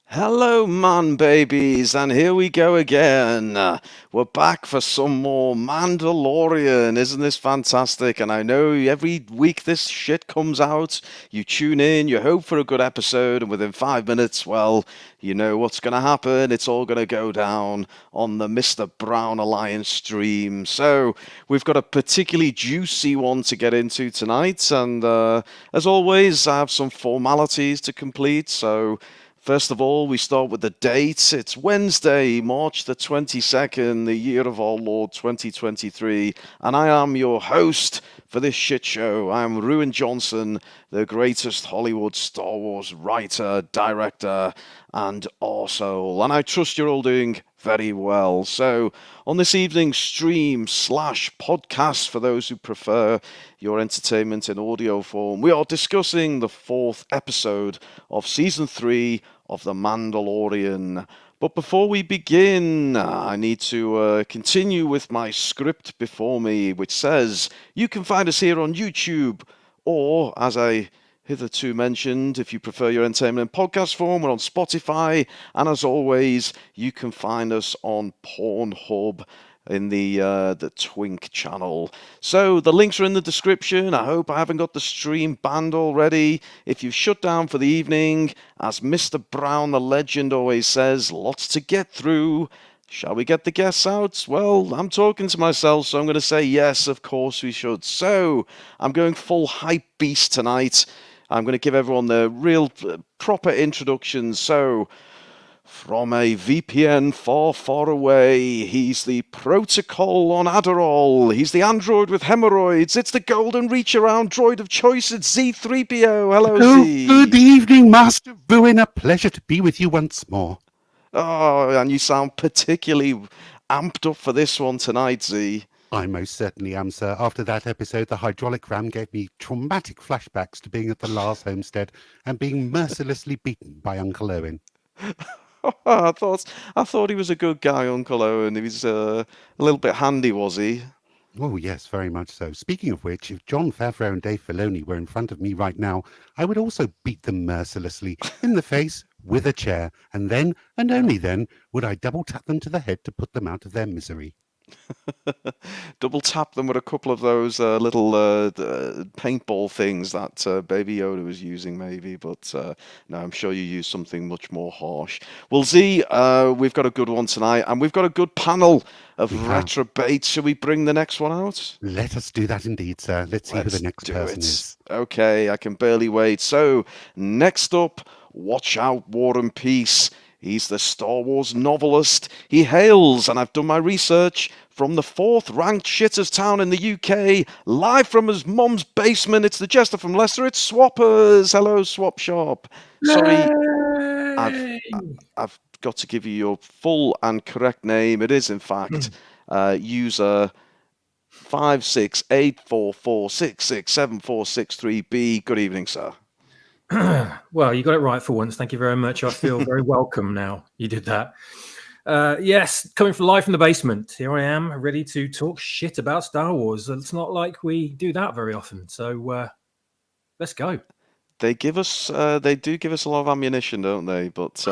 Hello, man babies, and here we go again. We're back for some more Mandalorian. Isn't this fantastic? And I know every week this shit comes out. You tune in, you hope for a good episode, and within 5 minutes, well, you know what's going to happen. It's all going to go down on the Mr. Brown Alliance stream. So we've got a particularly juicy one to get into tonight, and as always, I have some formalities to complete. So. First of all, we start with the date. It's Wednesday, March the 22nd, the year of our Lord 2023, and I am your host for this shit show. I'm Ruin Johnson, the greatest Hollywood Star Wars writer, director, and arsehole. And I trust you're all doing very well. So, on this evening's stream slash podcast, for those who prefer your entertainment in audio form, we are discussing the fourth episode of season 3 of The Mandalorian. But before we begin, I need to continue with my script before me, which says you can find us here on YouTube, or as I hitherto mentioned, if you prefer your entertainment in podcast form, we're on Spotify, and as always, you can find us on Pornhub in the Twink channel. So the links are in the description. I hope I haven't got the stream banned already. If you've shut down for the evening, as Mr. Brown, the legend, always says, lots to get through. Shall we get the guests out? Well, I'm talking to myself, so I'm going to say yes, of course we should. So I'm going full hype beast tonight. I'm going to give everyone the real proper introductions. So, from a VPN far, far away, he's the protocol on Adderall. He's the android with hemorrhoids. It's the golden reach-around droid of choice. It's Zee-ThreePIO. Hello, Oh, Z. good evening, Master Ruin. A pleasure to be with you once more. Oh, and you sound particularly amped up for this one tonight, Z. I most certainly am, sir. After that episode, the hydraulic ram gave me traumatic flashbacks to being at the Lars homestead and being mercilessly beaten by Uncle Owen. I thought he was a good guy, Uncle Owen. He was a little bit handy, was he? Oh, yes, very much so. Speaking of which, if Jon Favreau and Dave Filoni were in front of me right now, I would also beat them mercilessly in the face with a chair, and then, and only then, would I double tap them to the head to put them out of their misery. Double tap them with a couple of those little paintball things that Baby Yoda was using, maybe. But no, I'm sure you used something much more harsh. Well, Z, we've got a good one tonight, and we've got a good panel of retrobait. Shall we bring the next one out? Let us do that indeed, sir. Let's see who the next person is. Okay, I can barely wait. So, next up, watch out, War and Peace. He's the Star Wars novelist. He hails, and I've done my research, from the 4th ranked shitters town in the UK, live from his mum's basement. It's the jester from Leicester. It's Swappers. Hello, Swapshop. Sorry, I've got to give you your full and correct name. It is, in fact, user 56844667463B. Good evening, sir. Well, you got it right for once. Thank you very much. I feel very welcome now. You did that. Yes, coming from live from the basement. Here I am, ready to talk shit about Star Wars. It's not like we do that very often. So let's go. They do give us a lot of ammunition, don't they? But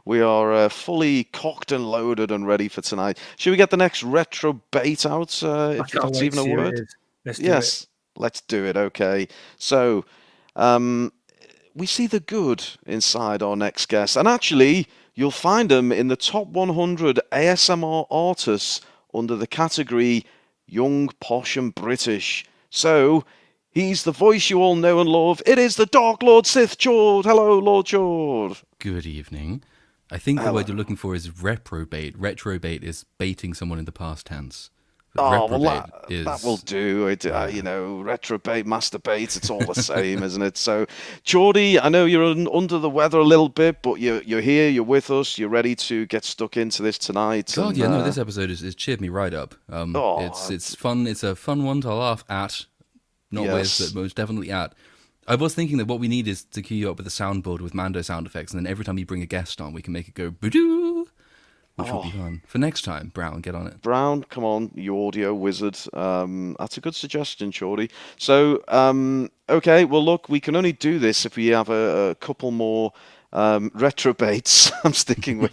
we are fully cocked and loaded and ready for tonight. Should we get the next retro bait out? If that's even a word. Let's do it. Okay. So, we see the good inside our next guest, and actually, you'll find him in the top 100 ASMR artists under the category Young, Posh, and British. So. He's the voice you all know and love. It is the Dark Lord Sith Jord. Hello, Lord Jord. Good evening. I think the word you're looking for is reprobate. Retrobate is baiting someone in the past tense. Well, that will do. Retrobate, masturbate, it's all the same, isn't it? So, Geordie, I know you're under the weather a little bit, but you're here, you're with us, you're ready to get stuck into this tonight. God, this episode has cheered me right up. It's fun. It's a fun one to laugh at. Not with, but most definitely at. I was thinking that what we need is to cue you up with a soundboard with Mando sound effects, and then every time you bring a guest on, we can make it go boo-doo, which will be fun. For next time, Brown, get on it. Brown, come on, you audio wizard. That's a good suggestion, Shorty. So, okay, well, look, we can only do this if we have a couple more Retrobates. I'm sticking with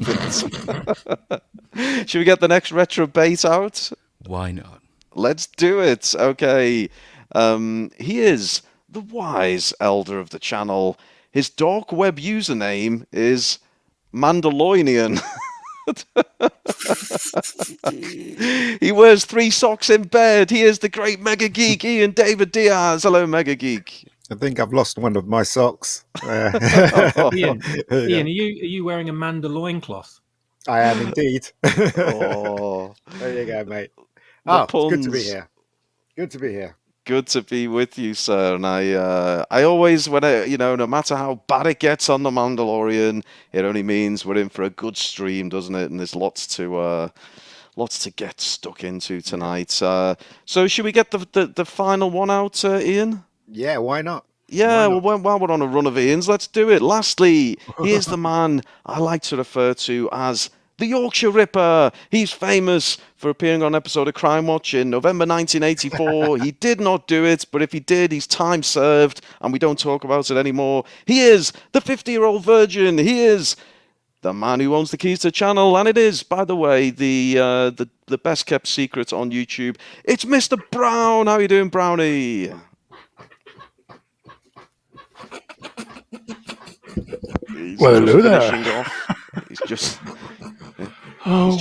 it. Should we get the next retrobate out? Why not? Let's do it. Okay. He is the wise elder of the channel. His dark web username is Mandalorian. He wears 3 socks in bed. He is the great Mega Geek, Ian David Diaz. Hello, Mega Geek. I think I've lost one of my socks. Ian, are you wearing a Mandalorian cloth? I am indeed. Oh, There you go, mate. the It's good to be puns. here. Good to be here. Good to be with you, sir. And I always, no matter how bad it gets on the Mandalorian, it only means we're in for a good stream, doesn't it? And there's lots to get stuck into tonight. So should we get the final one out, Ian? Yeah, why not? Yeah, well, while we're on a run of Ian's, let's do it. Lastly, here's the man I like to refer to as the Yorkshire Ripper. He's famous for appearing on an episode of Crime Watch in November 1984. He did not do it, but if he did, he's time served, and we don't talk about it anymore. He is the 50-year-old virgin. He is the man who owns the keys to the channel, and it is, by the way, the best kept secret on YouTube. It's Mr. Brown. How you doing, Brownie? Hello there. He's just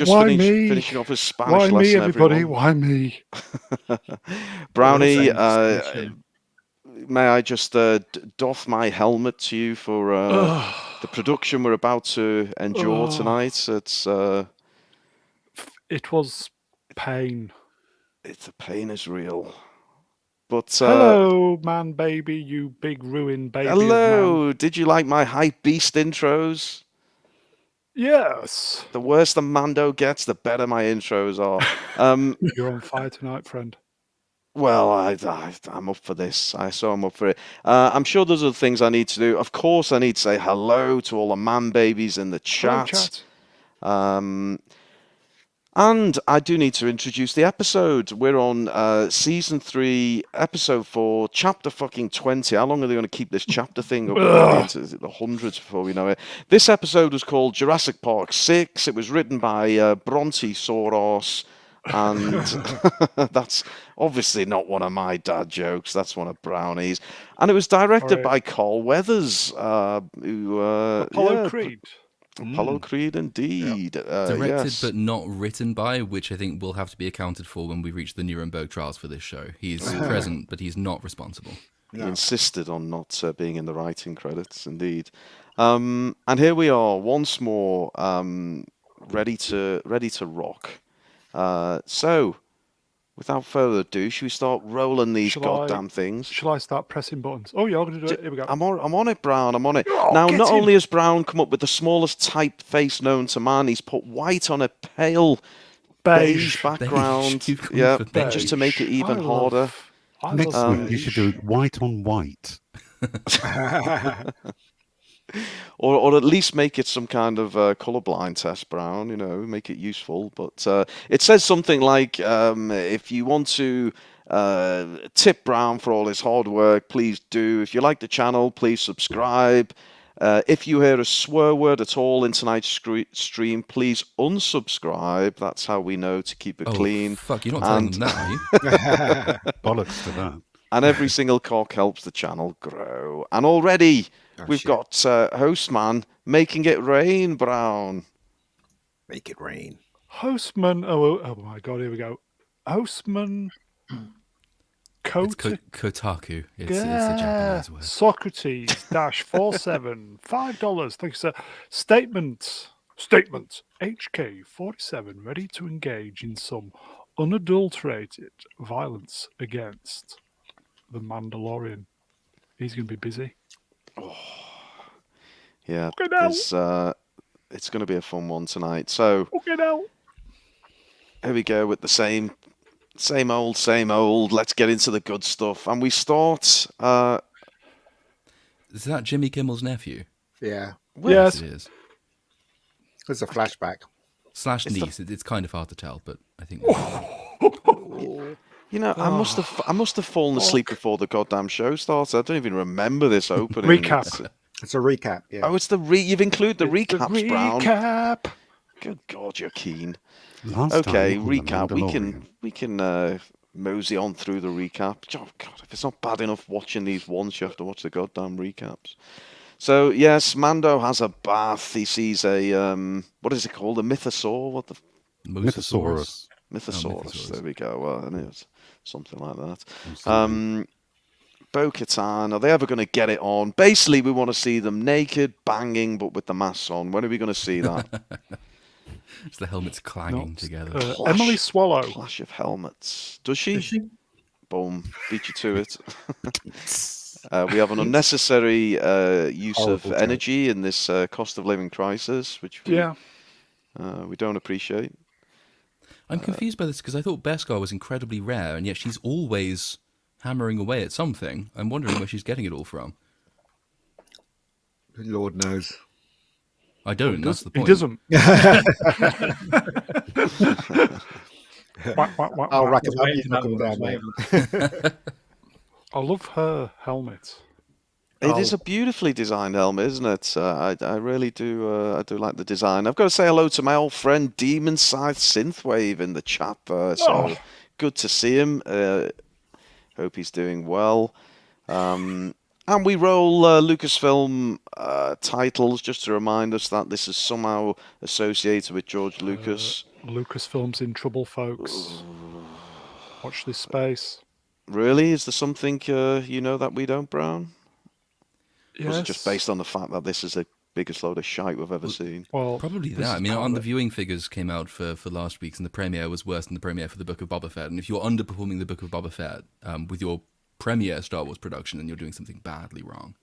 Why me? finishing off his Spanish Why lesson. me, everybody? Everyone. Why me? Brownie, Well, may I just doff my helmet to you for the production we're about to endure tonight? It's It was pain. the pain is real. But Hello, man, baby, you big ruined baby. of man. hello. Did you like my hype beast intros? Yes. The worse the Mando gets, the better my intros are. You're on fire tonight, friend. Well, I'm up for this. I'm up for it. I'm sure there's other things I need to do. Of course, I need to say hello to all the man babies in the Hello, chat. And I do need to introduce the episode. We're on season 3, episode 4, chapter fucking 20. How long are they going to keep this chapter thing up? Into the hundreds before we know it. This episode was called Jurassic Park 6. It was written by Bronte Soros. And that's obviously not one of my dad jokes. That's one of Brownie's. And it was directed by Carl Weathers, who Apollo Creed. Apollo Creed, indeed. Directed Yes. but not written by, which I think will have to be accounted for when we reach the Nuremberg trials for this show. He's present, but he's not responsible. He insisted on not being in the writing credits, indeed. And here we are once more, ready to rock. So, without further ado, should we start rolling these goddamn things? Shall I start pressing buttons? Oh, yeah, I'm going to do it. Here we go. I'm on it, Brown. I'm on it. Oh, Now, get not in. only has Brown come up with the smallest typeface known to man, he's put white on a pale beige background. You've gone Yeah, for just to make it even I harder. I Next love week you should do it white on white. Or at least make it some kind of colorblind test, Brown, make it useful. But it says something like, if you want to tip Brown for all his hard work, please do. If you like the channel, please subscribe. If you hear a swear word at all in tonight's stream, please unsubscribe. That's how we know to keep it clean. Fuck, you're not telling them that, are you? Bollocks to that. And every single cock helps the channel grow. And already we've got Hostman making it rain, Brown. Make it rain. Hostman. Oh my God, here we go. Hostman. It's Kotaku. It's a Japanese word. Socrates -47 $5. Thank you, sir. Statement. HK47 ready to engage in some unadulterated violence against the Mandalorian. He's going to be busy. Yeah, Okay, now. it's going to be a fun one tonight. So Okay, now. here we go with the same old. Let's get into the good stuff. And we start... Is that Jimmy Kimmel's nephew? Yeah. Yes. It is. It's a flashback. Slash niece. It's kind of hard to tell, but I think... I must have fallen asleep before the goddamn show started. I don't even remember this opening. Recap. It's a recap. Yeah. Oh, it's you've included the It's recaps, Brown. recap. Good God, you're keen. Last Okay, time on The recap. Mandalorian. We can mosey on through the recap. Oh God, if it's not bad enough watching these once, you have to watch the goddamn recaps. So yes, Mando has a bath. He sees a what is it called? A mythosaur? What the Mythosaurus. Mythosaurus. There we go. Well, I knew it was something like that. Something. Bo-Katan, are they ever going to get it on? Basically, we want to see them naked, banging, but with the masks on. When are we going to see that? It's the helmets clanging together. Emily Swallow. Clash of helmets. Does she? Is she? Boom. Beat you to it. We have an unnecessary use of Horrible energy in this cost of living crisis, which we don't appreciate. I'm confused by this because I thought Beskar was incredibly rare, and yet she's always hammering away at something. I'm wondering where she's getting it all from. Lord knows. I don't. That's the point. He doesn't. I'll rack it up. You knock them down, mate. I love her helmet. It is a beautifully designed helmet, isn't it? I really do. I do like the design. I've got to say hello to my old friend Demon Scythe Synthwave in the chat. So good to see him. Hope he's doing well. And we roll Lucasfilm titles just to remind us that this is somehow associated with George Lucas. Lucasfilm's in trouble, folks. Watch this space. Really? Is there something you know that we don't, Brown? Yes. Was it just based on the fact that this is the biggest load of shite we've ever seen? Well, Probably that. I mean, on the viewing figures came out for last week's, and the premiere was worse than the premiere for the Book of Boba Fett. And if you're underperforming the Book of Boba Fett with your premiere Star Wars production, then you're doing something badly wrong.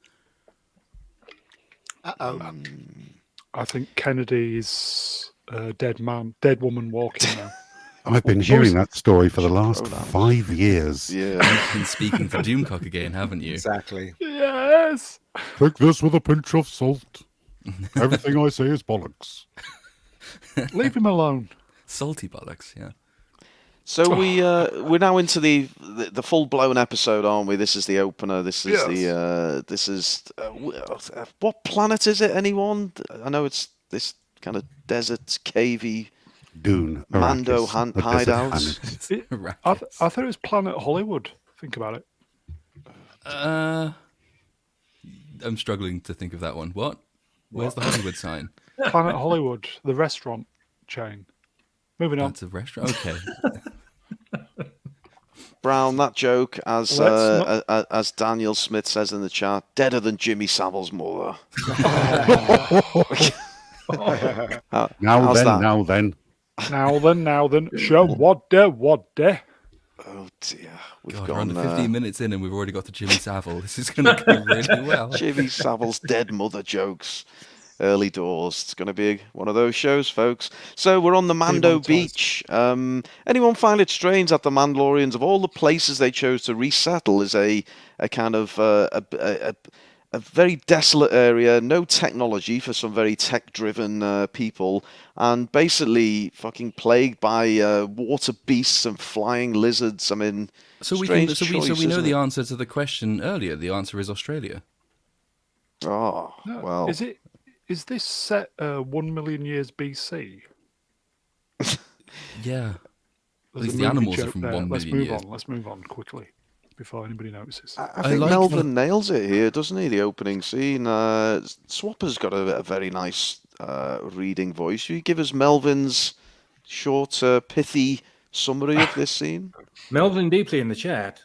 I think Kennedy's dead woman walking now. I've been hearing that story for the last 5 years. Yeah. You've been speaking for Doomcock again, haven't you? Exactly. Yes. Take this with a pinch of salt. Everything I say is bollocks. Leave him alone. Salty bollocks, yeah. So we're now into the full blown episode, aren't we? This is the opener. This is what planet is it? Anyone? I know it's this kind of desert, cavey. Dune. Mando Arrakis, hideout. I thought it was Planet Hollywood. Think about it. I'm struggling to think of that one. What? Where's the Hollywood sign? Planet Hollywood, the restaurant chain. Moving on. That's a restaurant. Okay. Brown, that joke, as Daniel Smith says in the chat, deader than Jimmy Savile's mother. Now then. Now then. Show what day. Oh dear. God, we're on the 15 minutes in and we've already got to Jimmy Savile. This is going to go really well. Jimmy Savile's dead mother jokes. Early doors. It's going to be one of those shows, folks. So we're on the Mando beach. Anyone find it strange that the Mandalorians, of all the places they chose to resettle, is a kind of a very desolate area, no technology for some very tech-driven people, and basically fucking plagued by water beasts and flying lizards. I mean, so we know the answer to the question earlier. The answer is Australia. Oh, well. Is this set 1 million years BC? Yeah. At There's least a the movie animals are joke from there. 1 million years. Let's move on quickly before anybody notices. I think like Melvin nails it here, doesn't he? The opening scene. Swapper's got a very nice reading voice. You give us Melvin's short, pithy summary of this scene. Melvin deeply in the chat.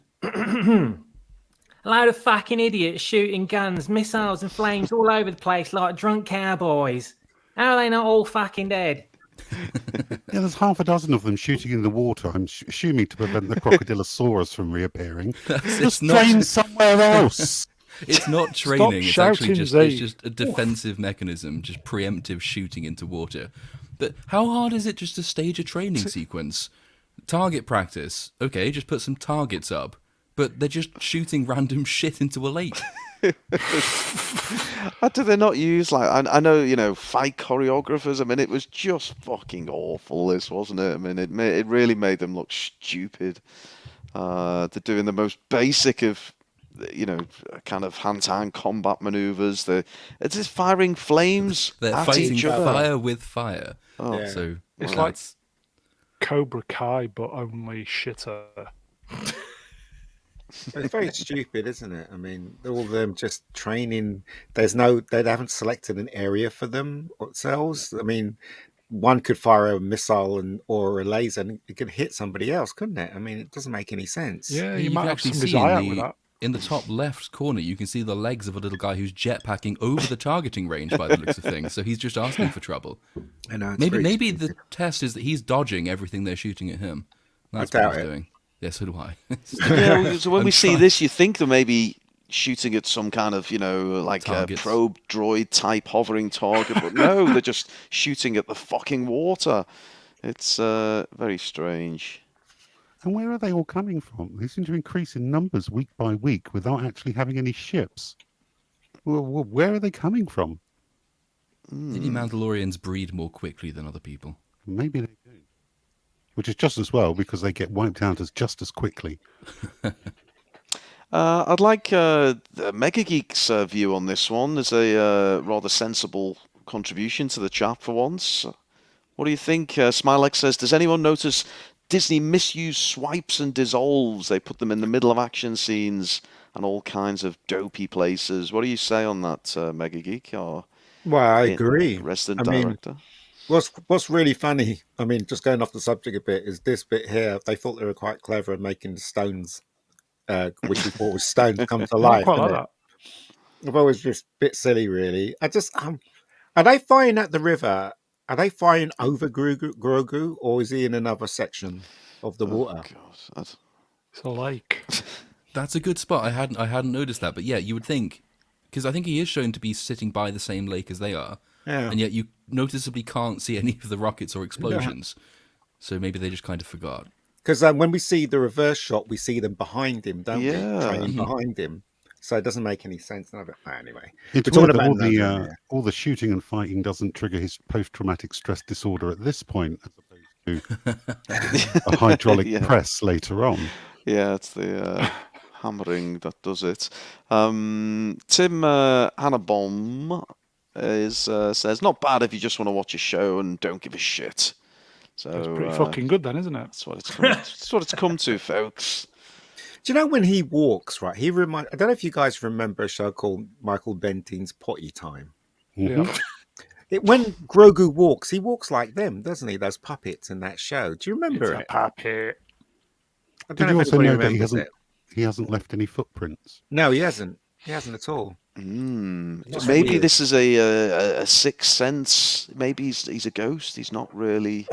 A load of fucking idiots shooting guns, missiles and flames all over the place like drunk cowboys. How are they not all fucking dead? Yeah, there's half a dozen of them shooting in the water, I'm assuming to prevent the Crocodilosaurus from reappearing. Just train somewhere else. It's not training. It's actually shouting, it's just a defensive mechanism, just preemptive shooting into water. But how hard is it just to stage a training sequence? Target practice. Okay, just put some targets up. But they're just shooting random shit into a lake. How do they not use, like, I know, fight choreographers. I mean, it was just fucking awful, this, wasn't it? I mean, it really made them look stupid. They're doing the most basic of kind of hand-to-hand combat maneuvers. It's just firing flames They're at fighting each other. fire with fire. Oh, Yeah. So It's well, like Cobra Kai, but only shitter. It's very stupid, isn't it? I mean, all of them just training. They haven't selected an area for themselves. I mean, one could fire a missile or a laser and it could hit somebody else, couldn't it? I mean, it doesn't make any sense. Yeah, you you might can have actually somebody's see eye out with that. in the top left corner, you can see the legs of a little guy who's jetpacking over the targeting range by the looks of things. So he's just asking for trouble. I know. Maybe the test is that he's dodging everything they're shooting at him. That's I doubt what he's it. doing. Yeah, so do I. Yeah, so when I'm we see trying- this, you think they're maybe shooting at some kind of, like a Targets. probe droid type hovering target, but no, they're just shooting at the fucking water. It's very strange. And where are they all coming from? They seem to increase in numbers week by week without actually having any ships. Well, where are they coming from? Maybe Mandalorians breed more quickly than other people. Maybe they do. Which is just as well, because they get wiped out just as quickly. I'd like Mega Geek's view on this one. There's a rather sensible contribution to the chat for once. What do you think? Smilex says, does anyone notice Disney misuse swipes and dissolves? They put them in the middle of action scenes and all kinds of dopey places. What do you say on that, Mega Geek? Or Well, I agree. resident I mean, director? What's really funny, I mean, just going off the subject a bit, is this bit here. They thought they were quite clever at making the stones, which we thought was stones, come to I life. quite like didn't that. it? I've always just a bit silly, really. I just, are they firing at the river? Are they firing over Grogu, or is he in another section of the water? God, It's a lake. That's a good spot. I hadn't noticed that, but yeah, you would think, because I think he is shown to be sitting by the same lake as they are, Yeah. and yet you noticeably can't see any of the rockets or explosions. So maybe they just kind of forgot. Because when we see the reverse shot, we see them behind him, don't Yeah. we? Training behind him. So it doesn't make any sense. Anyway, It's we're weird talking that about all the shooting and fighting doesn't trigger his post-traumatic stress disorder at this point, as opposed to a hydraulic Yeah. press later on. Yeah, it's the hammering that does it. Tim Hannabom says, not bad if you just want to watch a show and don't give a shit. So It's pretty fucking good then, isn't it? that's what it's come to, folks. Do you know when he walks, right? I don't know if you guys remember a show called Michael Bentine's Potty Time. Mhm. Yeah. When Grogu walks, he walks like them, doesn't he? Those puppets in that show. Do you remember It's a it? puppet. I don't Did know you if also anybody know that remembers he hasn't left any footprints? No, he hasn't. He hasn't at all. Maybe weird. this is a sixth sense. Maybe he's a ghost. He's not really.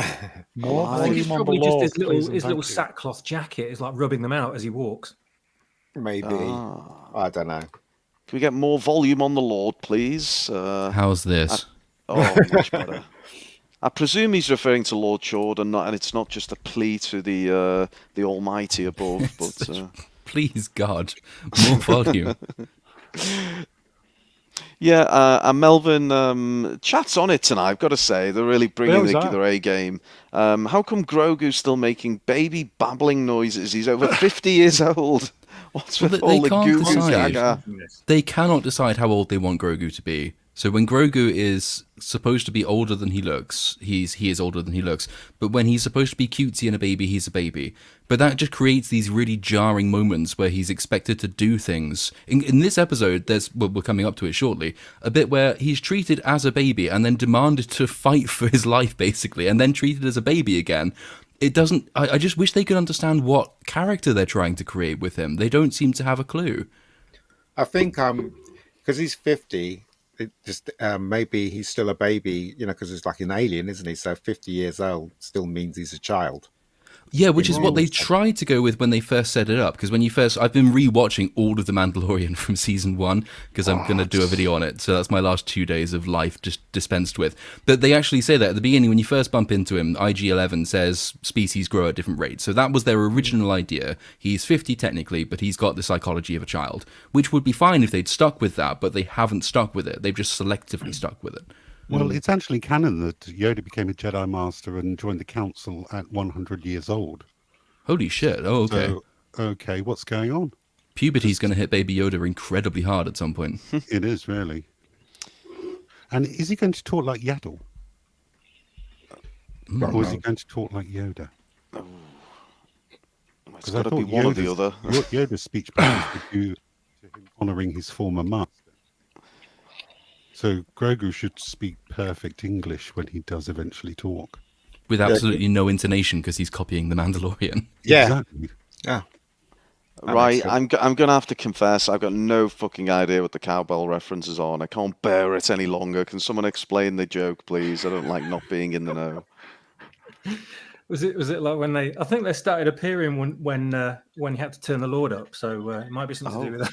More I I think it's volume on the probably just Lord, his please and little thank you. sackcloth jacket is like rubbing them out as he walks. Maybe. Ah. I don't know. Can we get more volume on the Lord, please? How's this? Oh, much better. I presume he's referring to Lord Chord, and it's not just a plea to the Almighty above. But Please, God, more volume. yeah, and Melvin, chat's on it tonight. I've got to say, they're really bringing Where was that? their A game. How come Grogu's still making baby babbling noises? He's over 50 years old. What's with Well, all they the can't goo goo decide. gaga? They cannot decide how old they want Grogu to be. So when Grogu is supposed to be older than he looks, he is older than he looks. But when he's supposed to be cutesy and a baby, he's a baby. But that just creates these really jarring moments where he's expected to do things. In this episode, we're coming up to it shortly, a bit where he's treated as a baby and then demanded to fight for his life, basically, and then treated as a baby again. It doesn't. I just wish they could understand what character they're trying to create with him. They don't seem to have a clue. I think because he's 50, it just maybe he's still a baby, because he's like an alien, isn't he? So 50 years old still means he's a child. Yeah, which is what they tried to go with when they first set it up. Because I've been re-watching all of The Mandalorian from season 1 because I'm going to do a video on it. So that's my last 2 days of life just dispensed with. But they actually say that at the beginning when you first bump into him, IG-11 says species grow at different rates. So that was their original idea. He's 50 technically, but he's got the psychology of a child, which would be fine if they'd stuck with that, but they haven't stuck with it. They've just selectively stuck with it. Well, it's actually canon that Yoda became a Jedi Master and joined the Council at 100 years old. Holy shit. Oh, okay. So, okay, what's going on? Puberty's going to hit Baby Yoda incredibly hard at some point. It is, really. And is he going to talk like Yaddle? Or is he going to talk like Yoda? It's got to be one or the other. Yoda's speech patterns were due to him honouring his former master. So Grogu should speak perfect English when he does eventually talk. With absolutely no intonation because he's copying the Mandalorian. Yeah. Exactly. Yeah. Right, I'm going to have to confess, I've got no fucking idea what the cowbell references are, and I can't bear it any longer. Can someone explain the joke, please? I don't like not being in the know. Was it like when they? I think they started appearing when you had to turn the Lord up. So it might be something to do with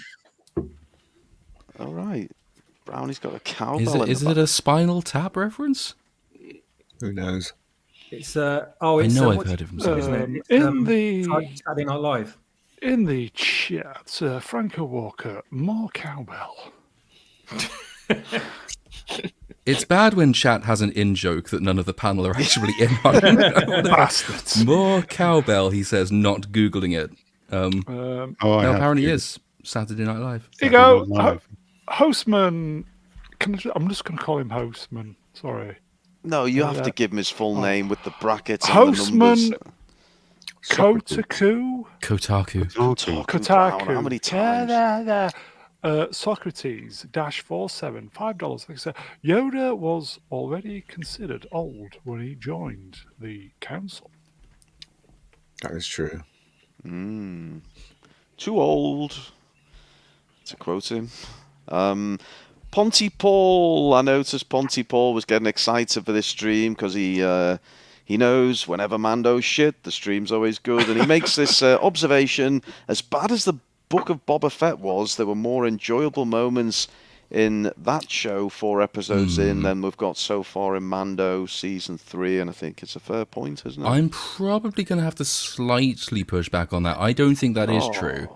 that. All right, Brownie's got a cowbell. Is it a Spinal Tap reference? Who knows? It's I know I've heard it from someone. Isn't it? In the Saturday Night Live. In the chat, Franco Walker, more cowbell. It's bad when chat has an in-joke that none of the panel are actually in on. Bastards. More cowbell, he says, not Googling it. No, apparently it is Saturday Night Live. Here you go. Hostman. I'm just going to call him Hostman. Sorry. No, you have to give him his full name with the brackets and the numbers. Hostman Kotaku. Kotaku. How many times? Socrates -47 $5. Like I said, Yoda was already considered old when he joined the council. That is true. Too old, to quote him. Pontypool. I noticed Pontypool was getting excited for this stream because he knows whenever Mando's shit, the stream's always good, and he makes this observation: as bad as the Book of Boba Fett was, there were more enjoyable moments in that show 4 episodes in than we've got so far in Mando season 3, and I think it's a fair point, isn't it? I'm probably going to have to slightly push back on that. I don't think that is true,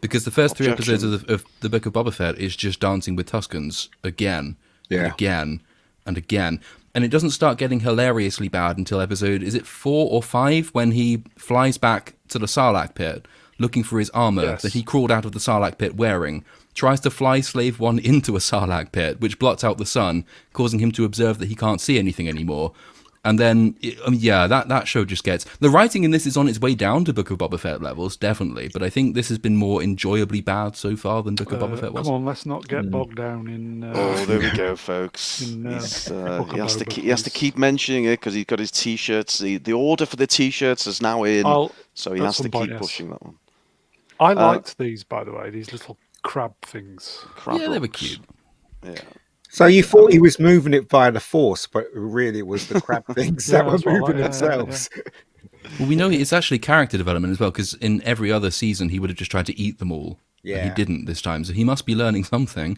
because the first 3 episodes of the Book of Boba Fett is just dancing with Tuskens again, and again, and again. And it doesn't start getting hilariously bad until episode, is it 4 or 5, when he flies back to the Sarlacc pit, looking for his armor that he crawled out of the Sarlacc pit wearing, tries to fly Slave One into a Sarlacc pit, which blots out the sun, causing him to observe that he can't see anything anymore. And then, that show just gets... The writing in this is on its way down to Book of Boba Fett levels, definitely, but I think this has been more enjoyably bad so far than Book of Boba Fett was. Come on, let's not get bogged down in... there we go, folks. He has to keep mentioning it because he's got his T-shirts. The order for the T-shirts is now in, so he has to keep pushing that one. I liked these, by the way, these little crab things. They were cute. Yeah. So you thought he was moving it via the Force, but really it was the crab things that were moving themselves. Well, we know it's actually character development as well, because in every other season he would have just tried to eat them all. Yeah. But he didn't this time, so he must be learning something.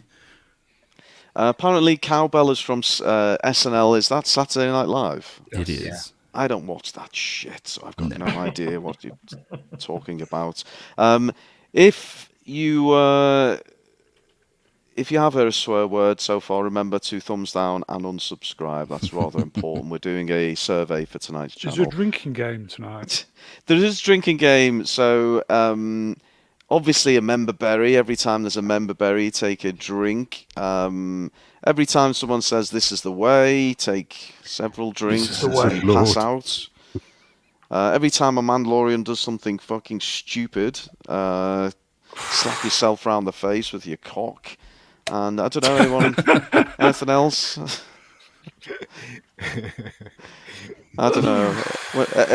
Apparently, Cowbell is from SNL. Is that Saturday Night Live? It is. Yeah. I don't watch that shit, so I've got no idea what you're talking about. If you have heard a swear word so far, remember to thumbs down and unsubscribe. That's rather important. We're doing a survey for tonight's channel. Is there a drinking game tonight? There is a drinking game. So obviously a member berry. Every time there's a member berry, take a drink. Every time someone says this is the way, take several drinks until you pass out. Every time a Mandalorian does something fucking stupid, slap yourself round the face with your cock. And I don't know, anything else? I don't know.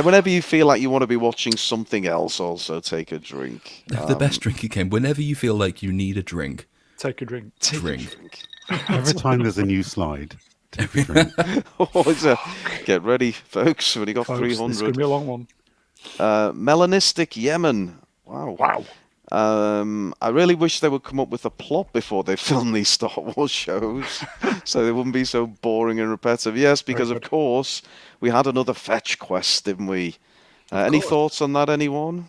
Whenever you feel like you want to be watching something else, also take a drink. The best drinking game. Whenever you feel like you need a drink, Take a drink. drink. Every time there's a new slide, take a drink. Get ready, folks. We've only got 300. This is going to be a long one. Melanistic Yemen. Wow. I really wish they would come up with a plot before they film these Star Wars shows, so they wouldn't be so boring and repetitive. Yes, because of course we had another fetch quest, didn't we? Any thoughts on that, anyone?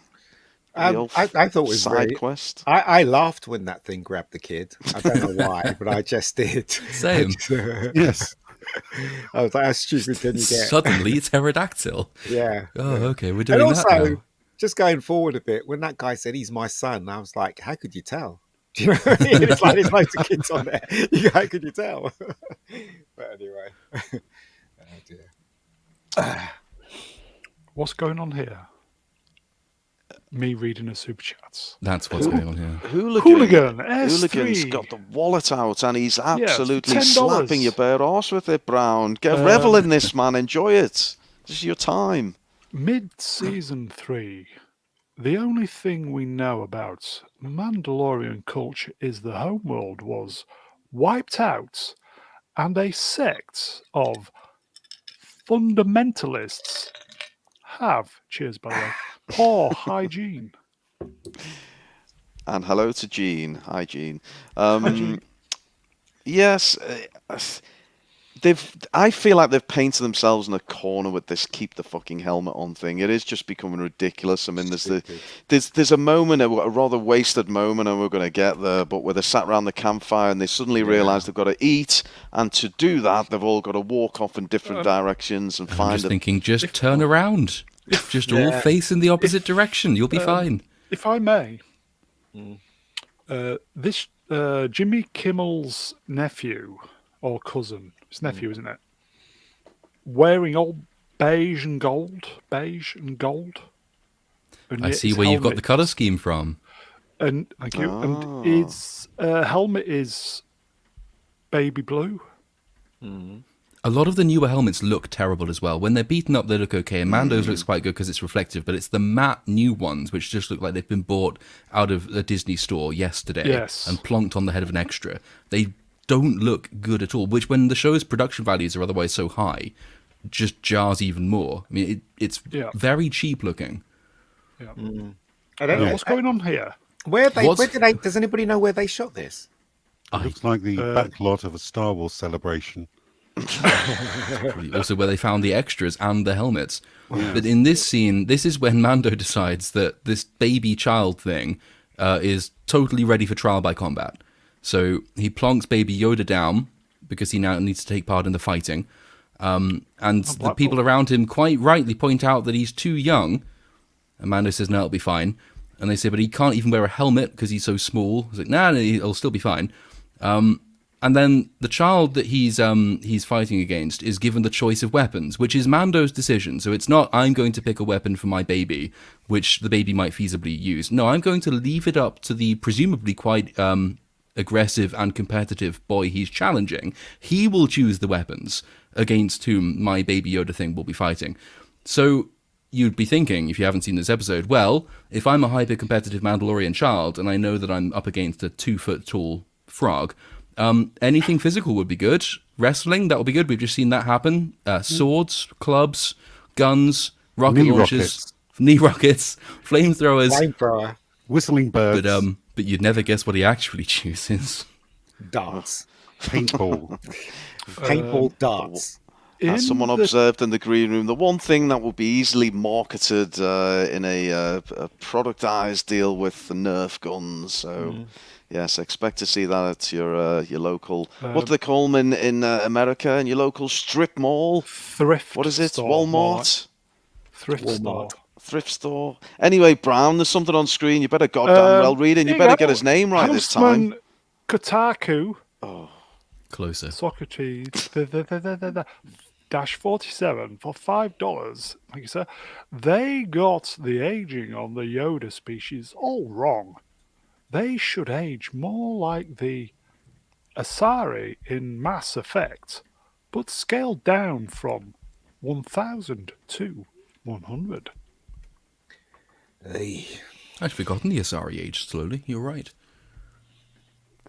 I thought it was side quest. I laughed when that thing grabbed the kid. I don't know why, but I just did. Same. Yes. I was like, how stupid can you get? Suddenly it's pterodactyl. Yeah. Oh, okay, we're doing that now. just going forward a bit, when that guy said he's my son, I was like, how could you tell? Do you know what I mean? It's like there's loads of kids on there. How could you tell? But anyway. Oh dear. What's going on here? Me reading a super chats. That's what's going on here. Hooligan S3. Hooligan's got the wallet out and he's absolutely $10. slapping your bare arse with it, Brown. Revel in this, man. Enjoy it. This is your time. Mid-season 3. The only thing we know about Mandalorian culture is the homeworld was wiped out and a sect of fundamentalists have, cheers by the way, poor hygiene. And hello to Jean. Hi, Jean. Hi, Jean. Yes, I feel like they've painted themselves in a corner with this "keep the fucking helmet on" thing. It is just becoming ridiculous. I mean, there's a moment, a rather wasted moment, and we're going to get there. But where they sat around the campfire and they suddenly realise they've got to eat, and to do that, they've all got to walk off in different directions and find. I'm just thinking, just turn around, just all face in the opposite direction. You'll be fine. If I may, this Jimmy Kimmel's nephew or cousin. His nephew, isn't it? Wearing all beige and gold. And I see where you've got the colour scheme from. And thank you. And his helmet is baby blue. A lot of the newer helmets look terrible as well. When they're beaten up, they look okay. And Mando's looks quite good because it's reflective, but it's the matte new ones which just look like they've been bought out of a Disney store yesterday and plonked on the head of an extra. They don't look good at all, which when the show's production values are otherwise so high, just jars even more. I mean, it's very cheap looking. Yeah. I don't know what's going on here. Where did they? Does anybody know where they shot this? It looks like the backlot of a Star Wars celebration. Also where they found the extras and the helmets. But in this scene, this is when Mando decides that this baby child thing is totally ready for trial by combat. So he plonks Baby Yoda down because he now needs to take part in the fighting. And the people around him quite rightly point out that he's too young. And Mando says, no, it'll be fine. And they say, but he can't even wear a helmet because he's so small. He's like, no, he'll still be fine. And then the child that he's fighting against is given the choice of weapons, which is Mando's decision. So it's not, I'm going to pick a weapon for my baby, which the baby might feasibly use. No, I'm going to leave it up to the presumably quite aggressive and competitive boy he's challenging. He will choose the weapons against whom my Baby Yoda thing will be fighting. So you'd be thinking, if you haven't seen this episode, well, if I'm a hyper-competitive Mandalorian child and I know that I'm up against a 2-foot-tall frog, anything physical would be good. Wrestling, that would be good. We've just seen that happen. Swords, clubs, guns, rocket launchers, knee rockets, flamethrowers, whistling birds. But you'd never guess what he actually chooses. Darts. Paintball. Paintball darts. As someone observed in the green room, the one thing that will be easily marketed in a productized deal with the Nerf guns. So, yes, expect to see that at your local. What do they call them in America? In your local strip mall? Thrift. What is it? Store, Walmart? Thrift store. Thrift store. Anyway, Brown, there's something on screen. You better goddamn well read it. You better get his name right this time. Kotaku. Oh, closer. Socrates. -47 for $5. Thank you, sir. They got the aging on the Yoda species all wrong. They should age more like the Asari in Mass Effect, but scaled down from 1,000 to 100. I'd forgotten the Asari aged slowly. You're right.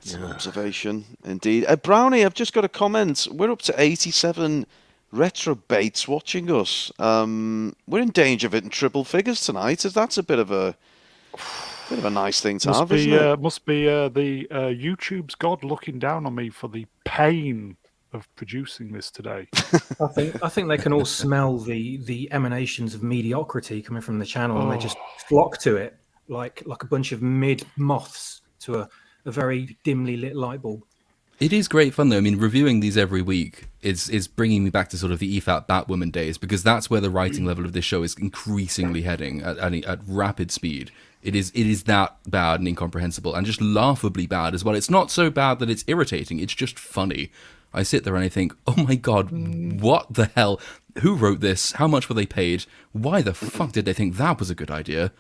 it's an observation, indeed. Brownie, I've just got a comment. We're up to 87 retrobates watching us. We're in danger of hitting triple figures tonight. That's a bit of a nice thing to have, isn't it? Must be the YouTube's God looking down on me for the pain of producing this today. I think they can all smell the emanations of mediocrity coming from the channel, and they just flock to it like a bunch of mid moths to a very dimly lit light bulb. It is great fun, though. I mean, reviewing these every week is bringing me back to sort of the EFAP Batwoman days, because that's where the writing level of this show is increasingly heading at rapid speed. It is that bad and incomprehensible, and just laughably bad as well. It's not so bad that it's irritating. It's just funny. I sit there and I think, oh my god, what the hell? Who wrote this? How much were they paid? Why the fuck did they think that was a good idea?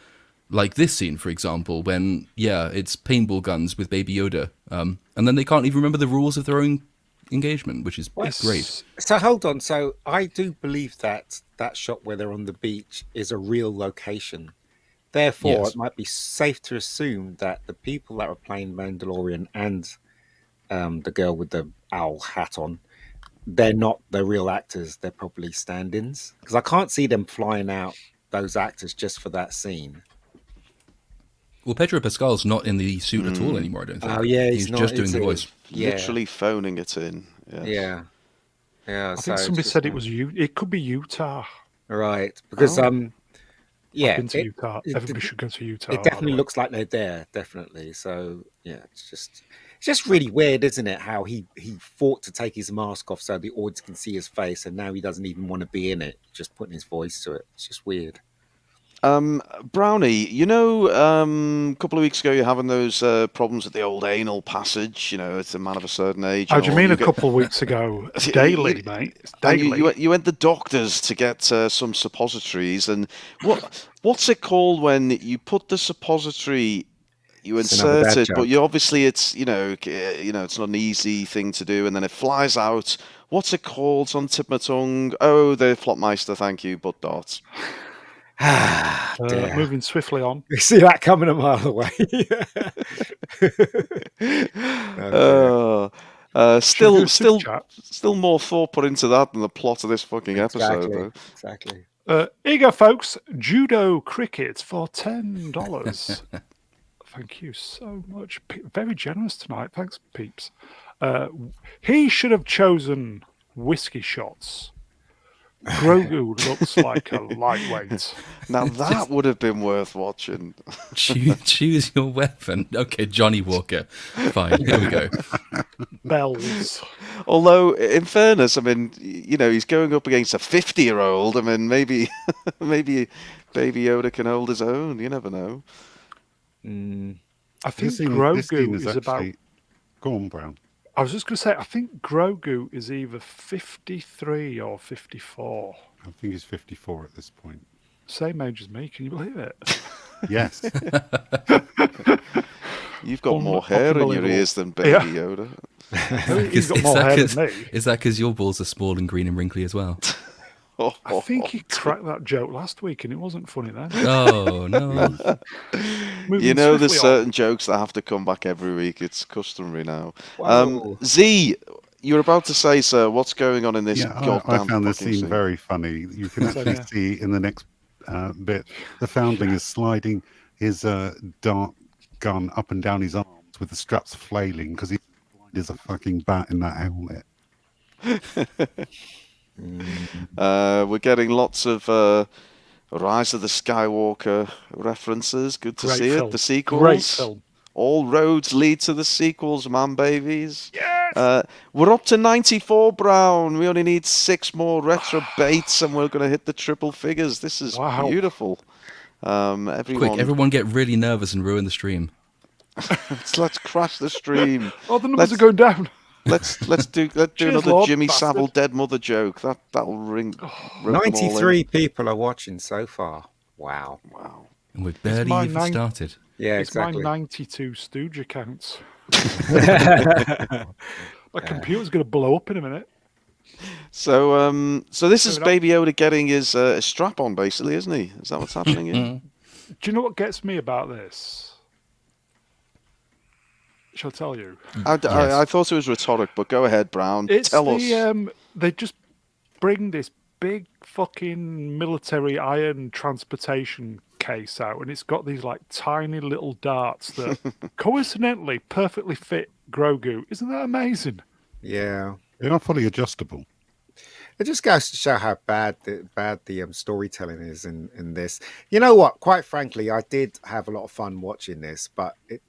Like this scene, for example, when, it's paintball guns with Baby Yoda, and then they can't even remember the rules of their own engagement, which is great. So hold on. So I do believe that shot where they're on the beach is a real location. Therefore, It might be safe to assume that the people that were playing Mandalorian and the girl with the owl hat on, they're not the real actors. They're probably stand-ins. Because I can't see them flying out those actors just for that scene. Well, Pedro Pascal's not in the suit at all anymore, I don't think. Oh, yeah, he's just doing the voice. Literally phoning it in. Yes. Yeah. I think somebody said it was it could be Utah. Right. Because I've been to Utah. Everybody should go to Utah. It definitely looks like they're there, definitely. So it's just really weird, isn't it? How he fought to take his mask off so the audience can see his face, and now he doesn't even want to be in it, just putting his voice to it. It's just weird. Brownie, a couple of weeks ago you're having those problems with the old anal passage. It's a man of a certain age. How do you mean a couple of weeks ago? It's daily, mate. It's daily. You went the doctors to get some suppositories, and what's it called when you put the suppository? You insert it, but it's it's not an easy thing to do, and then it flies out. What's it called? It's on the tip of my tongue. Oh, the Flopmeister, thank you, butt darts. Moving swiftly on. You see that coming a mile away. Still more thought put into that than the plot of this fucking episode. Exactly. Here you go, folks. Judo cricket for $10. Thank you so much. Very generous tonight. Thanks, peeps. He should have chosen whiskey shots. Grogu looks like a lightweight. Now that would have been worth watching. Choose your weapon. Okay, Johnny Walker. Fine, here we go. Bells. Although, in fairness, I mean, he's going up against a 50-year-old. I mean, maybe Baby Yoda can hold his own. You never know. I think Grogu is about... Go on, Brown. I was just going to say, I think Grogu is either 53 or 54. I think he's 54 at this point. Same age as me, can you believe it? Yes. You've got more hair in your ears than Baby Yoda. He's got more hair than me. Is that because your balls are small and green and wrinkly as well? I think he cracked that joke last week and it wasn't funny then. Oh, no. There's certain jokes that have to come back every week. It's customary now. Z, you're about to say, sir, what's going on in this goddamn I found this scene very funny. You can actually see in the next bit, the foundling is sliding his dart gun up and down his arms with the straps flailing because he's blind as a fucking bat in that helmet. We're getting lots of Rise of the Skywalker references. Good to see it. The sequels. Great film. All roads lead to the sequels, man, babies. Yes! We're up to 94, Brown. We only need 6 more retro baits and we're going to hit the triple figures. This is beautiful. Everyone get really nervous and ruin the stream. Let's crash the stream. Oh, the numbers are going down. Let's do another Jimmy Savile dead mother joke. That'll ring. 93 people are watching so far. Wow. And we've barely even started. Yeah, it's exactly. my 92 Stooge accounts. My computer's going to blow up in a minute. So this is Baby Yoda getting his strap on, basically, isn't he? Is that what's happening here? Do you know what gets me about this? Shall I tell you? I thought it was rhetoric, but go ahead, Brown. Tell us. They just bring this big fucking military iron transportation case out, and it's got these like tiny little darts that coincidentally perfectly fit Grogu. Isn't that amazing? Yeah. They're not fully adjustable. It just goes to show how bad the storytelling is in this. You know what? Quite frankly, I did have a lot of fun watching this, but there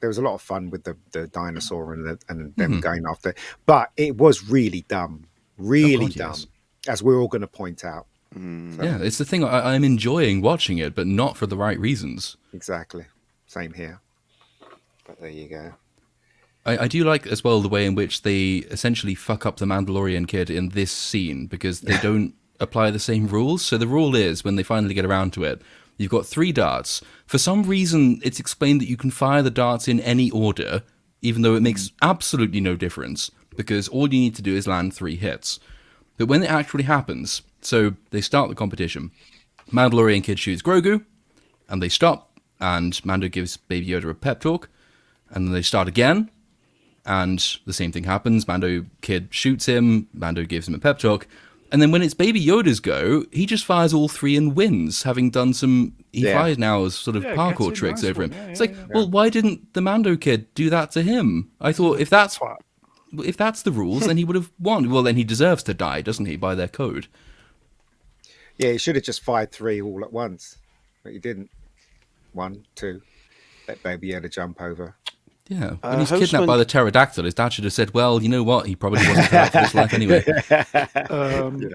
was a lot of fun with the dinosaur and them going after. But it was really dumb, really dumb, yes. as we're all going to point out. So. Yeah, it's the thing. I'm enjoying watching it, but not for the right reasons. Exactly. Same here. But there you go. I do like as well the way in which they essentially fuck up the Mandalorian kid in this scene because they don't apply the same rules. So the rule is, when they finally get around to it, you've got 3 darts. For some reason, it's explained that you can fire the darts in any order, even though it makes absolutely no difference, because all you need to do is land 3 hits. But when it actually happens, so they start the competition, Mandalorian kid shoots Grogu, and they stop, and Mando gives Baby Yoda a pep talk, and then they start again, and the same thing happens. Mando kid shoots him, Mando gives him a pep talk, and then when it's Baby Yoda's go, he just fires all 3 and wins, having done some... He fires now as sort of parkour tricks over him. It's like, well, why didn't the Mando kid do that to him? I thought if that's the rules, then he would have won. Well, then he deserves to die, doesn't he, by their code? Yeah, he should have just fired 3 all at once, but he didn't. 1, 2, let Baby Yoda jump over. Yeah, when he's kidnapped by the pterodactyl, his dad should have said, well, you know what, he probably wasn't cut out for this life anyway. Hostman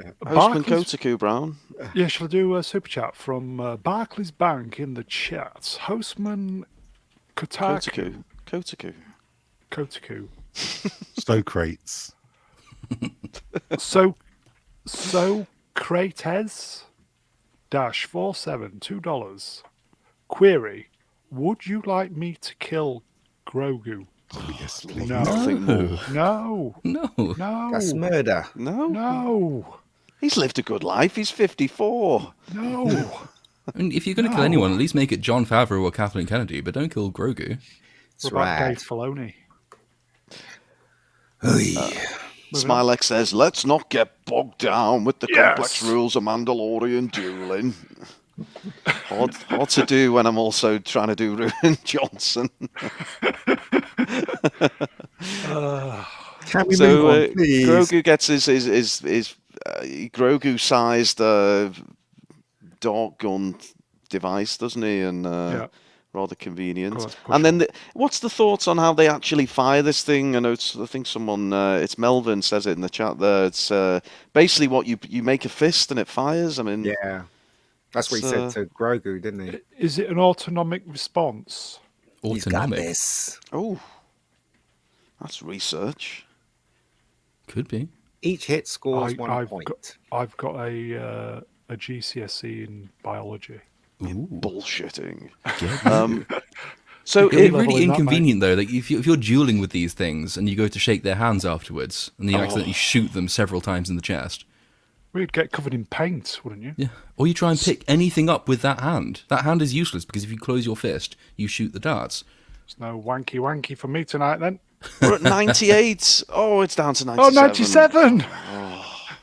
Kotaku Brown. Yeah, shall I do a super chat from Barclays Bank in the chat? Hostman Kotaku. Kotaku. Socrates. Socrates -47 $2. Query: would you like me to kill Grogu? Oh, yes, please. No. That's murder. No. He's lived a good life. He's 54. No. I mean, if you're going to kill anyone, at least make it Jon Favreau or Kathleen Kennedy, but don't kill Grogu. That's What about right. Dave Filoni? Smilex says, let's not get bogged down with the complex rules of Mandalorian dueling. Hard to do when I'm also trying to do Ruin Johnson. Can we move on, please? Grogu gets his Grogu-sized dart gun device, doesn't he? And rather convenient. And then, what's the thoughts on how they actually fire this thing? I think someone, it's Melvin says it in the chat there. It's basically what you make a fist and it fires. I mean, yeah, that's what he said to Grogu, didn't he? Is it an autonomic response? He's got this. Oh, that's research. Could be. Each hit scores 1 point. I've got a GCSE in biology. Ooh. Bullshitting. So it's really inconvenient though. Like if you're dueling with these things and you go to shake their hands afterwards, and then you accidentally shoot them several times in the chest. We'd get covered in paint, wouldn't you? Yeah. Or you try and pick anything up with that hand. That hand is useless because if you close your fist, you shoot the darts. There's no wanky for me tonight then. We're at 98. Oh, it's down to 97. Oh, 97!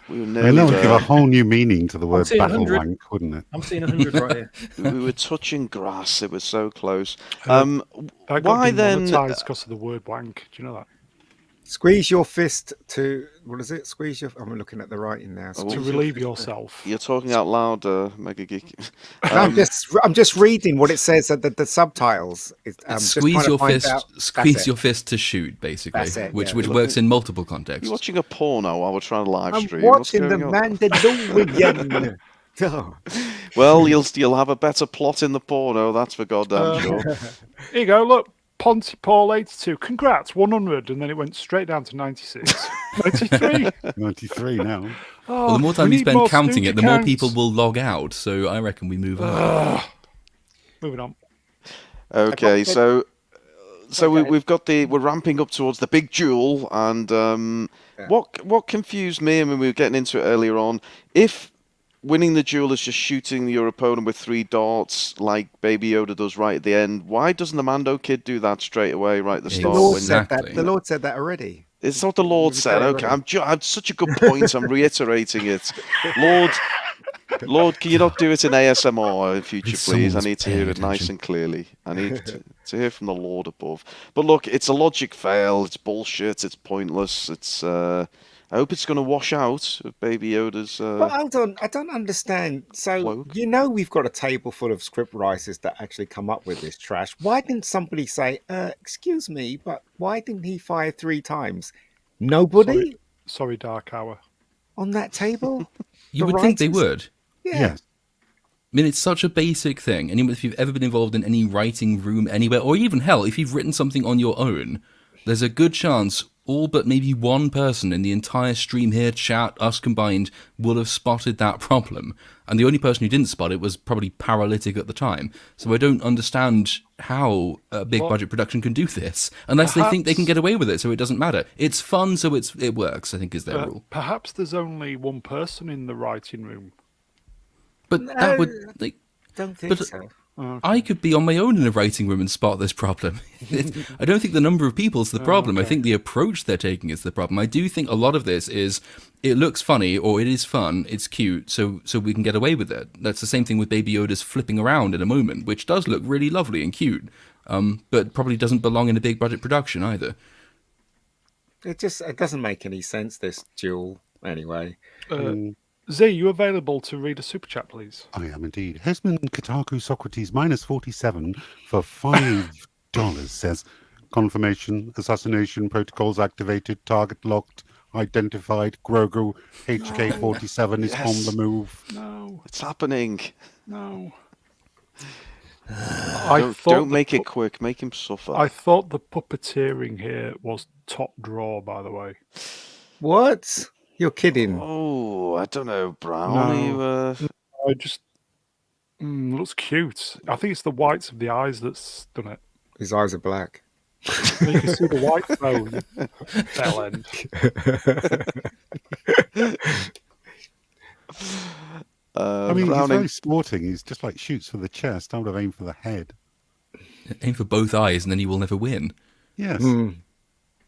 We were I nearly know it would there. give a whole new meaning to the word seeing battle 100. wank, wouldn't it? I'm seeing 100 right here. We were touching grass. It was so close. I got Why then? demonetized because of the word wank. Do you know that? Squeeze your fist to, what is it? Squeeze your, I'm looking at the writing now. To relieve yourself. You're talking out loud, Mega Geek. I'm just reading what it says at the subtitles. Squeeze your fist to shoot, basically, That's it, which yeah. works in multiple contexts. You're watching a porno while we're trying to live stream. I'm What's watching the going on? Mandalorian. Oh. Well, you'll have a better plot in the porno. That's for goddamn sure. Here you go, look. Pontypool 82. Congrats, 100. And then it went straight down to 96. 93. 93 now. Oh, Well, the more time we you need spend more counting it, the snooker more counts. people will log out. So I reckon we move on. Moving on. Okay, so we've got we're ramping up towards the big duel, and what confused me, I mean, we were getting into it earlier on, if winning the duel is just shooting your opponent with 3 darts like Baby Yoda does right at the end, why doesn't the Mando kid do that straight away right at the The start? Lord when- said that. Exactly. The Lord said that already. It's not the Lord said. Okay, I had such a good point. I'm reiterating it. Lord, can you not do it in ASMR in future, If please? I someone's need to hear paying it nice attention. and clearly. I need to hear from the Lord above. But look, it's a logic fail. It's bullshit. It's pointless. It's I hope it's going to wash out of Baby Yoda's. But hold on, I don't understand. So cloak. we've got a table full of script writers that actually come up with this trash. Why didn't somebody say, "Excuse me, but why didn't he fire 3 times"? Nobody Sorry, Dark Hour. on that table. You The would think they writers? would. Yeah. Yes. I mean, it's such a basic thing. And even if you've ever been involved in any writing room anywhere, or even hell, if you've written something on your own, there's a good chance all but maybe one person in the entire stream here, chat, us combined, will have spotted that problem. And the only person who didn't spot it was probably paralytic at the time. So I don't understand how a big budget production can do this, unless they think they can get away with it, so it doesn't matter. It's fun, so it works, I think is their rule. Perhaps there's only one person in the writing room. But that would... Like, Don't think but so. I could be on my own in a writing room and spot this problem. I don't think the number of people is the problem. I think the approach they're taking is the problem. I do think a lot of this is, it looks funny, or it is fun, it's cute, so we can get away with it. That's the same thing with Baby Yoda's flipping around in a moment, which does look really lovely and cute, but probably doesn't belong in a big budget production either. It doesn't make any sense, this duel, anyway. Zee, you available to read a super chat, please? I am indeed. Hesman Kotaku Socrates -47 for $5 says, confirmation, assassination protocols activated, target locked, identified, Grogu, HK-47 is on the move. No, It's happening. no. Don't make it quick. Make him suffer. I thought the puppeteering here was top drawer, by the way. What? You're kidding. Oh, I don't know, Brownie. I just looks cute. I think it's the whites of the eyes that's done it. His eyes are black. You can see the whites though. Bell end. I mean, Browning. he's very sporting. He's just like shoots for the chest. I would have aimed for the head. Aim for both eyes and then you will never win. Yes.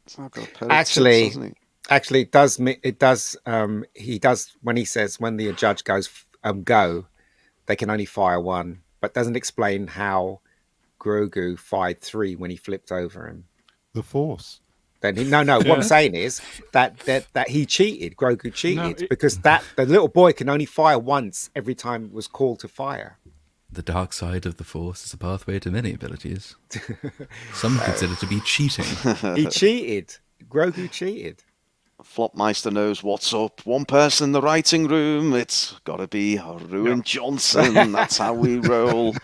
It's not got a pair of Actually, tits, hasn't he? Actually, he does when he says when the judge goes go, they can only fire 1, but doesn't explain how Grogu fired 3 when he flipped over him. The Force. Then what I'm saying is that he cheated. Grogu cheated because the little boy can only fire once every time it was called to fire. The dark side of the Force is a pathway to many abilities. Some consider it to be cheating. He cheated. Grogu cheated. Flopmeister knows what's up. One person in the writing room. It's got to be Ruin Johnson. That's how we roll.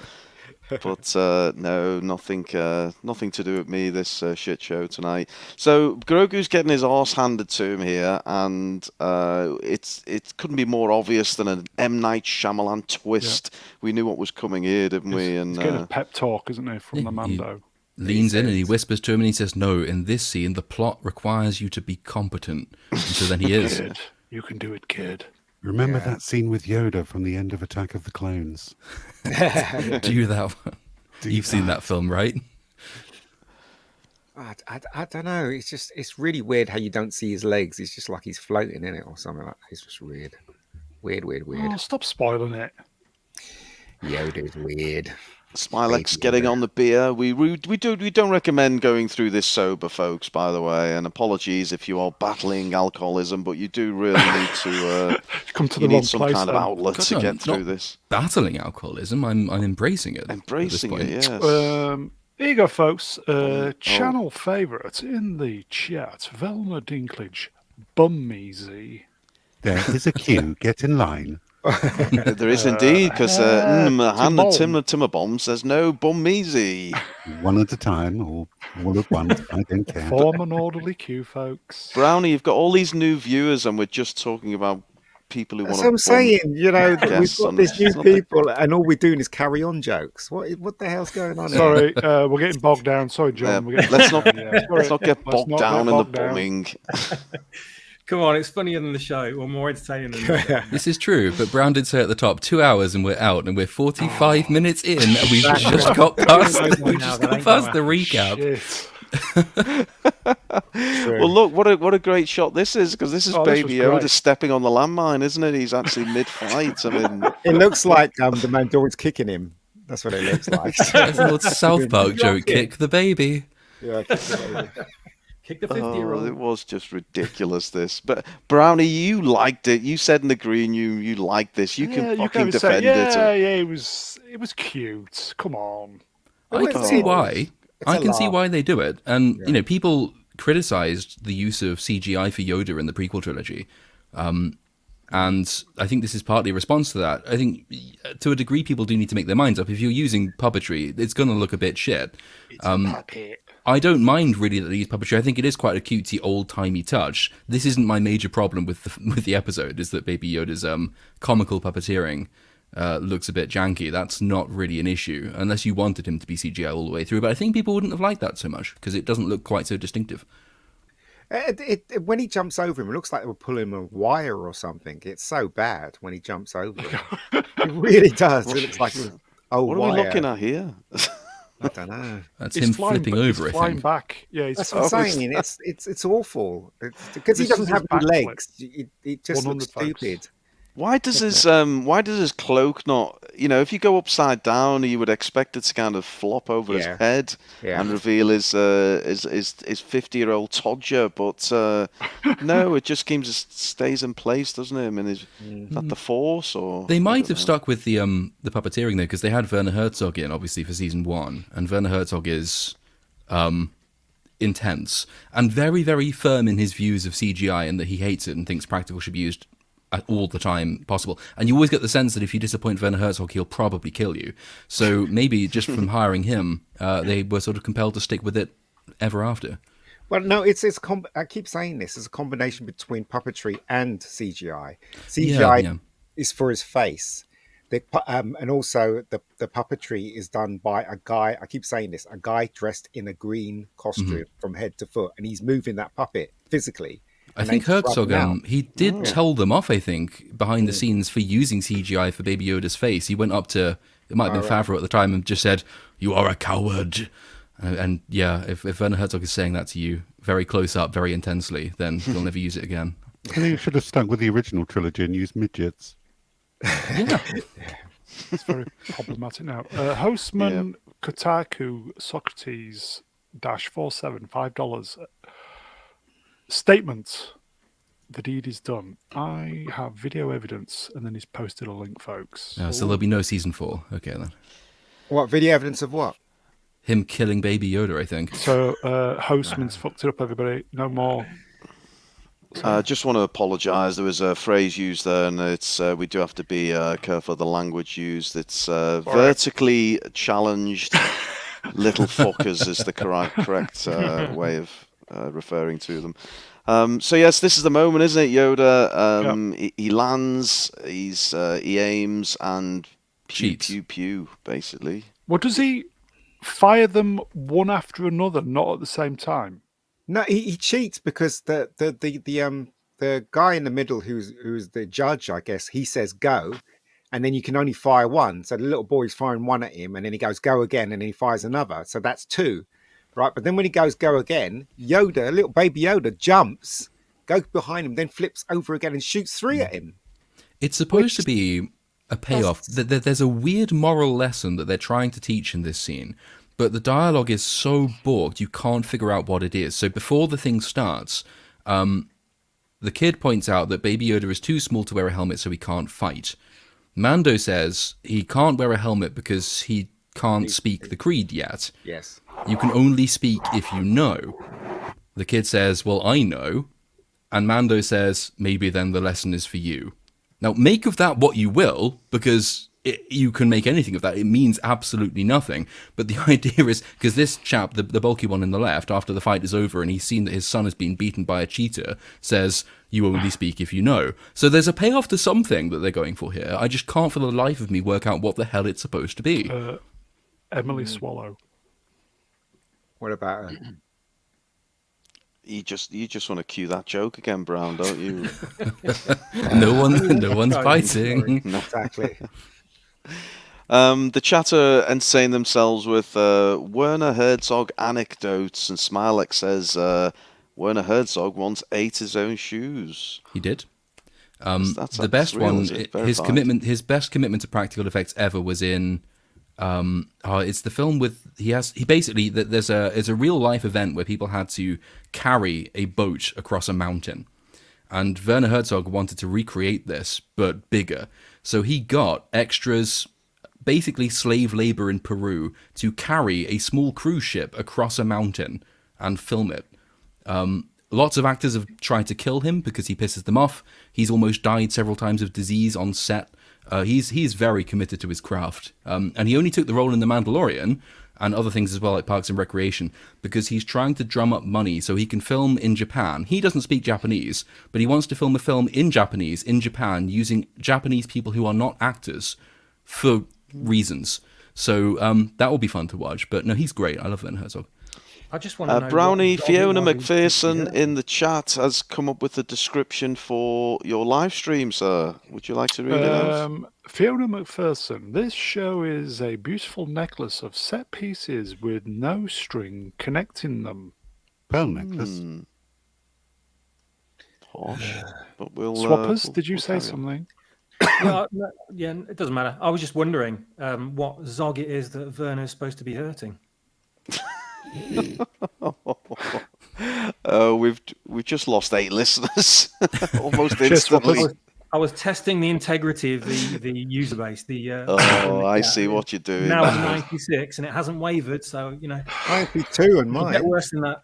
But no, nothing to do with me, this shit show tonight. So Grogu's getting his arse handed to him here, and it couldn't be more obvious than an M. Night Shyamalan twist. Yeah. We knew what was coming here, didn't we? And he's getting a pep talk, isn't he, from the Mando? Leans in and he whispers to him and he says, no, in this scene, the plot requires you to be competent. And so then he is. Kid, you can do it, kid. Remember that scene with Yoda from the end of Attack of the Clones? Do that one. You've seen that film, right? I don't know. It's really weird how you don't see his legs. It's just like he's floating in it or something like that. It's just weird. Weird. Oh, stop spoiling it. Yoda's weird. Smilex getting on the beer. We don't recommend going through this sober, folks, by the way. And apologies if you are battling alcoholism, but you do really need to come to you the need some place, kind of outlet to get through this. Battling alcoholism, I'm embracing it. Embracing it, yes. Here you go, folks. Channel favourite in the chat, Velma Dinklage, Bum Me Zee. There is a queue. Get in line. There is indeed, because Hannah Timmer says no, bum easy. One at a time, or all at once, I don't care. Form an orderly queue, folks. Brownie, you've got all these new viewers, and we're just talking about people who want to. That's what I'm saying. We've got these new people, and all we're doing is carry on jokes. What the hell's going on? Sorry, we're getting bogged down. Sorry, John. Let's not get bogged down in the bumming. Come on, it's funnier than the show, or more entertaining than the show. This is true, but Brown did say at the top, 2 hours and we're out, and we're 45 minutes in, and we've just got past the recap. Well, look, what a great shot this is, because this is Baby Yoda stepping on the landmine, isn't it? He's actually mid-flight. I mean, it looks like the Mandalorian's kicking him. That's what it looks like. That's an old South Park joke. Kick the baby. Yeah, kick the baby. Kick the 50-year-old. It was just ridiculous, this. But Brownie, you liked it. You said in the green you liked this. You can fucking defend it. Yeah, it was cute. Come on. I can see why. I can see why they do it. And, Yeah. people criticized the use of CGI for Yoda in the prequel trilogy. And I think this is partly a response to that. I think, to a degree, people do need to make their minds up. If you're using puppetry, it's going to look a bit shit. It's a puppet. I don't mind really that they use puppetry. I think it is quite a cutesy, old-timey touch. This isn't my major problem with the episode, is that Baby Yoda's comical puppeteering looks a bit janky. That's not really an issue, unless you wanted him to be CGI all the way through. But I think people wouldn't have liked that so much, because it doesn't look quite so distinctive. When he jumps over him, it looks like they were pulling a wire or something. It's so bad when he jumps over him. It really does. It looks like What are we looking at here? I don't know. That's him flipping over, I flying think. back. Yeah, That's what I'm saying. It's awful. Because he doesn't have any legs. It just looks 100 folks. stupid. Why does his cloak not? If you go upside down, you would expect it to kind of flop over his head and reveal his 50-year-old todger. But no, it just stays in place, doesn't it? I mean, is that the Force or? They might have stuck with the puppeteering though, because they had Werner Herzog in obviously for season 1, and Werner Herzog is intense and very, very firm in his views of CGI, and that he hates it and thinks practical should be used at all the time possible. And you always get the sense that if you disappoint Werner Herzog, he'll probably kill you. So maybe just from hiring him, they were sort of compelled to stick with it ever after. Well, no, I keep saying this. It's a combination between puppetry and CGI. CGI is for his face. And also the puppetry is done by a guy, I keep saying this, a guy dressed in a green costume from head to foot, and he's moving that puppet physically. I think Herzog, he did tell them off, I think, behind the scenes for using CGI for Baby Yoda's face. He went up to, it might have been Favreau at the time, and just said, "You are a coward." And yeah, if Werner Herzog is saying that to you very close up, very intensely, then he'll never use it again. I think you should have stuck with the original trilogy and used midgets. Yeah. It's very problematic now. Hostman Kotaku Socrates -47 $5. Statement. The deed is done. I have video evidence, and then he's posted a link, folks. So there'll be no season 4. Okay then. What video evidence of what? Him killing Baby Yoda, I think. So Hostman's fucked it up, everybody. No more. I just want to apologise. There was a phrase used there, and it's we do have to be careful of the language used. It's vertically challenged little fuckers is the correct way of referring to them. So yes, this is the moment, isn't it? Yoda, he lands, he aims, and pew pew, basically. What does he fire them one after another, not at the same time? No, he cheats because the guy in the middle who's the judge, I guess, he says go, and then you can only fire one. So the little boy's firing one at him, and then he goes go again, and then he fires another. So that's 2. Right, but then when he goes go again, Yoda, little baby Yoda, jumps, goes behind him, then flips over again and shoots 3 at him. It's supposed to be a payoff. There's a weird moral lesson that they're trying to teach in this scene, but the dialogue is so borked you can't figure out what it is. So before the thing starts, the kid points out that Baby Yoda is too small to wear a helmet, so he can't fight. Mando says he can't wear a helmet because he can't speak the creed yet. Yes. You can only speak if you know. The kid says, well, I know. And Mando says, maybe then the lesson is for you. Now, make of that what you will, because you can make anything of that. It means absolutely nothing. But the idea is, because this chap, the bulky one in the left, after the fight is over and he's seen that his son has been beaten by a cheetah, says, you only speak if you know. So there's a payoff to something that they're going for here. I just can't for the life of me work out what the hell it's supposed to be. Emily Swallow. What about her? You just want to cue that joke again, Brown, don't you? No one's fighting. Exactly. The chatter entertain themselves with Werner Herzog anecdotes, and Smilex says Werner Herzog once ate his own shoes. He did. That's the best real, one, his best commitment to practical effects ever was in It's the film with there's a real life event where people had to carry a boat across a mountain, and Werner Herzog wanted to recreate this but bigger, so he got extras, basically slave labor in Peru, to carry a small cruise ship across a mountain and film it. Lots of actors have tried to kill him because he pisses them off. He's almost died several times of disease on set. He's very committed to his craft. And he only took the role in The Mandalorian and other things as well, like Parks and Recreation, because he's trying to drum up money so he can film in Japan. He doesn't speak Japanese, but he wants to film a film in Japanese in Japan using Japanese people who are not actors for reasons. So that will be fun to watch. But no, he's great. I love Werner Herzog. I just want to know. Brownie, Fiona McPherson in the chat has come up with a description for your live stream, sir. Would you like to read it out? Fiona McPherson, this show is a beautiful necklace of set pieces with no string connecting them. Pearl necklace. Posh. But we'll, Swappers, did you say something? No, yeah, it doesn't matter. I was just wondering what Zog it is that Werner is supposed to be hurting. We've just lost 8 listeners almost instantly. I was testing the integrity of the user base. I see what you're doing. Now it's 96 and it hasn't wavered, so 92 and mine. Get worse than that.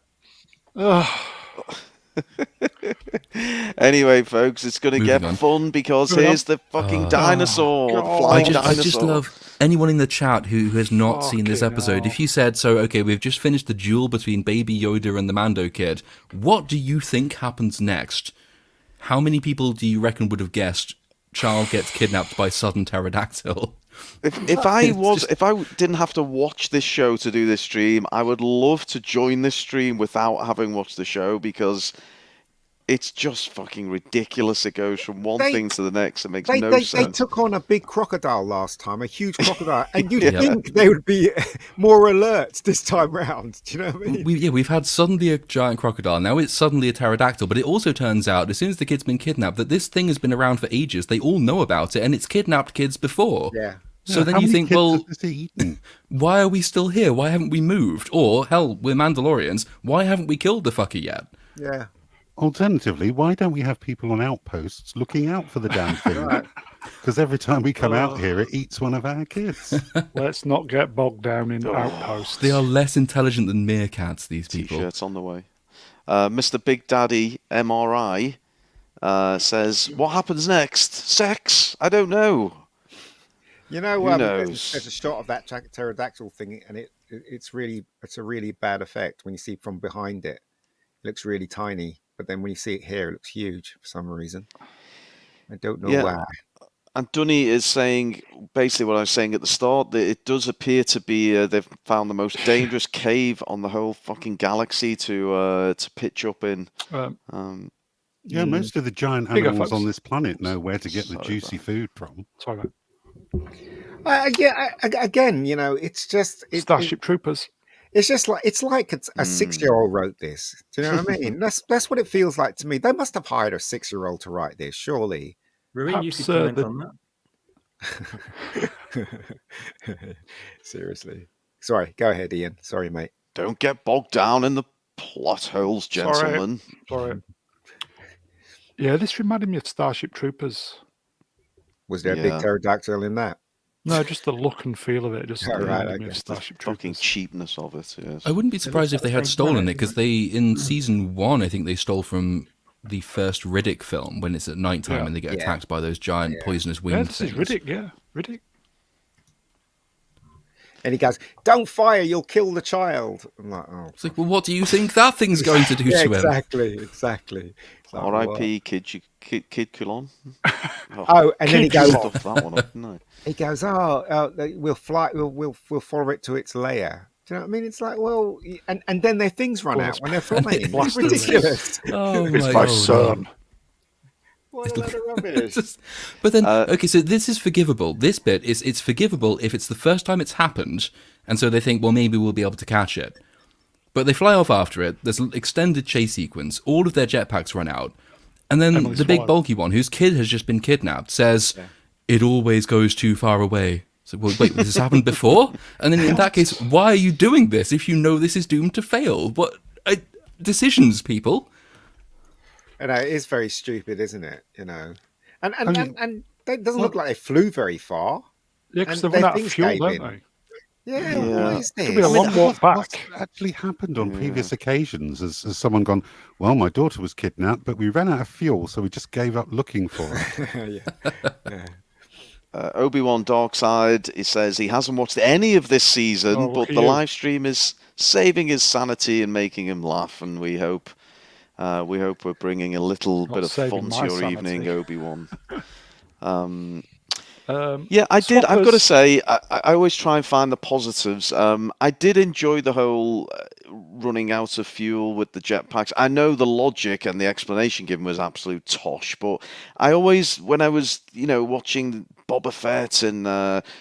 Anyway, folks, it's going to get fun because here's the fucking dinosaur, flying dinosaur. I just love anyone in the chat who has not seen this episode. If you said, so, okay, we've just finished the duel between Baby Yoda and the Mando Kid, what do you think happens next? How many people do you reckon would have guessed child gets kidnapped by sudden pterodactyl? If I didn't have to watch this show to do this stream, I would love to join this stream without having watched the show, because it's just fucking ridiculous. It goes from one thing to the next. It makes no sense. They took on a big crocodile last time, a huge crocodile, and you'd think they would be more alert this time round. Do you know what I mean? We've had suddenly a giant crocodile. Now it's suddenly a pterodactyl, but it also turns out, as soon as the kid's been kidnapped, that this thing has been around for ages. They all know about it, and it's kidnapped kids before. Yeah. So then you think, well, why are we still here? Why haven't we moved? Or, hell, we're Mandalorians. Why haven't we killed the fucker yet? Yeah. Alternatively, why don't we have people on outposts looking out for the damn thing? Because every time we come out here, it eats one of our kids. Let's not get bogged down in outposts. They are less intelligent than meerkats, these people. T-shirts on the way. Mr. Big Daddy MRI says, what happens next? Sex? I don't know. You know, Who knows? there's a shot of that pterodactyl thing, and it's a really bad effect when you see from behind it. It looks really tiny, but then when you see it here, it looks huge for some reason. I don't know why. And Dunny is saying basically what I was saying at the start, that it does appear to be they've found the most dangerous cave on the whole fucking galaxy to pitch up in. Most of the giant animals on this planet know where to get the juicy food from. Sorry, mate. Again, it's just Starship Troopers. It's just like it's a 6-year-old wrote this. Do you know what I mean? That's what it feels like to me. They must have hired a 6-year-old to write this, surely. Ruin, you should comment on that. Seriously. Sorry, go ahead, Ian. Sorry, mate. Don't get bogged down in the plot holes, gentlemen. Sorry. Yeah, this reminded me of Starship Troopers. Was there a big pterodactyl in that? No, just the look and feel of it. Just Starship fucking cheapness of it. Yes. I wouldn't be surprised if they had stolen it, because in season 1, I think they stole from the first Riddick film when it's at nighttime and they get attacked by those giant poisonous winged things. This is Riddick, Riddick. And he goes, "Don't fire, you'll kill the child." I'm like, oh. It's like, well, what do you think that thing's going to do to him? Exactly. Like, R.I.P. Kid Kulon. And then he goes, that one up, no. He goes, we'll follow it to its lair. Do you know what I mean? It's like, well, and then their things run out when they're filming. It's ridiculous. It's my son. What a load of rubbish. But then, okay, so this is forgivable. This bit it's forgivable if it's the first time it's happened, and so they think, well, maybe we'll be able to catch it. But they fly off after it. There's an extended chase sequence. All of their jetpacks run out. And then the big bulky one, whose kid has just been kidnapped, says, it always goes too far away. It's So, well, wait, this has happened before? And then in that case, why are you doing this if you know this is doomed to fail? What decisions, people? And it is very stupid, isn't it? And it doesn't look like they flew very far. Yeah, because And they run their out of things fuel, gave don't in. they? Yeah, Yeah. what is this? Could be a long walk back. What's actually happened on previous occasions? Has someone gone, well, my daughter was kidnapped, but we ran out of fuel, so we just gave up looking for her. Yeah. Obi-Wan Darkside, he says he hasn't watched any of this season, Oh, but look at the you. live stream is saving his sanity and making him laugh, and we hope we're bringing a little Not bit of saving fun to my your sanity. evening, Obi-Wan. Um, Yeah, I did. I've got to Swappers- say, I always try and find the positives. I did enjoy the whole running out of fuel with the jetpacks. I know the logic and the explanation given was absolute tosh, but I always, when I was, watching Boba Fett and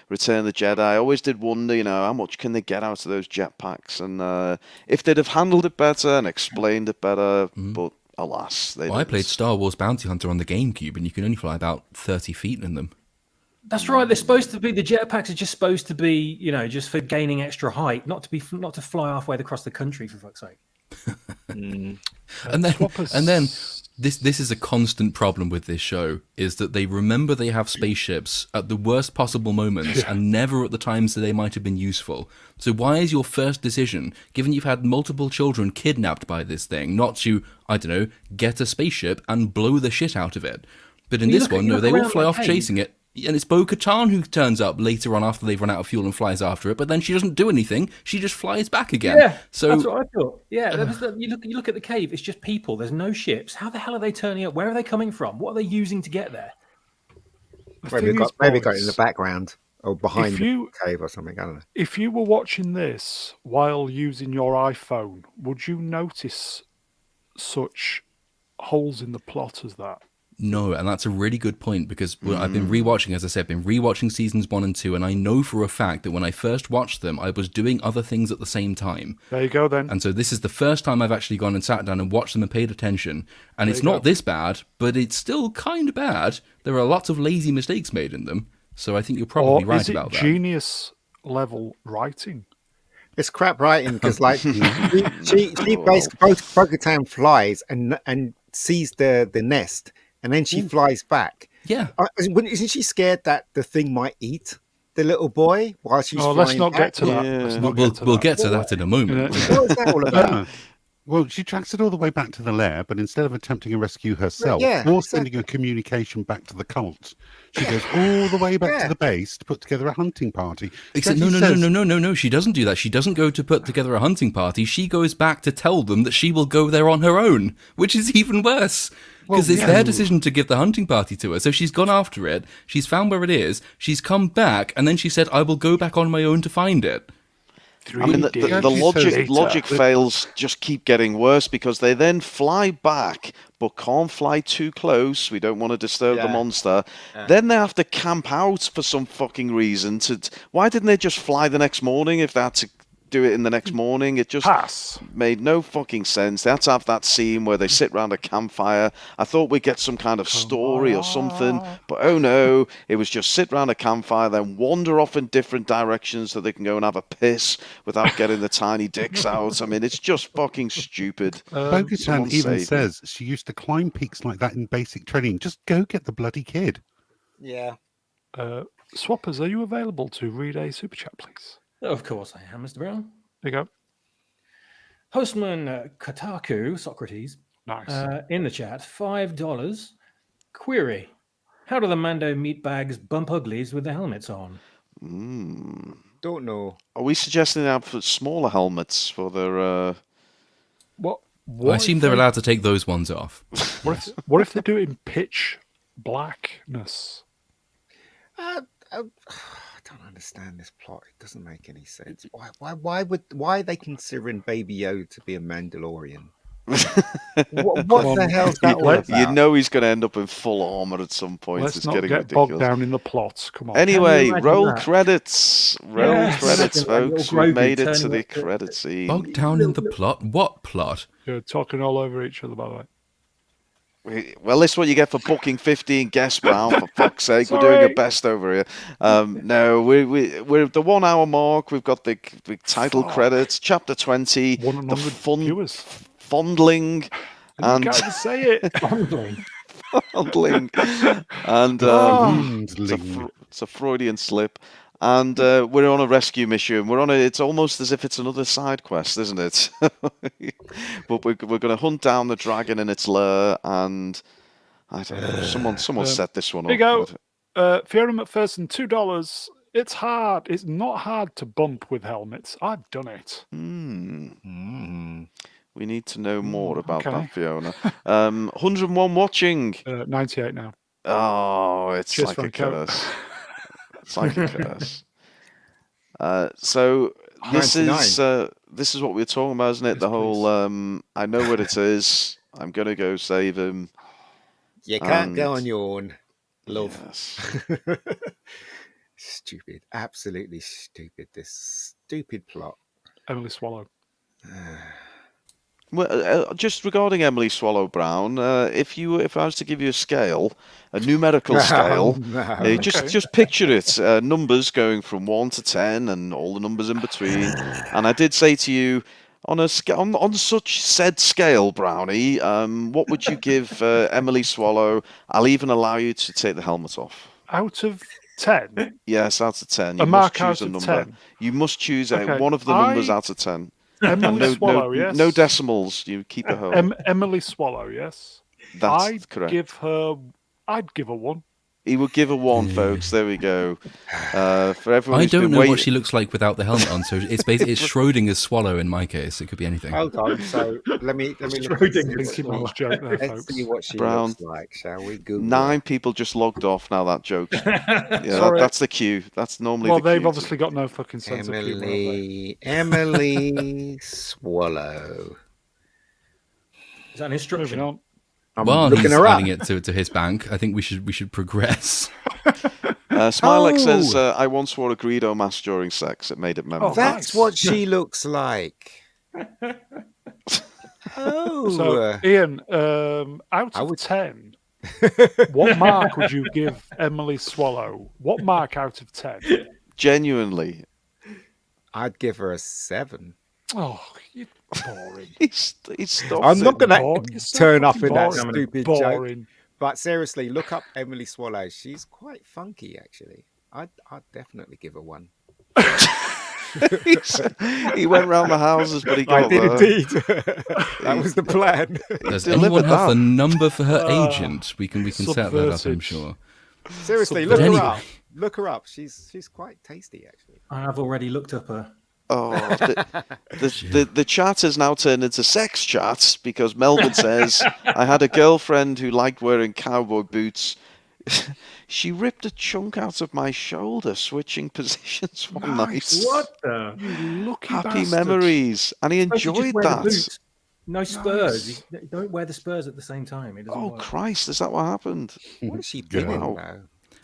Return of the Jedi, I always did wonder, how much can they get out of those jetpacks, and if they'd have handled it better and explained it better, but alas, they Well, I didn't. played Star Wars Bounty Hunter on the GameCube, and you can only fly about 30 feet in them. That's right. They're supposed to be, the jetpacks are just supposed to be, just for gaining extra height, not to fly halfway across the country, for fuck's sake. And then this is a constant problem with this show, is that they remember they have spaceships at the worst possible moments and never at the times that they might have been useful. So why is your first decision, given you've had multiple children kidnapped by this thing, not to, I don't know, get a spaceship and blow the shit out of it? But in You this look at- one, you no, look they all around fly the off cave. chasing it. And it's Bo-Katan who turns up later on after they've run out of fuel and flies after it, but then she doesn't do anything. She just flies back again. Yeah, So that's what I thought. Yeah, you look at the cave. It's just people. There's no ships. How the hell are they turning up? Where are they coming from? What are they using to get there? Maybe got it in the background or behind If the you- cave or something. I don't know. If you were watching this while using your iPhone, would you notice such holes in the plot as that? no, and that's a really good point, because I've been rewatching, as I said, seasons 1 and 2, and I know for a fact that when I first watched them, I was doing other things at the same time. There you go then. And so this is the first time I've actually gone and sat down and watched them and paid attention. And There it's you not go. this bad, but it's still kind of bad. There are lots of lazy mistakes made in them. So I think you're probably Or right is it about that. genius level writing? It's crap writing because, like, she basically Bo-Katan flies and sees the nest, and then she flies back. Yeah. Isn't she scared that the thing might eat the little boy while she's flying let's not back? get to that. Yeah. Let's not We'll get to we'll that. get to that in a moment. What is that all about? Yeah. Well, she tracks it all the way back to the lair, but instead of attempting to rescue herself Yeah, or sending a communication back to the cult, she goes all the way back to the base to put together a hunting party. Except She no, says- no. She doesn't do that. She doesn't go to put together a hunting party. She goes back to tell them that she will go there on her own, which is even worse. Because it's their decision to give the hunting party to her. So she's gone after it. She's found where it is. She's come back, and then she said, "I will go back on my own to find it." I mean, the days logic later. fails just keep getting worse, because they then fly back but can't fly too close. We don't want to disturb the monster. Then they have to camp out for some fucking reason. Why didn't they just fly the next morning if they had to do it in the next morning? It just Pass. made no fucking sense. They had to have that scene where they sit round a campfire. I thought we'd get some kind of story or something, but oh no, it was just sit round a campfire, then wander off in different directions so they can go and have a piss without getting the tiny dicks out. I mean, it's just fucking stupid. Bo-Katan Someone even save me. says she used to climb peaks like that in basic training. Just go get the bloody kid. Yeah. Swappers, are you available to read a super chat, please? Of course I am, Mr. Brown. There you go. Hostman Kotaku, Socrates, Nice. in the chat, $5. Query: how do the Mando meatbags bump uglies with the helmets on? Don't know. Are we suggesting they have smaller helmets for their... What I assume they're allowed to take those ones off. What if they do it in pitch blackness? I don't understand this plot. It doesn't make any sense. Why are they considering Baby Yoda to be a Mandalorian? what the hell's that all about? You know he's going to end up in full armor at some point. Let's It's not getting get ridiculous. bogged down in the plots. Come on. Anyway, imagine roll that? credits. Roll Yes. credits, Imagine that folks. little We've made Grogu it to turning the up to- credit scene. Bogged down in the plot? What plot? You're talking all over each other, by the way. Well, this is what you get for booking 15 guests, Brown. For fuck's sake, we're doing our best over here. No, we're at the 1 hour mark. We've got the title credits, chapter 20, the fondling, and you can't say it. fondling, and it's a Freudian slip. And we're on a rescue mission. It's almost as if it's another side quest, isn't it? But we're going to hunt down the dragon in its lair, and I don't know. Someone set this one up. Here you go. Fiona McPherson, $2. It's hard. It's not hard to bump with helmets. I've done it. We need to know more about that, Fiona. 101 watching. 98 now. Oh, it's like a curse. It's like a curse. So this is what we're talking about, isn't it? The whole I know what it is. I'm gonna go save him. You can't go on your own, love. Yes. Stupid, absolutely stupid. This stupid plot. Emily Swallow. Well, just regarding Emily Swallow Brown, if I was to give you a scale, a numerical scale, just picture it, numbers going from 1 to 10, and all the numbers in between. And I did say to you, on such said scale, Brownie, what would you give Emily Swallow? I'll even allow you to take the helmet off. Out of 10? Yes, out of 10. You must choose a number. 10. You must choose one of the numbers out of 10. Emily Swallow, yes. No decimals. You keep it home. Emily Swallow, yes. That's correct. I'd give her 1. He would give her 1, folks. There we go. For everyone, I don't know what she looks like without the helmet on. So it's basically Schrodinger's swallow in my case. It could be anything. Hold on. So let me Schrodinger's joke there, let's see what she looks like, shall we? Google 9 people just logged off now. That joke. That's the cue. That's normally. Well, the cue they've obviously got no fucking sense of humor. Emily Swallow. Is that an instruction? While he's adding it to his bank, I think we should progress. Smilex says, I once wore a Greedo mask during sex. It made it memorable. That's what she looks like. So, Ian, out of 10, what mark would you give Emily Swallow? What mark out of 10? Genuinely. I'd give her a 7. Oh, you're boring. I'm not going to turn up in that stupid joke. But seriously, look up Emily Swallow. She's quite funky, actually. I'd definitely give her 1. He went round the houses, but he got I did indeed. That was the plan. Does anyone have the number for her agent? We can set that up, I'm sure. Seriously, look her up. Look her up. She's quite tasty, actually. I have already looked up her. Oh, the chat has now turned into sex chats because Melvin says, I had a girlfriend who liked wearing cowboy boots. She ripped a chunk out of my shoulder, switching positions one night. What the? You lucky Happy bastard. memories. And he enjoyed that. No spurs. You don't wear the spurs at the same time. It doesn't work. Christ, is that what happened? What is she doing now?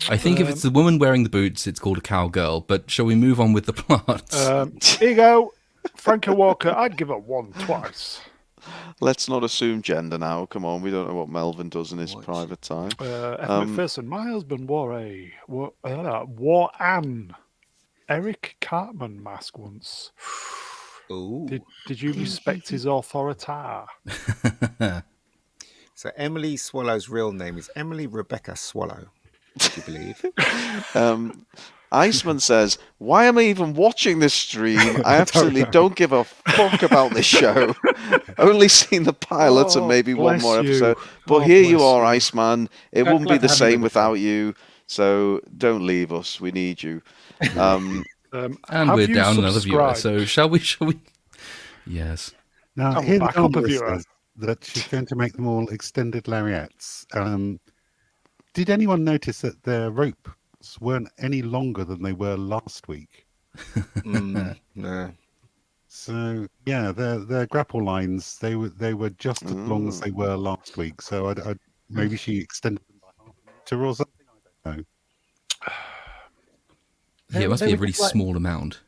I think if it's the woman wearing the boots, it's called a cowgirl. But shall we move on with the plot? Here you go. Franco Walker, I'd give her 1 twice. Let's not assume gender now. Come on, we don't know what Melvin does in his private time. McPherson, my husband wore an Eric Cartman mask once. Ooh. Did you respect his authority? So Emily Swallow's real name is Emily Rebecca Swallow. Do you believe? Iceman says, why am I even watching this stream? I absolutely don't give a fuck about this show. Only seen the pilot and maybe one more episode. But here you are, Iceman. It wouldn't be the same without you. So don't leave us. We need you. And we're down another viewer. So shall we? Yes. Now, here the armor says that she's going to make them all extended lariats. Did anyone notice that their ropes weren't any longer than they were last week? No. So yeah, their grapple lines they were just as long as they were last week. So I'd maybe she extended them by half a meter or something. I don't know. Yeah, it must be a really small amount.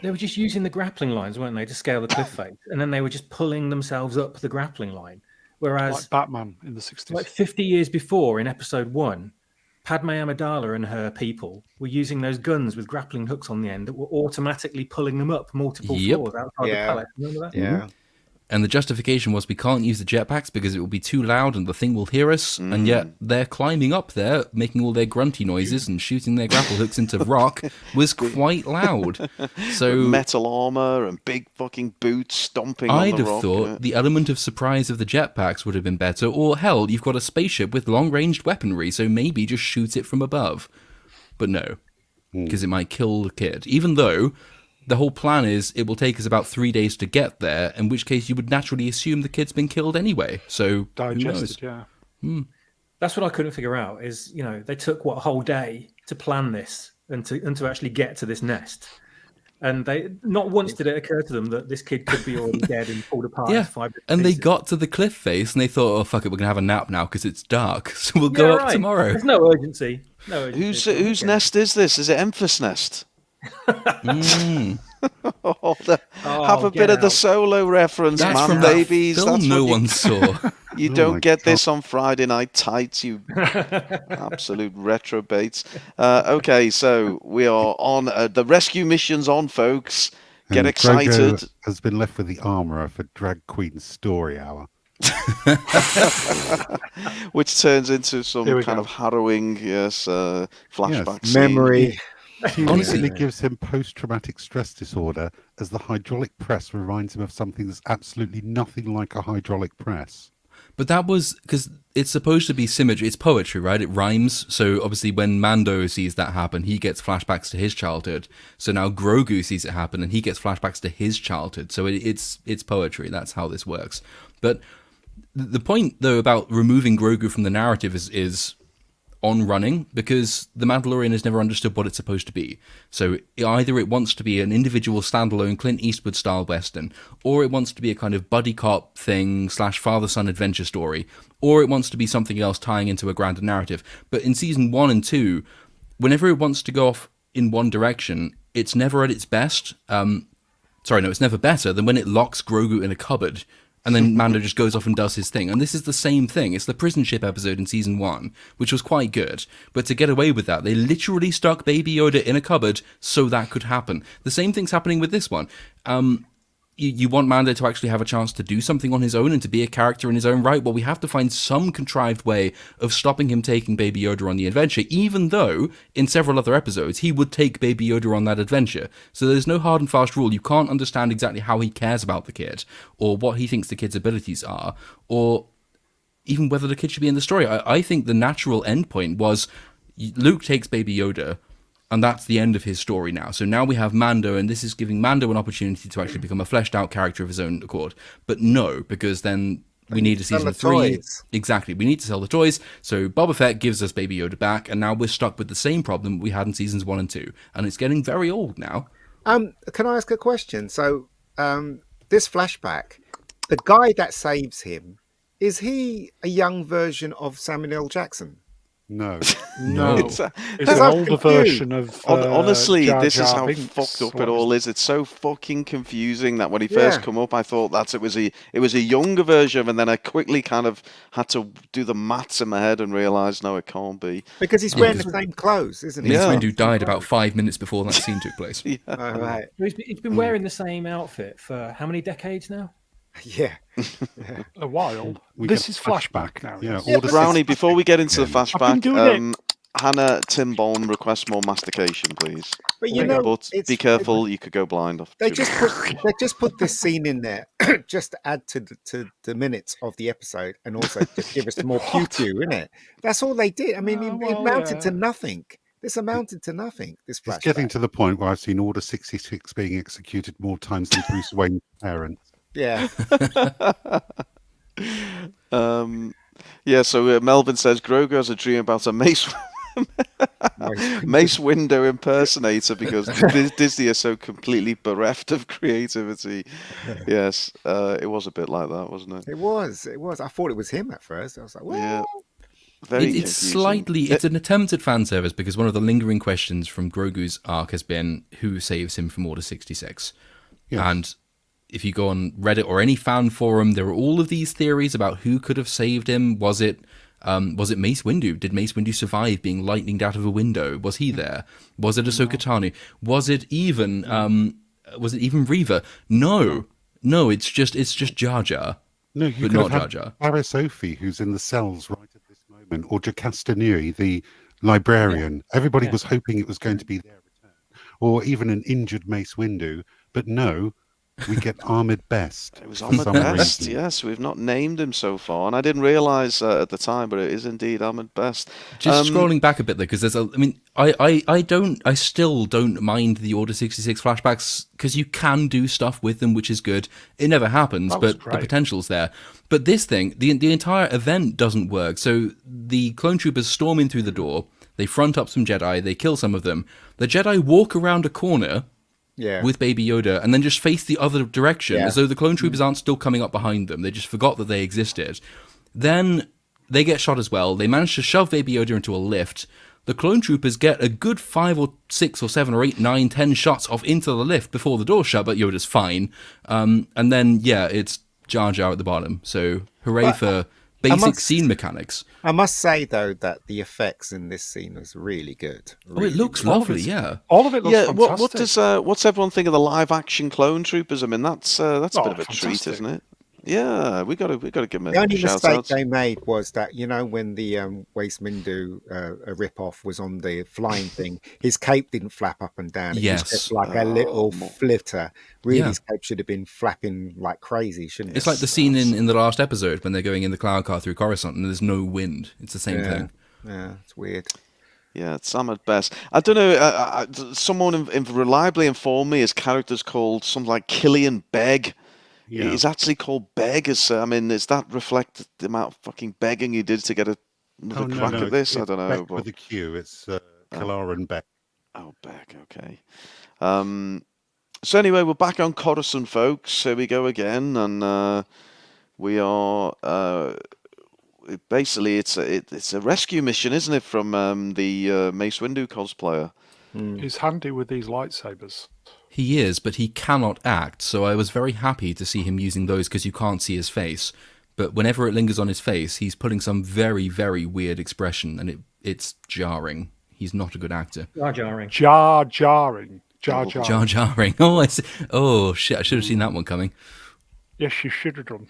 They were just using the grappling lines, weren't they, to scale the cliff face, and then they were just pulling themselves up the grappling line. Whereas, like Batman in the 60s. like 50 years before, in episode 1, Padme Amidala and her people were using those guns with grappling hooks on the end that were automatically pulling them up multiple floors outside the palace. Remember that? Yeah. And the justification was we can't use the jetpacks because it will be too loud and the thing will hear us. And yet they're climbing up there, making all their grunty noises and shooting their grapple hooks into rock was quite loud. So with metal armor and big fucking boots stomping on I'd the have rock. thought the element of surprise of the jetpacks would have been better. Or hell, you've got a spaceship with long-ranged weaponry, so maybe just shoot it from above. But no, because it might kill the kid. Even though the whole plan is it will take us about 3 days to get there, in which case you would naturally assume the kid's been killed anyway. So Digested, yeah. That's what I couldn't figure out is, they took, a whole day to plan this and to actually get to this nest. And they not once did it occur to them that this kid could be already dead and pulled apart. Yeah, into 5 different and they pieces. got to the cliff face and they thought, oh, fuck it, we're going to have a nap now because it's dark. So we'll go up tomorrow. There's no urgency. Whose nest is this? Is it Emphas Nest? Have a bit of the Solo reference, That's man, from babies. That film That's no what one saw. You don't get this on Friday Night Tights, you absolute retrobates. Okay, so we are on the rescue mission's on, folks. Get And excited. Grogu has been left with the armourer for Drag Queen Story Hour. Which turns into some Here we kind go. of harrowing, flashback Yes. scene. Memory. He Honestly- immediately gives him post-traumatic stress disorder as the hydraulic press reminds him of something that's absolutely nothing like a hydraulic press. But that was because it's supposed to be symmetry. It's poetry, right? It rhymes. So obviously when Mando sees that happen, he gets flashbacks to his childhood. So now Grogu sees it happen and he gets flashbacks to his childhood. So it's poetry. That's how this works. But the point, though, about removing Grogu from the narrative is on running, because the Mandalorian has never understood what it's supposed to be. So either it wants to be an individual standalone Clint Eastwood style Western, or it wants to be a kind of buddy cop thing / father-son adventure story, or it wants to be something else tying into a grander narrative. But in season 1 and 2, whenever it wants to go off in one direction, it's never at its best. It's never better than when it locks Grogu in a cupboard and then Mando just goes off and does his thing. And this is the same thing. It's the prison ship episode in season 1, which was quite good. But to get away with that, they literally stuck Baby Yoda in a cupboard so that could happen. The same thing's happening with this one. You want Mando to actually have a chance to do something on his own and to be a character in his own right. Well, we have to find some contrived way of stopping him taking Baby Yoda on the adventure, even though in several other episodes he would take Baby Yoda on that adventure. So there's no hard and fast rule. You can't understand exactly how he cares about the kid or what he thinks the kid's abilities are or even whether the kid should be in the story. I think the natural endpoint was Luke takes Baby Yoda, and that's the end of his story now. So now we have Mando, and this is giving Mando an opportunity to actually become a fleshed out character of his own accord. But no, because then we need a season 3. Exactly, we need to sell the toys. So Boba Fett gives us Baby Yoda back, and now we're stuck with the same problem we had in seasons 1 and 2. And it's getting very old now. Can I ask a question? So this flashback, the guy that saves him, is he a young version of Samuel L. Jackson? No. No. It's an I'm older confused. version of. Honestly, Jar this is Jar how Binks, fucked up or it all is. It's so fucking confusing that when he first come up, I thought that it was a younger version, and then I quickly kind of had to do the maths in my head and realise no, it can't be. Because he's wearing the same clothes, isn't he? His Yeah. friend who died about 5 minutes before that scene took place. Oh, right. He's been wearing the same outfit for how many decades now? Yeah. A while. We This get is flashback now. Yeah, yes. Order Brownie, before we get into the been flashback, doing Hannah Timbolm requests more mastication, please. But you know, but it's, be careful, you could go blind. They just put this scene in there just to add to the minutes of the episode, and also just give us some more pew pew, innit? That's all they did. I mean, it amounted to nothing. This amounted to nothing. This flashback. It's getting to the point where I've seen Order 66 being executed more times than Bruce Wayne's parents. Yeah. So Melvin says Grogu has a dream about a Mace Windu impersonator because Disney is so completely bereft of creativity. Yes, it was a bit like that, wasn't it? It was. I thought it was him at first. I was like, what? Yeah. It's an attempt at fan service because one of the lingering questions from Grogu's arc has been who saves him from Order 66. Yes. And if you go on Reddit or any fan forum, there are all of these theories about who could have saved him. Was it Mace Windu? Did Mace Windu survive being lightninged out of a window? Was he there? Was it Ahsoka Tano? Was it even Reva? No, it's just Jar Jar. No, you but could not have Jar Jar. Ara Sophie, who's in the cells right at this moment, or Jocasta Nui, the librarian. Everybody was hoping it was going to be their return, or even an injured Mace Windu, but no. We get Ahmed Best. It was for Ahmed some Best, reason. yes. We've not named him so far, and I didn't realise at the time, but it is indeed Ahmed Best. Just scrolling back a bit there, because there's I still don't mind the Order 66 flashbacks, because you can do stuff with them, which is good. It never happens, but the potential's there. But this thing, the entire event doesn't work. So the clone troopers storm in through the door, they front up some Jedi, they kill some of them. The Jedi walk around a corner with Baby Yoda, and then just face the other direction, as though the clone troopers aren't still coming up behind them. They just forgot that they existed. Then they get shot as well. They manage to shove Baby Yoda into a lift. The clone troopers get a good 5 or 6 or 7 or 8, 9, 10 shots off into the lift before the door shut, but Yoda's fine. And then, it's Jar Jar at the bottom. So hooray for basic scene mechanics. I must say, though, that the effects in this scene was really good. Really it looks lovely, yeah. All of it looks fantastic. What's everyone think of the live-action clone troopers? I mean, that's a bit of a treat, isn't it? Yeah, we got to give them a shout out. The only mistake they made was that, when the Mace Windu rip-off was on the flying thing, his cape didn't flap up and down. It was just like a little flitter. Really, his cape should have been flapping like crazy, shouldn't it? It's like the scene in the last episode when they're going in the cloud car through Coruscant and there's no wind. It's the same thing. Yeah, it's weird. Yeah, it's Ahmed Best. I don't know, someone reliably informed me his character's called something like Killian Begg. Yeah. He's actually called Beg. Does that reflect the amount of fucking begging he did to get another crack at this? I don't know. Beck with a Q. It's Kalaran Beck. Oh, Beck. Okay. So anyway, we're back on Coruscant, folks. Here we go again, and we are basically it's a rescue mission, isn't it, from the Mace Windu cosplayer? He's handy with these lightsabers. He is, but he cannot act, so I was very happy to see him using those because you can't see his face. But whenever it lingers on his face, he's putting some very, very weird expression, and it's jarring. He's not a good actor. Jar-jarring. Jar-jarring. Oh, I see. Oh, shit, I should have seen that one coming. Yes, you should have done.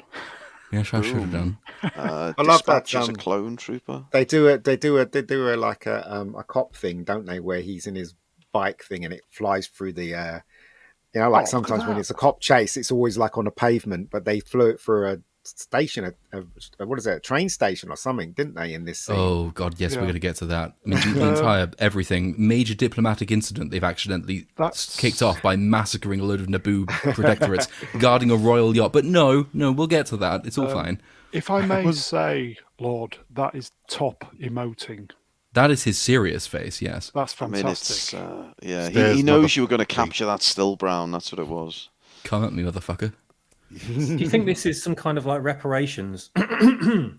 Yes, I should have done. I love that. As a clone trooper. They do like a cop thing, don't they? Where he's in his bike thing and it flies through the air. Sometimes when it's a cop chase, it's always like on a pavement, but they flew it through a station, a train station or something, didn't they, in this scene? Oh, God, yes, we're going to get to that. I mean, the entire major diplomatic incident they've accidentally kicked off by massacring a load of Naboo protectorates, guarding a royal yacht. But no, we'll get to that. It's all fine. If I may say, Lord, that is top emoting. That is his serious face, yes. That's fantastic. He knows you were going to capture that still brown. That's what it was. Come at me, motherfucker. Do you think this is some kind of like reparations? Oh,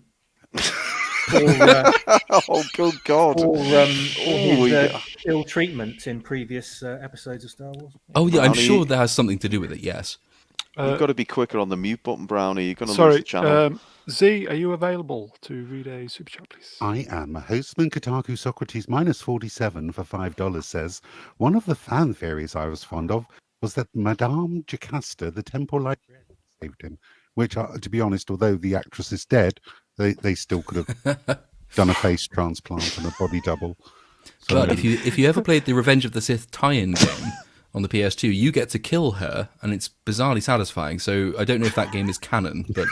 good God. Or his ill treatment in previous episodes of Star Wars? Oh, yeah, I'm sure that has something to do with it, yes. You've got to be quicker on the mute button, Brownie. You're going to lose the channel. Z, are you available to read a super chat, please? I am. Hostman Kotaku Socrates -47 for $5 says, one of the fan theories I was fond of was that Madame Jocasta, the temple librarian, saved him. Which, to be honest, although the actress is dead, they still could have done a face transplant and a body double. So, but if you ever played the Revenge of the Sith tie-in game on the PS2, you get to kill her, and it's bizarrely satisfying. So I don't know if that game is canon, but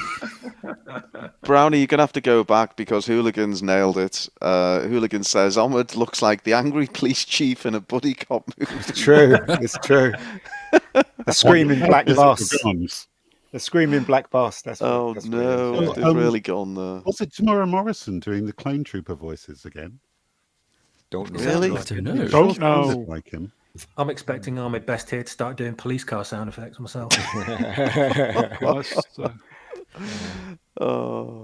Brownie, you're gonna have to go back because Hooligans nailed it. Hooligan says Ahmed looks like the angry police chief in a buddy cop movie. It's true. It's true. The screaming black boss. The screaming black boss. That's they've really gone there. Was it Tamara Morrison doing the clone trooper voices again? Don't know. Really? I don't know. Don't know. Like him. I'm expecting Ahmed Best here to start doing police car sound effects myself.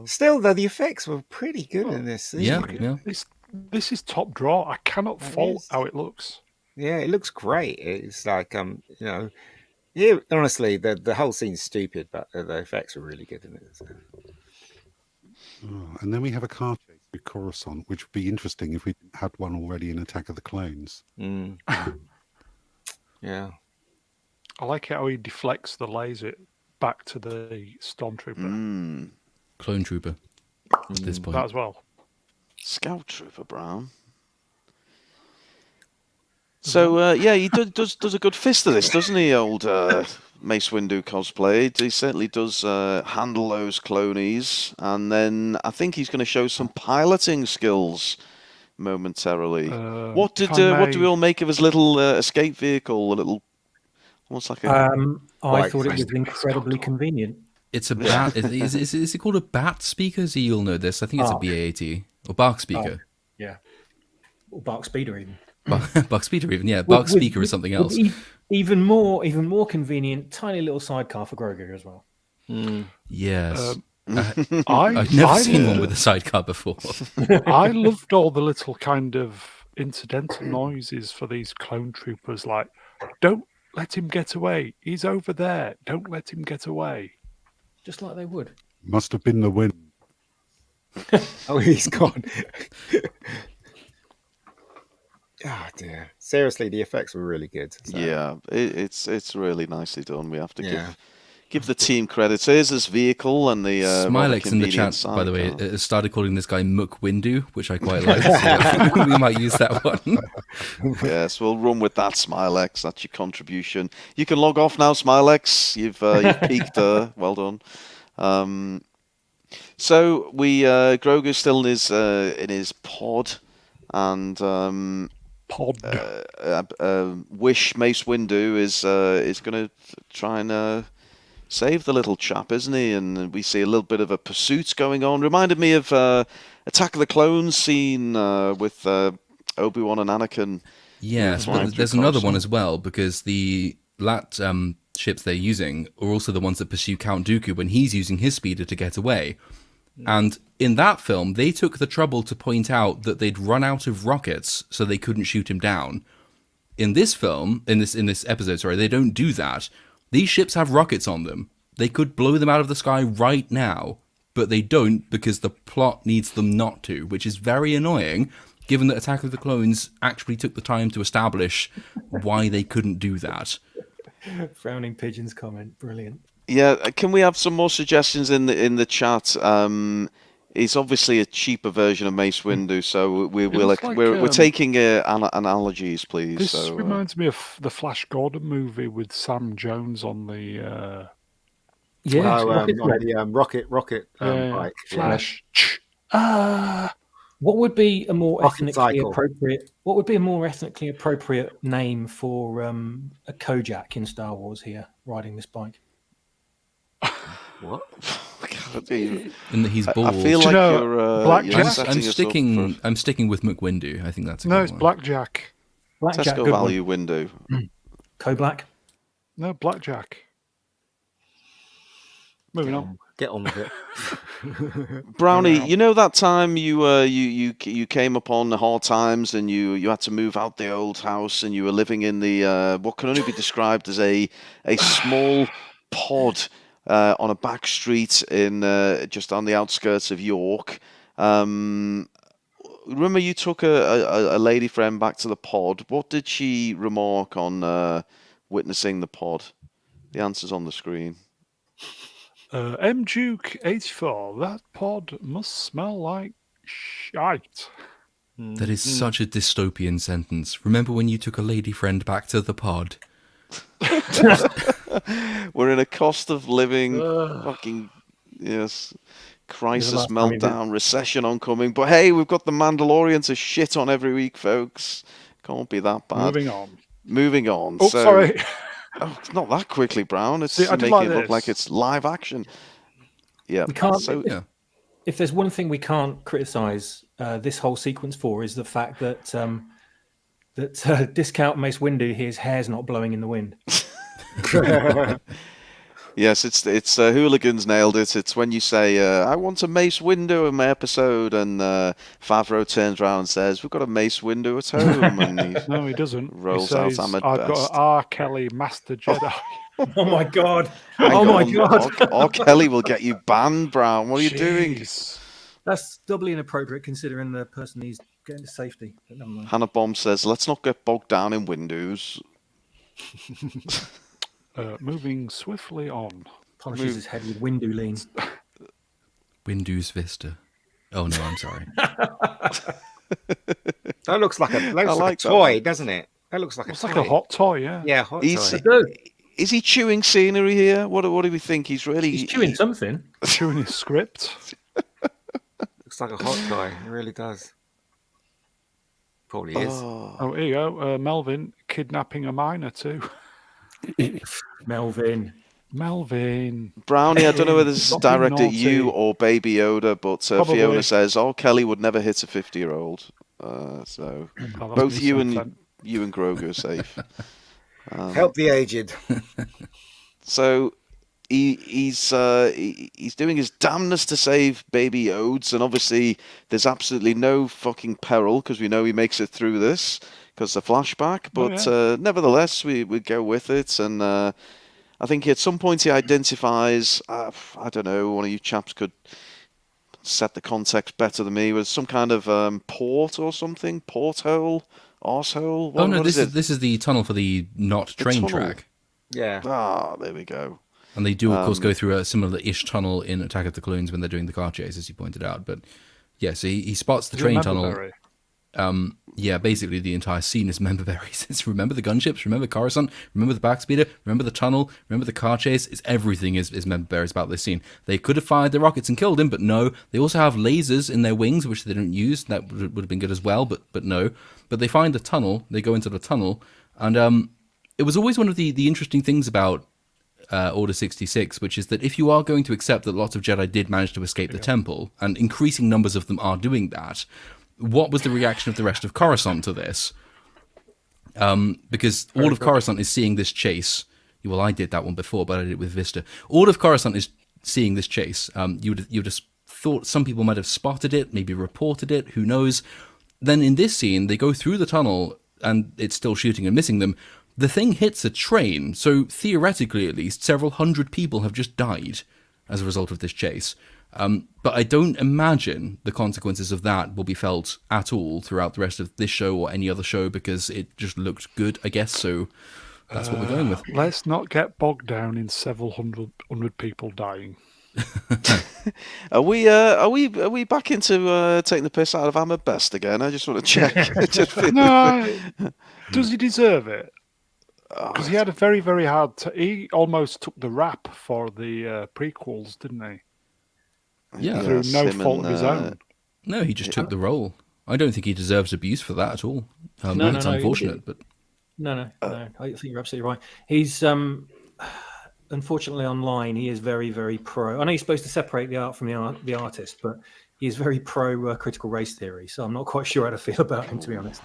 Still, though, the effects were pretty good in this scene. Yeah. This is top draw. I cannot fault how it looks. Yeah, it looks great. It's like Yeah, honestly, the whole scene's stupid, but the effects are really good in it. So. Oh, and then we have a car chase with Coruscant, which would be interesting if we had one already in Attack of the Clones. Yeah. I like how he deflects the laser back to the stormtrooper. Clone Trooper at this point. That as well. Scout Trooper Brown. So he does a good fist of this, doesn't he, old Mace Windu cosplay? He certainly does handle those clonies, and then I think he's going to show some piloting skills momentarily. What do we all make of his little escape vehicle? A little, almost like a. I thought it was incredibly convenient. It's a bat. Is it called a bat speaker? So you'll know this. I think it's a BAT or bark speaker. Yeah, or bark speeder even. Bark speeder even, yeah. Bark speaker is something else. Even more convenient, tiny little sidecar for Grogu as well. Yes. I've never seen one with a sidecar before. I loved all the little kind of incidental noises for these clone troopers, like, don't let him get away. He's over there. Don't let him get away. Just like they would. Must have been the wind. Oh, he's gone. Oh dear! Seriously, the effects were really good. So. Yeah, it's really nicely done. We have to give the team credit. So here's this vehicle and the Smilex in the chat, by the way, started calling this guy Mook Windu, which I quite like. So we might use that one. Yes, we'll run with that, Smilex. That's your contribution. You can log off now, Smilex. You've peaked. Well done. So Grogu's still in his pod, and Wish Mace Windu is going to try and save the little chap, isn't he? And we see a little bit of a pursuit going on. Reminded me of Attack of the Clones scene with Obi-Wan and Anakin. Yes, but there's another one as well, because the LAT ships they're using are also the ones that pursue Count Dooku when he's using his speeder to get away. And in that film, they took the trouble to point out that they'd run out of rockets, so they couldn't shoot him down. In this film, in this episode, sorry, they don't do that. These ships have rockets on them. They could blow them out of the sky right now, but they don't because the plot needs them not to, which is very annoying, given that Attack of the Clones actually took the time to establish why they couldn't do that. Frowning Pigeon's comment, brilliant. Yeah, can we have some more suggestions in the chat? He's obviously a cheaper version of Mace Windu, so we're taking analogies, please. This reminds me of the Flash Gordon movie with Sam Jones on the rocket bike. Flash. What would be a more ethnically cycle. appropriate? What would be a more ethnically appropriate name for a Kojak in Star Wars here riding this bike? What? And he's bald. I feel like you're Blackjack. I'm sticking with Mook Windu. I think that's a good it's one. Blackjack. Blackjack. Tesco Value Window. Co-Black. No, Blackjack. Moving on. Get on with it. Brownie, you know that time you came upon hard times and you had to move out the old house and you were living in the what can only be described as a small pod on a back street in just on the outskirts of York. Remember you took a lady friend back to the pod. What did she remark on witnessing the pod? The answer's on the screen. M Duke 84. That pod must smell like shite. That is such a dystopian sentence. Remember when you took a lady friend back to the pod? We're in a cost of living fucking crisis, meltdown, recession oncoming. But hey, we've got the Mandalorian to shit on every week, folks. Can't be that bad. Moving on. Oh, sorry. Oh, it's not that quickly, Brown. It's making it look like it's live action. Yeah. We can't. If there's one thing we can't criticize this whole sequence for is the fact that discount Mace Windu, his hair's not blowing in the wind. Yes, it's Hooligans nailed it. It's when you say, I want a Mace Windu in my episode, and Favreau turns around and says, we've got a Mace Windu at home, and he No, he doesn't. rolls he says, out Ahmed I've Best. got an R. Kelly Master Jedi. Oh my god! Hang Oh my on, god! R. Kelly will get you banned, Brown. What are you doing? Jeez. That's doubly inappropriate considering the person he's getting to safety. But never mind. Hannah Bomb says, let's not get bogged down in Windows. Moving swiftly on. Polishes his head with Windu lean. Windows Vista. Oh no, I'm sorry. That looks like a toy, doesn't it? That looks like It's a like toy. a hot toy, yeah. Yeah, hot He's- toy. Is he chewing scenery here? What do we think? He's really... He's chewing something. Chewing his script. Looks like a hot toy. It really does. Probably is. Oh, here you go. Melvin kidnapping a minor too. Melvin. Brownie, I don't know whether this is Stop being directed at you naughty. or Baby Yoda, but Probably. Fiona says, "Oh, Kelly would never hit a 50-year-old." So Oh, that's both me you some and Grogu are safe. Help the aged. So he's doing his damnness to save Baby Yodes, and obviously there's absolutely no fucking peril because we know he makes it through this because the flashback. But nevertheless, we go with it, and I think at some point he identifies. I don't know. One of you chaps could set the context better than me. Was some kind of port or something? Porthole, arsehole. Oh no, what this is is the tunnel for the not train tunnel. track. Yeah. Ah, there we go. And they do, of course, go through a similar-ish tunnel in Attack of the Clones when they're doing the car chase, as you pointed out. But yeah, so he spots the train tunnel. Yeah, basically the entire scene is member berries. It's remember the gunships, remember Coruscant, remember the backspeeder, remember the tunnel, remember the car chase. Everything is member berries about this scene. They could have fired the rockets and killed him, but no. They also have lasers in their wings, which they didn't use. That would have been good as well, but no. But they find the tunnel. They go into the tunnel, and it was always one of the interesting things about Order 66, which is that if you are going to accept that lots of Jedi did manage to escape the temple, and increasing numbers of them are doing that, what was the reaction of the rest of Coruscant to this? Because all of Coruscant is seeing this chase. Well, I did that one before, but I did it with Vista. All of Coruscant is seeing this chase. You would have thought some people might have spotted it, maybe reported it, who knows. Then in this scene, they go through the tunnel, and it's still shooting and missing them. The thing hits a train, so theoretically at least, several hundred people have just died as a result of this chase. But I don't imagine the consequences of that will be felt at all throughout the rest of this show or any other show because it just looked good, I guess, so that's what we're going with. Let's not get bogged down in several hundred people dying. Are we back into taking the piss out of Ahmed Best again? I just want to check. Does he deserve it? Because he had a very, very hard... he almost took the rap for the prequels, didn't he? Yeah. Through no fault of his own. No, he just took the role. I don't think he deserves abuse for that at all. It's unfortunate, but... No. I think you're absolutely right. He's... unfortunately, online, he is very, very pro. I know he's supposed to separate the art from the artist, but he is very pro critical race theory, so I'm not quite sure how to feel about him, to be honest.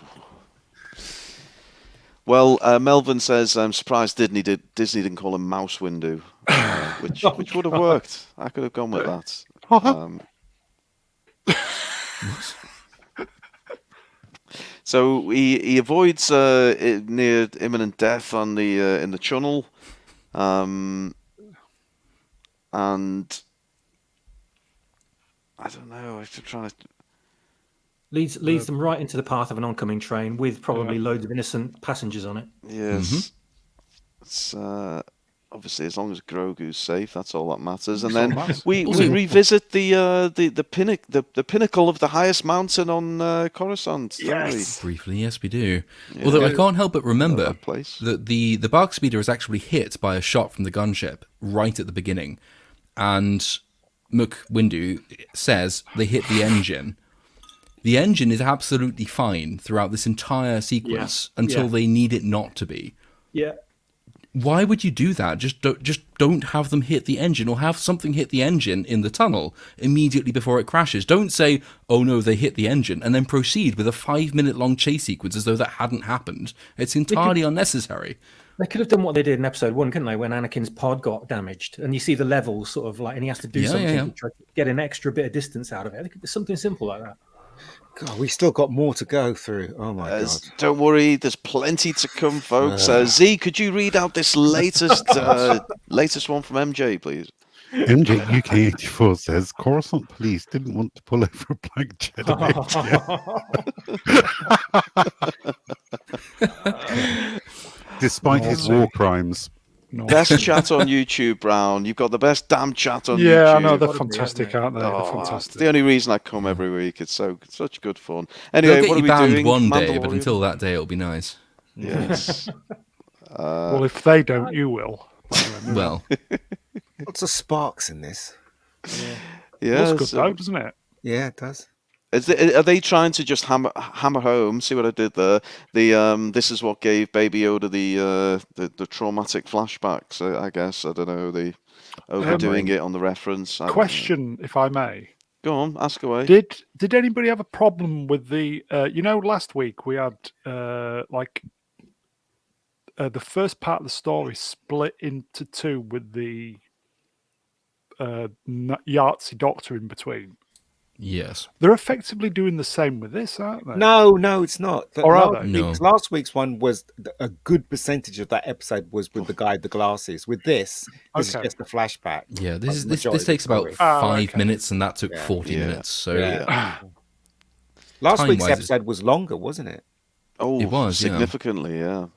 Well, Melvin says, I'm surprised Disney didn't call him Mouse Windu, which would have worked. I could have gone with that. So he avoids near imminent death on the in the tunnel, and I don't know. I'm trying to. Leads them right into the path of an oncoming train with probably loads of innocent passengers on it. Yes. It's obviously as long as Grogu's safe, that's all that matters. And then we revisit the pinnacle of the highest mountain on Coruscant. Yes. Briefly, yes, we do. Yeah. Although I can't help but remember that the bark speeder is actually hit by a shot from the gunship right at the beginning, and Windu says they hit the engine. The engine is absolutely fine throughout this entire sequence until they need it not to be. Yeah. Why would you do that? Just don't have them hit the engine, or have something hit the engine in the tunnel immediately before it crashes. Don't say, oh no, they hit the engine, and then proceed with a 5-minute long chase sequence as though that hadn't happened. It's entirely unnecessary. They could have done what they did in episode 1, couldn't they? When Anakin's pod got damaged, and you see the levels sort of like, and he has to do something to try to get an extra bit of distance out of it. There's something simple like that. God, we still got more to go through. Oh my God! Don't worry, there's plenty to come, folks. Z, could you read out this latest one from MJ, please? MJ UK84 says Coruscant police didn't want to pull over a black Jedi. Despite his war crimes. No. Best chat on YouTube, Brown. You've got the best damn chat on YouTube. Yeah, I know, they're fantastic, aren't they? They're fantastic. It's the only reason I come every week. It's such good fun. Anyway, They'll what get are you we banned doing? one day, but until that day, it'll be nice. Yes. Well, if they don't, you will. Well, Lots of sparks in this. Yeah. Looks good though, doesn't it? Yeah, it does. Are they trying to just hammer home? See what I did there? This is what gave Baby Yoda the traumatic flashbacks. I guess I don't know. They overdoing it on the reference. Question, if I may. Go on, ask away. Did anybody have a problem with the? Last week we had the first part of the story split into two with the Yahtzee Doctor in between. yes. They're effectively doing the same with this, aren't they? No, it's not. Or are they? No. Last week's one was a good percentage of that episode was with the guy with the glasses. With this is just a flashback. Yeah, this majority of takes the about story. 5 minutes, and that took 40 minutes. So Last week's Time-wise, episode was longer, wasn't it? Oh, It was, yeah. significantly, yeah.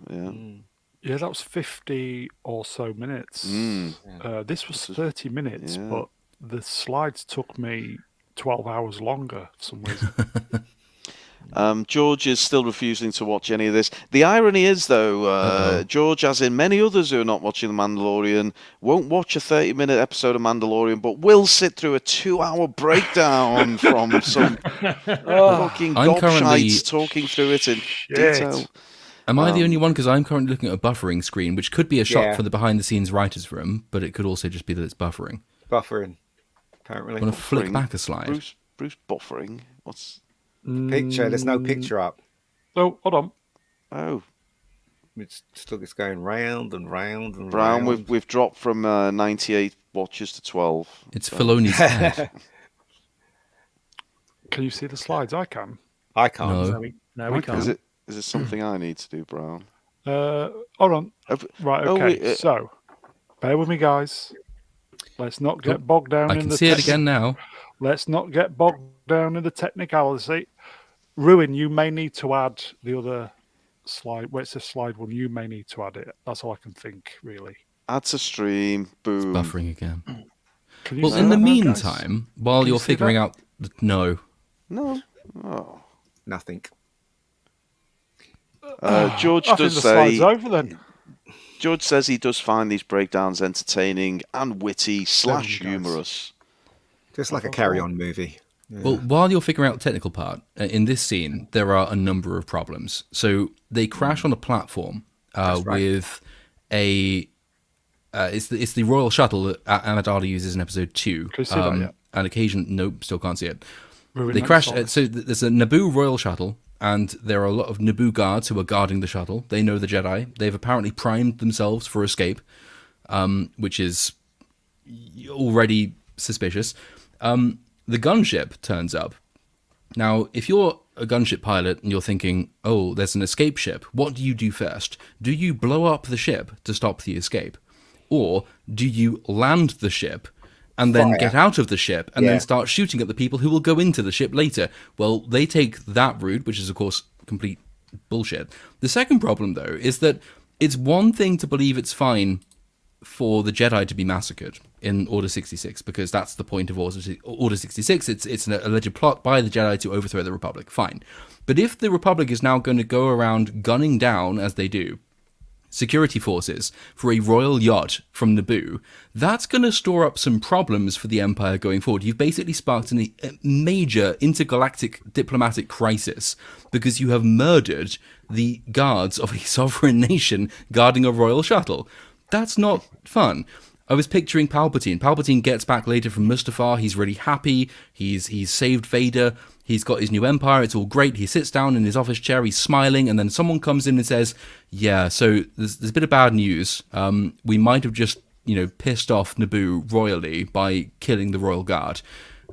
Yeah, that was 50 or so minutes. This was 30 minutes, but the slides took me 12 hours longer for some reason. George is still refusing to watch any of this. The irony is, though, George, as in many others who are not watching The Mandalorian, won't watch a 30-minute episode of Mandalorian, but will sit through a 2-hour breakdown from some fucking gobshites talking through it in detail. am I the only one? Because I'm currently looking at a buffering screen, which could be a shot for the behind-the-scenes writer's room, but it could also just be that it's buffering. Buffering, apparently. I'm going to flick back a slide. Bruce buffering? What's... Picture. There's no picture up. Oh, hold on. Oh. It's going round and round and Brown, round. we've dropped from 98 watches to 12. It's Filoni's head. Can you see the slides? I can. I can't. No, we can't. Is it something I need to do, Brown? Hold on. Right, okay. So, bear with me, guys. Let's not get bogged down I in can the... see it again now. Let's not get bogged down in the technicality. Ruin, you may need to add the other slide. Well, it's a slide one. You may need to add it. That's all I can think, really. Add to stream. Boom. It's buffering again. Well, in the meantime, while you're figuring out... No. No. Oh. Nothing. George I does think the say... slide's over then. George says he does find these breakdowns entertaining and witty / humorous. Just like a carry-on movie. Yeah. Well, while you're figuring out the technical part, in this scene, there are a number of problems. So they crash on a platform with a... it's the royal shuttle that Amidala uses in episode 2. Can you see that yet? On occasion, nope, still can't see it. Ruin They that crash... solid. so there's a Naboo royal shuttle, and there are a lot of Naboo guards who are guarding the shuttle. They know the Jedi. They've apparently primed themselves for escape, which is already suspicious. The gunship turns up. Now, if you're a gunship pilot and you're thinking, oh, there's an escape ship, what do you do first? Do you blow up the ship to stop the escape? Or do you land the ship and then get out of the ship and then start shooting at the people who will go into the ship later? Well, they take that route, which is, of course, complete bullshit. The second problem, though, is that it's one thing to believe it's fine for the Jedi to be massacred in Order 66, because that's the point of Order 66. It's an alleged plot by the Jedi to overthrow the Republic. Fine. But if the Republic is now going to go around gunning down, as they do, security forces for a royal yacht from Naboo, that's going to store up some problems for the Empire going forward. You've basically sparked a major intergalactic diplomatic crisis because you have murdered the guards of a sovereign nation guarding a royal shuttle. That's not fun. I was picturing Palpatine. Palpatine gets back later from Mustafar. He's really happy. He's saved Vader. He's got his new empire. It's all great. He sits down in his office chair. He's smiling, and then someone comes in and says, "Yeah, so there's a bit of bad news. We might have just pissed off Naboo royally by killing the royal guard."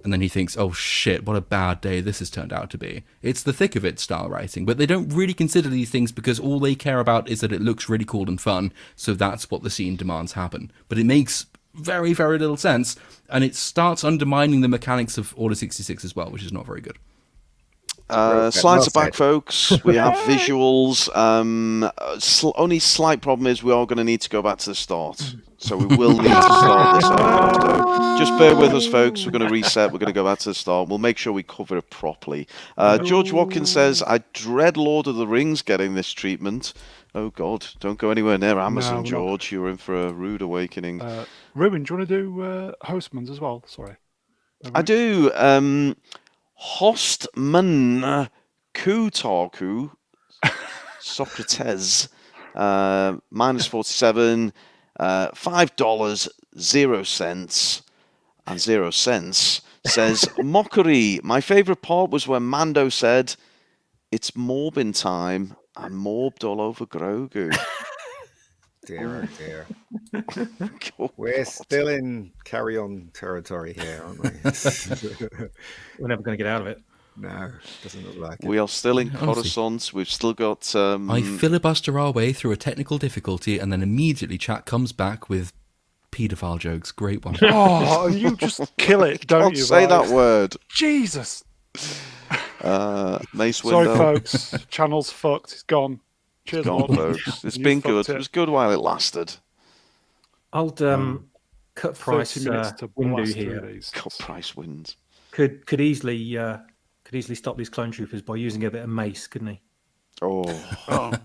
And then he thinks, "Oh shit, what a bad day this has turned out to be." It's the thick of it style writing, but they don't really consider these things because all they care about is that it looks really cool and fun, so that's what the scene demands happen. But it makes very, very little sense, and it starts undermining the mechanics of Order 66 as well, which is not very good. Slides are back, folks. We have visuals. Only slight problem is we are going to need to go back to the start. So we will need to start this episode. Just bear with us, folks. We're going to reset. We're going to go back to the start. We'll make sure we cover it properly. George Watkins says, "I dread Lord of the Rings getting this treatment." Oh, God. Don't go anywhere near Amazon, George. You're in for a rude awakening. Ruben, do you want to do Hostman's as well? Sorry. I do. Hostman Kutaku Socrates minus 47 $5 0 cents and 0 cents says mockery. My favorite part was when Mando said it's morbin time and morbed all over Grogu. Dear, oh dear. We're still in carry-on territory here, aren't we? We're never going to get out of it. No, doesn't look like it. We are still in Coruscant. We've still got... I filibuster our way through a technical difficulty, and then immediately chat comes back with paedophile jokes. Great one. Oh, you just kill it, don't you? Say that word. Jesus. Mace Sorry, Windu. folks. Channel's fucked. It's gone. Cheers, Gone, folks. It's been good. It was good while it lasted. Old cut price Windu here. Cut price wins. Could easily stop these clone troopers by using a bit of mace, couldn't he? Oh.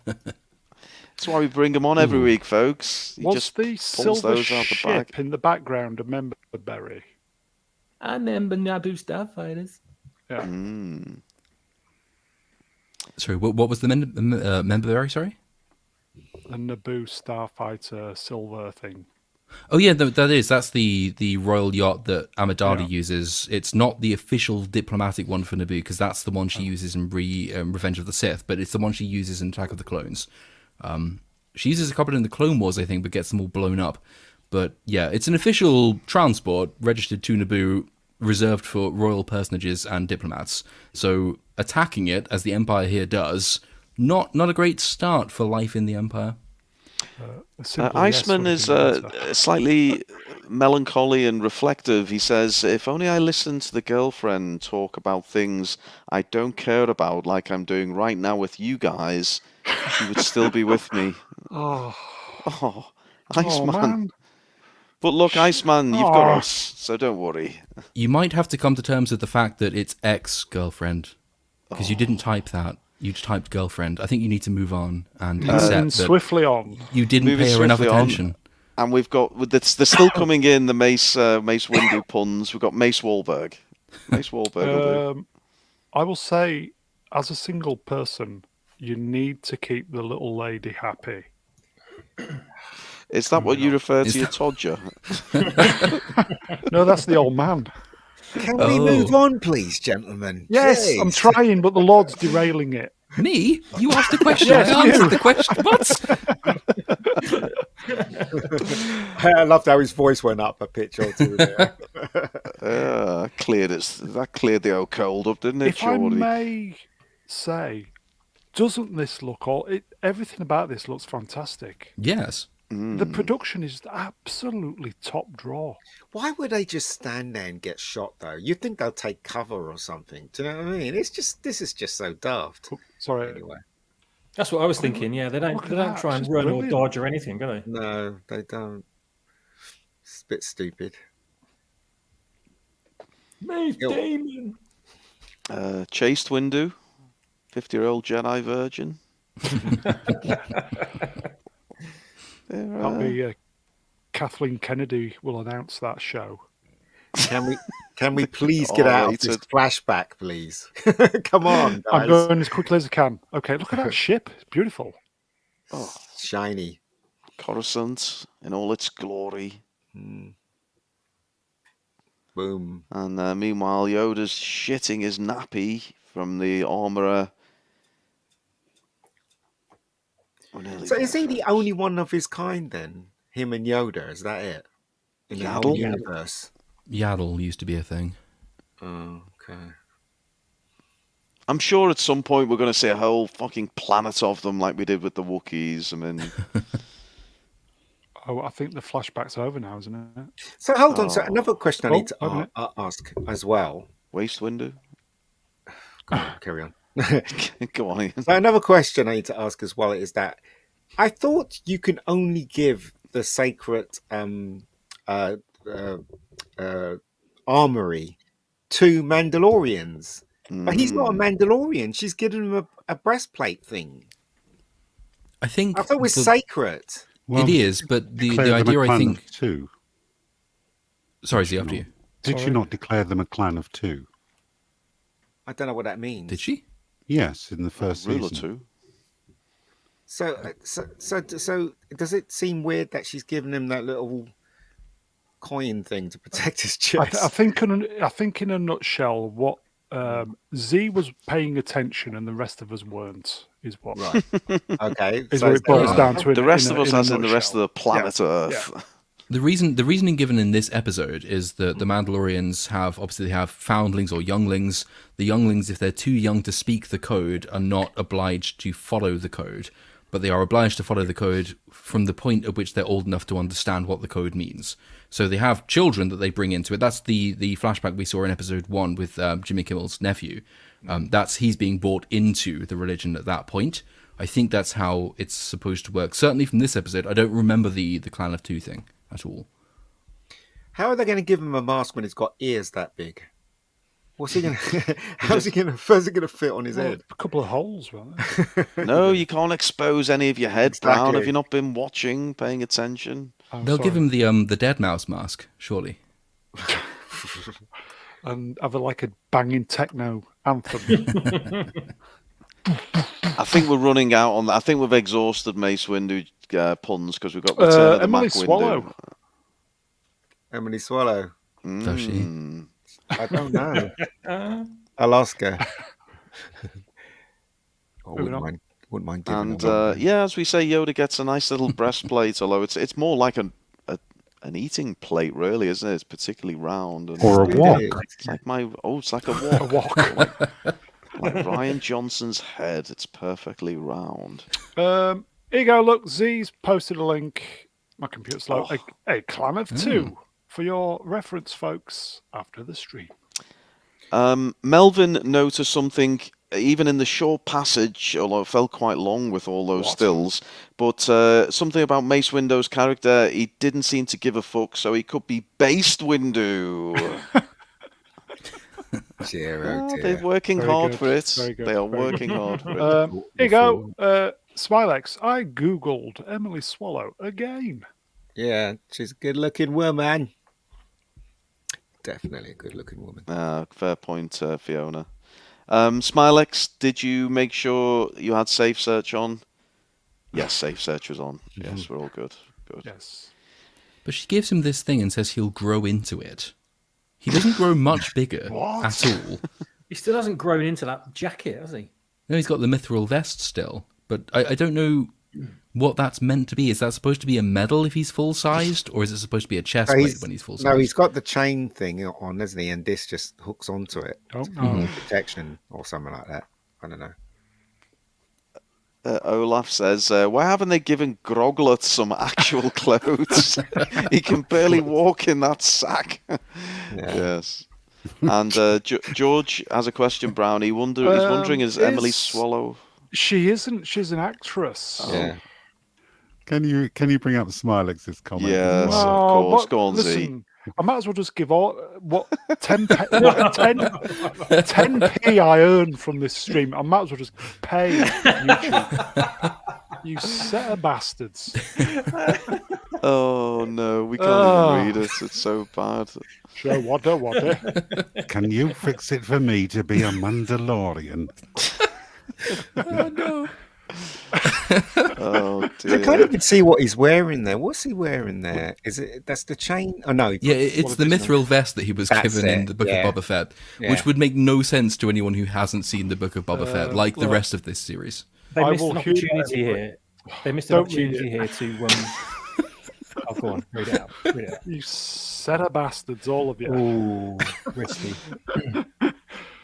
That's why we bring them on every week, folks. He Was just the pulls silver those out the ship back. in the background a member berry? I remember Naboo Starfighters. Yeah. Sorry, what was the member berry, sorry? The Naboo Starfighter silver thing. Oh yeah, that's the royal yacht that Amidala uses. It's not the official diplomatic one for Naboo because that's the one she uses in Revenge of the Sith, but it's the one she uses in Attack of the Clones. She uses a couple in the Clone Wars, I think, but gets them all blown up. But yeah, it's an official transport registered to Naboo, reserved for royal personages and diplomats. So attacking it, as the Empire here does, not a great start for life in the Empire. Iceman is slightly melancholy and reflective. He says, "If only I listened to the girlfriend talk about things I don't care about, like I'm doing right now with you guys, she would still be with me." Oh, Iceman. Man. But look, Iceman, you've got us, so don't worry. You might have to come to terms with the fact that it's ex-girlfriend, because you didn't type that. You typed girlfriend. I think you need to move on and accept that swiftly on. You didn't pay her enough attention. And we've got, they're still coming in, the Mace Windu puns. We've got Mace Wahlberg. Mace Wahlberg will do. I will say, as a single person, you need to keep the little lady happy. Is that what you refer to your Todger? No, that's the old man. Can we move on, please, gentlemen? Yes, Jeez. I'm trying, but the Lord's derailing it. Me? You asked the question. Yes, I answered the question. What? I loved how his voice went up a pitch or two there. That cleared the old cold up, didn't it, If I Geordie? may say, doesn't this look everything about this looks fantastic. Yes. The production is absolutely top draw. Why would they just stand there and get shot, though? You'd think they'll take cover or something. Do you know what I mean? This is just so daft. Sorry. Anyway. That's what I was thinking. Yeah, they don't try and run or dodge or anything, do they? No, they don't. It's a bit stupid. Mace Damon. Chased Windu, 50-year-old Jedi virgin. That'll be Kathleen Kennedy will announce that show. Can we please get out of this flashback, please? Come on, guys. I'm going as quickly as I can. Okay, look at that ship. It's beautiful. Shiny. Coruscant in all its glory. Boom. And meanwhile, Yoda's shitting his nappy from the armorer. So is he the only one of his kind then? Him and Yoda, is that it? In the whole universe? Yaddle used to be a thing. Oh, okay. I'm sure at some point we're going to see a whole fucking planet of them like we did with the Wookiees. I mean... Oh, I think the flashback's over now, isn't it? So hold on. So another question I need to open ask as well. Waste window? Go on, carry on. Go on, Ian. So another question I need to ask as well is that I thought you can only give the sacred armory to Mandalorians. But he's not a Mandalorian. She's given him a breastplate thing. I thought it was sacred. Well, it is, but the idea, I think... Two. Sorry, Zee, after you. Did she not declare them a clan of two? I don't know what that means. Did she? Yes, in the first Rule season. or two. So does it seem weird that she's given him that little coin thing to protect his chest? I think in a nutshell, what Z was paying attention and the rest of us weren't. Is what right? Okay, is what it boils down to. The rest of us, as in the rest of the planet Earth. Yeah. The reasoning given in this episode is that the Mandalorians have foundlings or younglings. The younglings, if they're too young to speak the code, are not obliged to follow the code, but they are obliged to follow the code from the point at which they're old enough to understand what the code means. So they have children that they bring into it. That's the flashback we saw in episode 1 with Jimmy Kimmel's nephew. He's being brought into the religion at that point. I think that's how it's supposed to work. Certainly from this episode, I don't remember the Clan of Two thing at all. How are they going to give him a mask when he's got ears that big? What's he going to? How's it going to fit on his head? A couple of holes, right? No, you can't expose any of your head, Brown. Have you not been watching, paying attention? They'll give him the dead mouse mask, surely. And have a banging techno anthem. I think we're running out on that. I think we've exhausted Mace Windu puns because we've got Return of the Emily Mac Swallow. Windu. Emily Swallow. Does she? I don't know. Alaska. Wouldn't mind giving And as we say, Yoda gets a nice little breastplate, although it's more like an eating plate, really, isn't it? It's particularly round. And Or a wok. It's like it's like a wok. A wok. like Ryan Johnson's head. It's perfectly round. Here you go. Look, Z's posted a link. My computer's slow. A clan of two for your reference, folks, after the stream. Melvin noticed something, even in the short passage, although it felt quite long with all those stills, but something about Mace Windu's character, he didn't seem to give a fuck, so he could be based Windu. They're working hard for it. They are working hard for it. Here you go. Smilex, I googled Emily Swallow again. Yeah, she's a good-looking woman. Definitely a good-looking woman. Fair point, Fiona. Smilex, did you make sure you had safe search on? Yes, safe search was on. Yes, we're all good. Good. Yes. But she gives him this thing and says he'll grow into it. He doesn't grow much bigger at all. He still hasn't grown into that jacket, has he? No, he's got the mithril vest still. But I don't know what that's meant to be. Is that supposed to be a medal if he's full-sized? Or is it supposed to be a chest plate when he's full-sized? No, he's got the chain thing on, hasn't he? And this just hooks onto it. Protection or something like that. I don't know. Olaf says, why haven't they given Groglet some actual clothes? He can barely walk in that sack. Yes. And George has a question, Brown. He's wondering, is Emily Swallow... She isn't. She's an actress. Yeah. Can you bring up Smilex's comment? Yes, of course. Go on, listen, Z. I might as well just give all 10p I earn from this stream. I might as well just pay YouTube. You set of bastards. Oh no, we can't even read it. It's so bad. Sure, what? Can you fix it for me to be a Mandalorian? Oh no. Oh I can't even see what he's wearing there. What's he wearing there? That's the chain? Oh no, It's the mithril vest that he was given in the Book of Boba Fett, which would make no sense to anyone who hasn't seen the Book of Boba Fett, like the rest of this series. They missed an opportunity here. They missed an opportunity here to. Oh, go on, read it out. You set of bastards, all of you. Ooh, risky.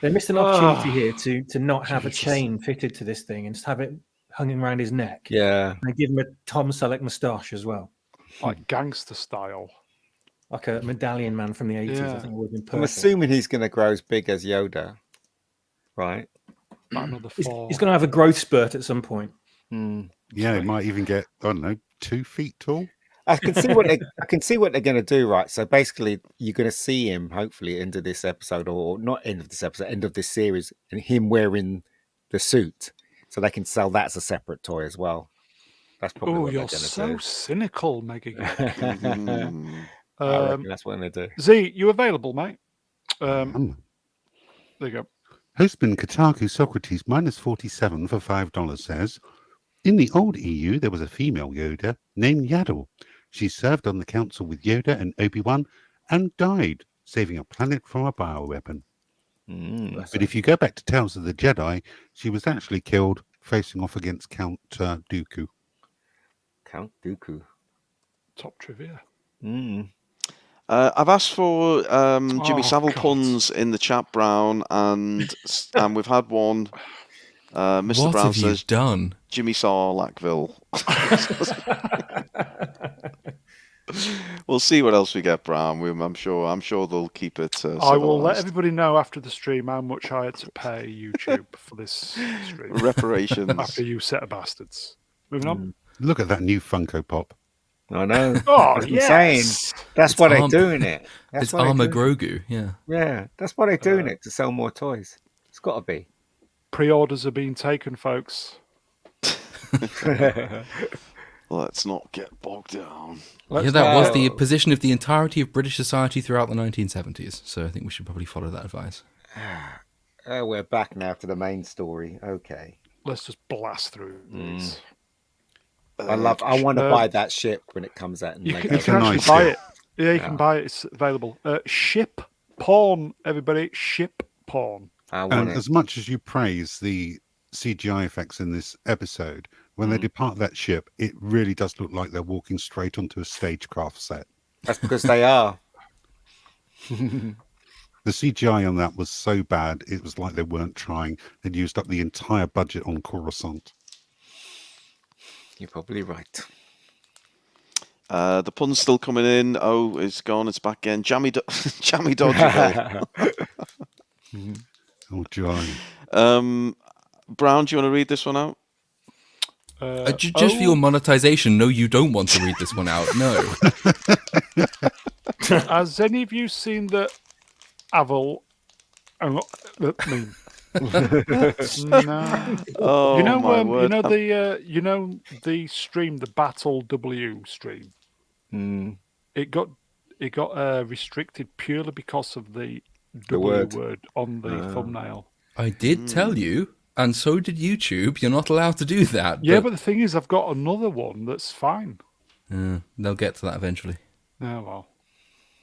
They missed an opportunity here to not have a chain fitted to this thing and just have it hung around his neck. Yeah. And give him a Tom Selleck moustache as well. Like gangster style. Like a medallion man from the 80s, I think it would have been purple. I'm assuming he's going to grow as big as Yoda, right? He's going to have a growth spurt at some point. Yeah, he might even get, I don't know, 2 feet tall. I can see what they're going to do, right? So basically, you're going to see him hopefully end of this episode, or not end of this episode, end of this series, and him wearing the suit, so they can sell that as a separate toy as well. That's probably what they're going to do. You're so cynical, Mega Geek. I reckon that's what they're going to do. Z, you available, mate? There you go. Hostman Kotaku Socrates -47 for $5 says, in the old EU, there was a female Yoda named Yaddle. She served on the council with Yoda and Obi-Wan and died, saving a planet from a bioweapon. But if you go back to Tales of the Jedi, she was actually killed facing off against Count Dooku. Count Dooku. Top trivia. I've asked for Jimmy Savile puns in the chat, Brown, and we've had one. Mr. What Brown have says, you done? Jimmy Sarlackville. We'll see what else we get, Brown. I'm sure they'll keep it. I will let everybody know after the stream how much I had to pay YouTube for this stream. Reparations. After you set of bastards. Moving on. Look at that new Funko Pop. I know. Oh, yes. That's why they're doing it. It's Armor Grogu, yeah. Yeah, that's why they're doing it, to sell more toys. It's got to be. Pre-orders are being taken, folks. Let's not get bogged down. That was the position of the entirety of British society throughout the 1970s. So I think we should probably follow that advice. We're back now to the main story. Okay. Let's just blast through these. I want to buy that ship when it comes out. You can actually buy it. Yeah, you can buy it. It's available. Ship porn, everybody. Ship porn. And as much as you praise the CGI effects in this episode, when they depart that ship, it really does look like they're walking straight onto a stagecraft set. That's because they are. The CGI on that was so bad, it was like they weren't trying. They'd used up the entire budget on Coruscant. You're probably right. The pun's still coming in. Oh, it's gone. It's back again. Jammy Dodgerville. Oh, Johnny. Brown, do you want to read this one out? Just for your monetization, no, you don't want to read this one out. No. Has any of you seen the Avel? No. Oh, you know, my word. you know the stream, the Battle W stream. It got restricted purely because of the W word on the thumbnail. I did tell you, and so did YouTube. You're not allowed to do that. Yeah, but the thing is, I've got another one that's fine. They'll get to that eventually. Oh, well.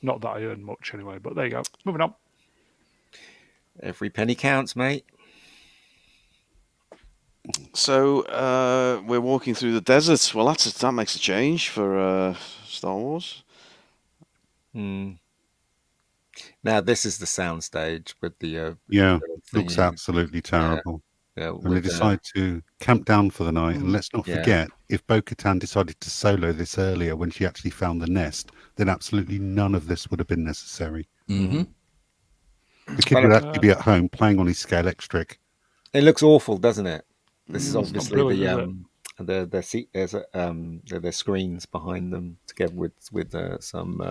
Not that I earn much anyway, but there you go. Moving on. Every penny counts, mate. So we're walking through the desert. Well, that makes a change for Star Wars. Now this is the soundstage with the looks absolutely terrible. And they with, decide to camp down for the night. And let's not forget, if Bo-Katan decided to solo this earlier when she actually found the nest, then absolutely none of this would have been necessary. The kid would actually be at home playing on his Scalextric. It looks awful, doesn't it? This is obviously the screens behind them together with some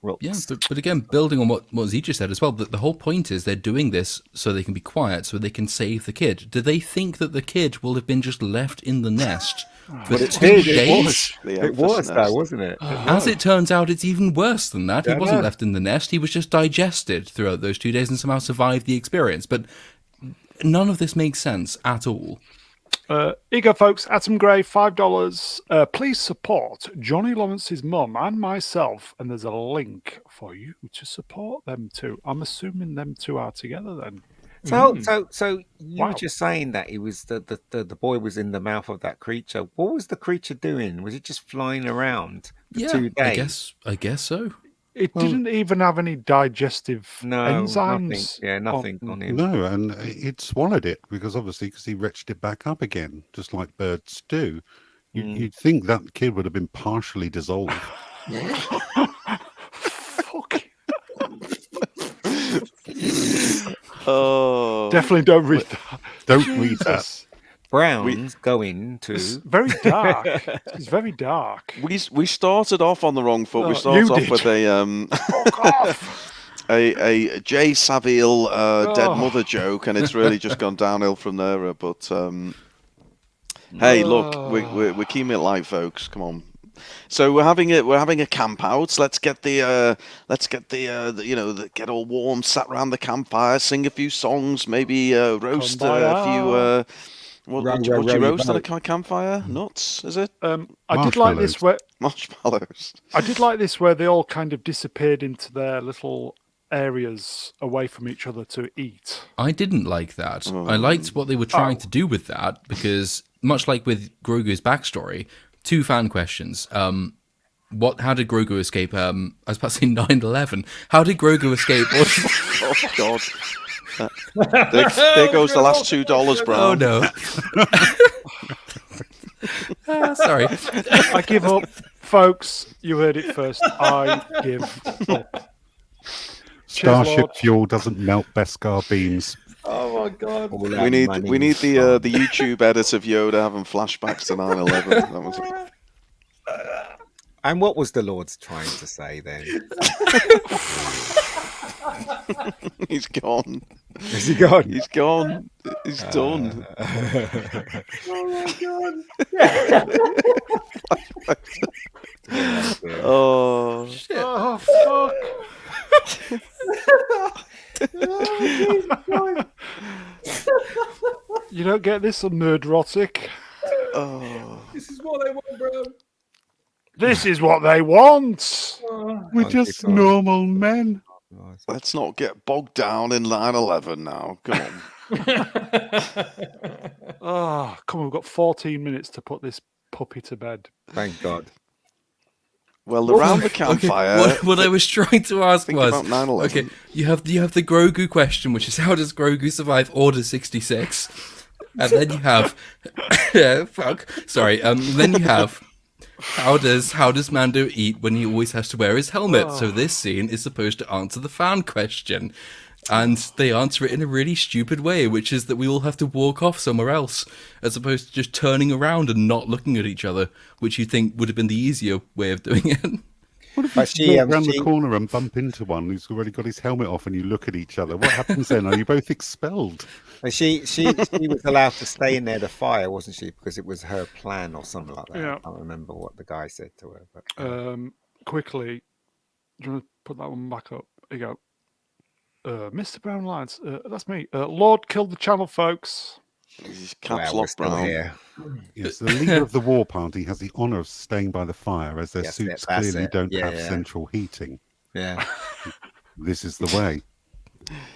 rocks. Yeah, but again, building on what Zee just said as well, the whole point is they're doing this so they can be quiet, so they can save the kid. Do they think that the kid will have been just left in the nest for 2 days? It was, though, wasn't it? As it turns out, it's even worse than that. He wasn't left in the nest. He was just digested throughout those 2 days and somehow survived the experience. But none of this makes sense at all. Here you go, folks. Atom Gray, $5. Please support Johnny Lawrence's mum and myself, and there's a link for you to support them too. I'm assuming them two are together then. So you Wow. were just saying that it was the boy was in the mouth of that creature. What was the creature doing? Was it just flying around for 2 days? I guess so. It didn't even have any digestive Nothing. enzymes. Yeah, nothing on him. No, and it swallowed it because he retched it back up again, just like birds do. You'd think that kid would have been partially dissolved. Fuck. Oh, Definitely don't read that. Don't read that. Brown's going to. It's very dark. It's very dark. we started off on the wrong foot. We Oh, started you off did. with Fuck off. a Jay Savile dead Oh. mother joke, and it's really just gone downhill from there. But hey, look, we're keeping it light, folks. Come on. So we're having a camp out. Let's get the get all warm, sat around the campfire, sing a few songs, maybe roast a few. What do you roast at a campfire? Nuts, is it? I did like this where Marshmallows. I did like this where they all kind of disappeared into their little areas away from each other to eat. I didn't like that. I liked what they were trying to do with that because, much like with Grogu's backstory, 2 fan questions. How did Grogu escape? I was about to say 9/11. How did Grogu escape? Oh God. There goes the last $2, bro. Oh no. Sorry. I give up, folks. You heard it first. I give up. Starship Lord. fuel doesn't melt Beskar beams. Oh my god. All We that need money the YouTube edit of Yoda having flashbacks to 9/11. That was it. And what was the Lord trying to say then? He's gone. Is he gone? He's gone. He's done. Oh. Oh fuck! You don't get this on Nerdrotic. Oh. This is what they want, bro. This is what they want. We're just normal men. Let's not get bogged down in 9/11 now. Come on. Oh, come on, we've got 14 minutes to put this puppy to bed. Thank God. Well, around the campfire. Okay, what I was trying to ask Think was, about 9/11. okay, you have the Grogu question, which is how does Grogu survive Order 66? And then you have, then you have, how does Mando eat when he always has to wear his helmet? So this scene is supposed to answer the fan question, and they answer it in a really stupid way, which is that we all have to walk off somewhere else, as opposed to just turning around and not looking at each other, which you think would have been the easier way of doing it. What if you walk around the corner and bump into one who's already got his helmet off and you look at each other? What happens then? Are you both expelled? And she was allowed to stay in there to fire, wasn't she? Because it was her plan or something like that. Yeah. I can't remember what the guy said to her. But Quickly, do you want to put that one back up? Here you go. Mr. Brown Lads, that's me. Lord killed the channel, folks. He's caps we're lock still Brown. here. Yes, the leader of the war party has the honour of staying by the fire as their Yes, suits that's clearly it. don't Yeah, have yeah. central heating. Yeah. This is the way.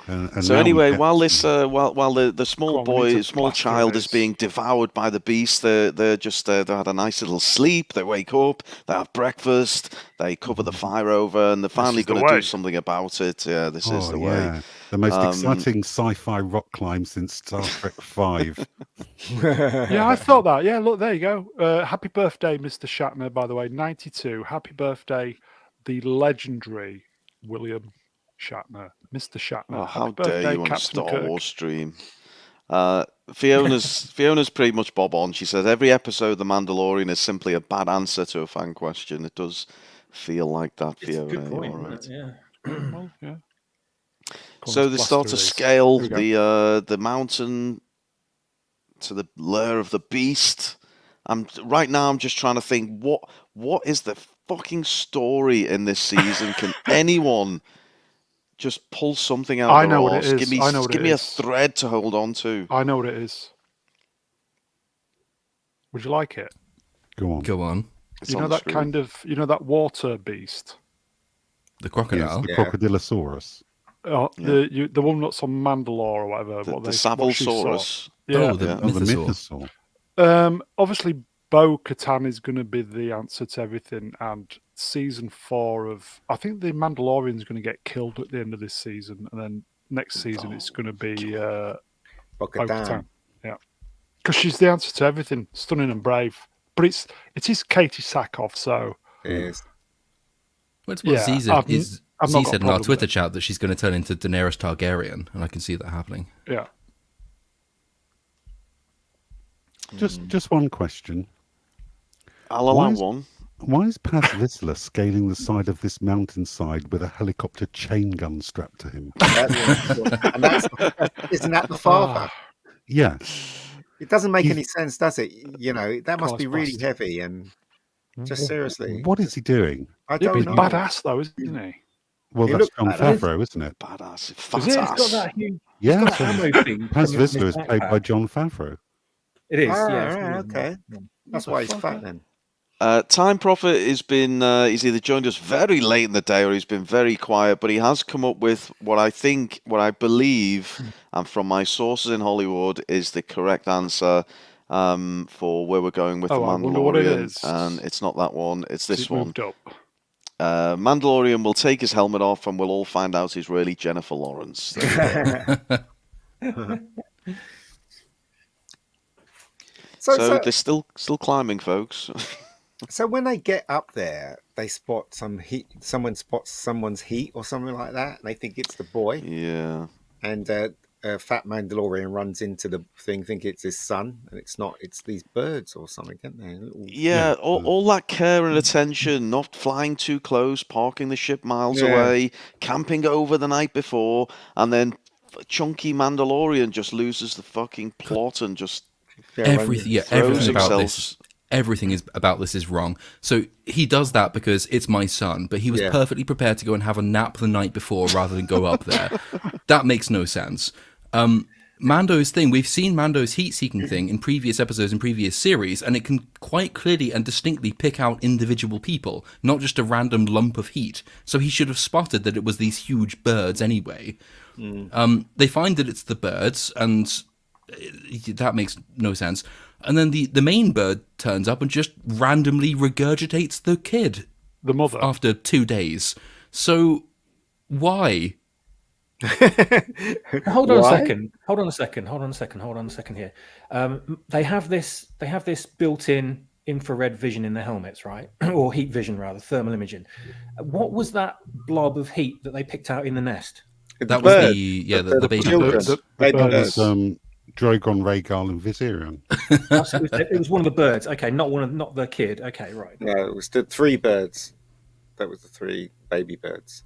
And So now we anyway, get- while this while the small Come on, we need to small plaster child is this. being devoured by the beast, they're just they had a nice little sleep. They wake up, they have breakfast, they cover the fire over, and they're finally is the going to do way. something about it. Yeah, this is the yeah. way. The most exciting sci-fi rock climb since Star Trek V. Yeah, I thought that. Yeah, look, there you go. Happy birthday, Mr. Shatner, by the way, 92. Happy birthday, the legendary William Shatner, Mr. Shatner. Oh, Happy how birthday, dare you on a Captain Star Kirk. Wars stream? Fiona's pretty much bob on. She says every episode of The Mandalorian is simply a bad answer to a fan question. It does feel like that, It's a Fiona. good point, You're right. isn't it? Well, yeah. So they start to scale Here we the mountain to the lair of the beast. Right now I'm just trying to think what is the fucking story in this season? Can anyone just pull something out I of their know what it arse? is. Give me I know what give it me a is. thread to hold on to. I know what it is. Would you like it? Go on. Go on. It's You on know the that screen. kind of, that water beast. The crocodile. The Yeah. Crocodilosaurus. The one that's on Mandalore or whatever. The what she saw. Savalsaurus. Yeah. Oh, the Yeah. Oh, the mythosaur. mythosaur. Obviously, Bo-Katan is going to be the answer to everything, and season 4 of I think the Mandalorian is going to get killed at the end of this season, and then next season it's going to be Bo-Katan. Bo-Katan. Yeah, because she's the answer to everything, stunning and brave. But it is Katie Sackhoff, so Yes. Well, it's what Yeah, Z I've not Z got a said in our problem with Twitter it. chat that she's going to turn into Daenerys Targaryen, and I can see that happening. yeah. Just one question. I'll allow Why is- one. Why is Paz Vizsla scaling the side of this mountainside with a helicopter chain gun strapped to him? And isn't that the father? Yeah. It doesn't make He's- any sense, does it? That must be really Ghostbusters. heavy. And just seriously, What is he doing? I Yeah, don't but he's know. badass though, isn't he? Well, He that's looked John badass. Favreau, isn't it? Badass. Is it? It's got Fat that huge. Yeah. It's got that ammo thing. Paz coming from Vizsla his is played by backpack. John Favreau. It is. Ah, Yeah. it's right, really- okay. That's why he's fat then. Time Prophet has been, he's either joined us very late in the day or he's been very quiet, but he has come up with what I believe, and from my sources in Hollywood, is the correct answer for where we're going with the Oh, I wonder what it Mandalorian. is. And it's not that one, it's this He's one. moved up. Mandalorian will take his helmet off and we'll all find out he's really Jennifer Lawrence. So they're still climbing, folks. So when they get up there, they spot some heat. Someone spots someone's heat or something like that, and they think it's the boy. Yeah. And a fat Mandalorian runs into the thing, think it's his son, and it's not. It's these birds or something, aren't they? Yeah, all that care and attention, not flying too close, parking the ship miles away, camping over the night before, and then chunky Mandalorian just loses the fucking plot and just Everything throws about himself. this. Everything about this is wrong. So he does that because it's my son, but he was perfectly prepared to go and have a nap the night before rather than go up there. That makes no sense. Mando's thing, we've seen Mando's heat-seeking thing in previous episodes and previous series, and it can quite clearly and distinctly pick out individual people, not just a random lump of heat. So he should have spotted that it was these huge birds anyway. They find that it's the birds, and that makes no sense. And then the main bird turns up and just randomly regurgitates the kid. The mother. After 2 days. So, why? Hold on a second here. They have this built-in infrared vision in their helmets, right? Or heat vision, rather, thermal imaging. What was that blob of heat that they picked out in the nest? That was the baby children. birds. The baby That birds. was Drogon, Rhaegal, and Viserion. It was one of the birds. Okay, not the kid. Okay, right. No, it was the 3 birds. That was the 3 baby birds.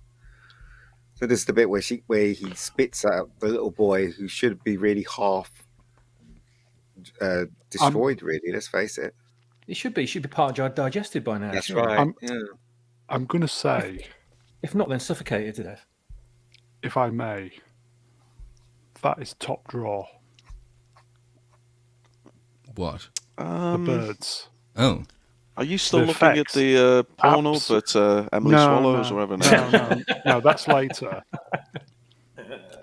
So this is the bit where he spits out the little boy who should be really half destroyed. Really, let's face it. It should be part digested by now. That's surely. right. I'm going to say, If not, then suffocated to death. if I may, that is top draw. What? The birds. Oh. Are you still The looking effects. at the porno Abs- that Emily Swallows or whatever? No, that's later.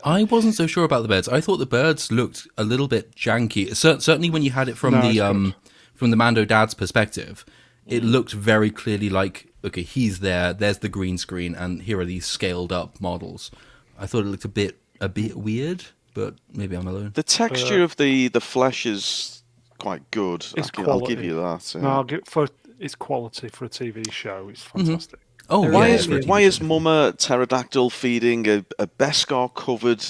I wasn't so sure about the birds. I thought the birds looked a little bit janky. Certainly when you had it from No, it's good. from the Mando dad's perspective, it looked very clearly like, okay, he's there, there's the green screen, and here are these scaled up models. I thought it looked a bit weird, but maybe I'm alone. The texture of the flesh is quite good. It's I'll give quality. you that. No, I'll get it's quality for a TV show. It's fantastic. Oh, Why yeah, is it's why is Mama Pterodactyl feeding a Beskar covered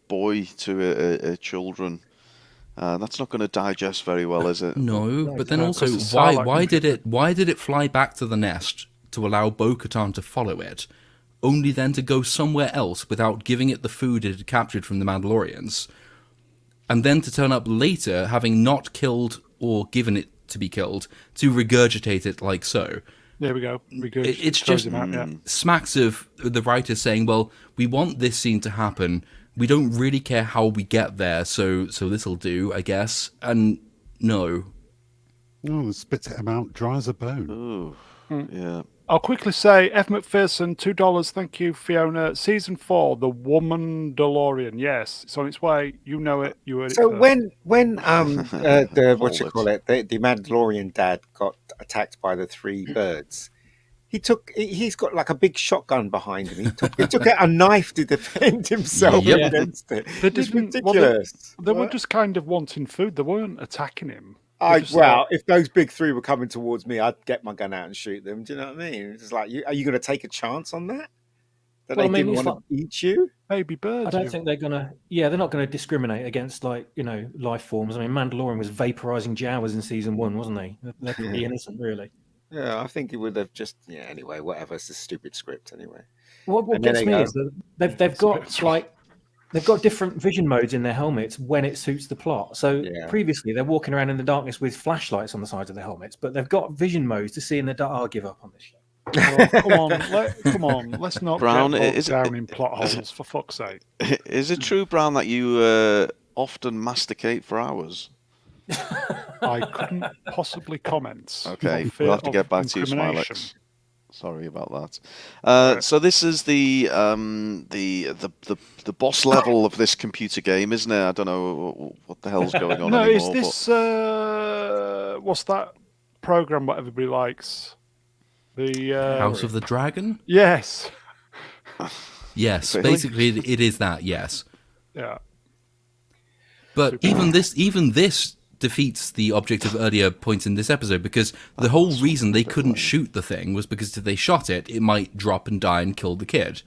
boy to a children? That's not going to digest very well, is it? No, but then no, also, 'cause it's Sarlacc why and did it fly back to the nest to allow Bo-Katan to follow it, only then to go somewhere else without giving it the food it had captured from the Mandalorians, and then to turn up later, having not killed or given it to be killed, to regurgitate it like so? There we go. It's just smacks of the writers saying, well, we want this scene to happen. We don't really care how we get there, so this'll do, I guess. And no. Oh, spits it out dry as a bone. Ooh, yeah. I'll quickly say, F. McPherson, $2. Thank you, Fiona. Season 4, The Mandalorian. Yes, it's on its way. You know it. You heard it So first. when the what you Hold call it, the Mandalorian dad got attacked by the three birds, he's got like a big shotgun behind him. He took out a knife to defend himself Yep. against it. They It's didn't. ridiculous. They were just kind of wanting food. They weren't attacking him. If those big three were coming towards me, I'd get my gun out and shoot them. Do you know what I mean? It's just like, are you going to take a chance on that? That Well, they I mean, didn't it's want to eat you? Baby birds. I don't think they're gonna. Yeah, they're not going to discriminate against life forms. I mean, Mandalorian was vaporizing Jawas in season 1, wasn't he? They're pretty innocent, really. Yeah, I think it would have just Anyway, whatever. It's a stupid script anyway. What And then gets they me go- is that they've got different vision modes in their helmets when it suits the plot. So Yeah. previously they're walking around in the darkness with flashlights on the sides of their helmets, but they've got vision modes to see in the dark. I'll give up on this show. Oh, come on. Let's not Brown, get is bogged it- down in plot holes, for fuck's sake. Is it true, Brown, that you often masticate for hours? I couldn't possibly comment. Okay, on fear we'll have to of get back to you, incrimination. Smilex. Sorry about that. So this is the boss level of this computer game, isn't it? I don't know what the hell's going on No, anymore. is this what's that program what everybody likes? The House of the Dragon? Yes. Yes, Really? basically it is that, yes. Yeah. But even this defeats the object of earlier points in this episode, because the whole reason they couldn't shoot the thing was because if they shot it, it might drop and die and kill the kid.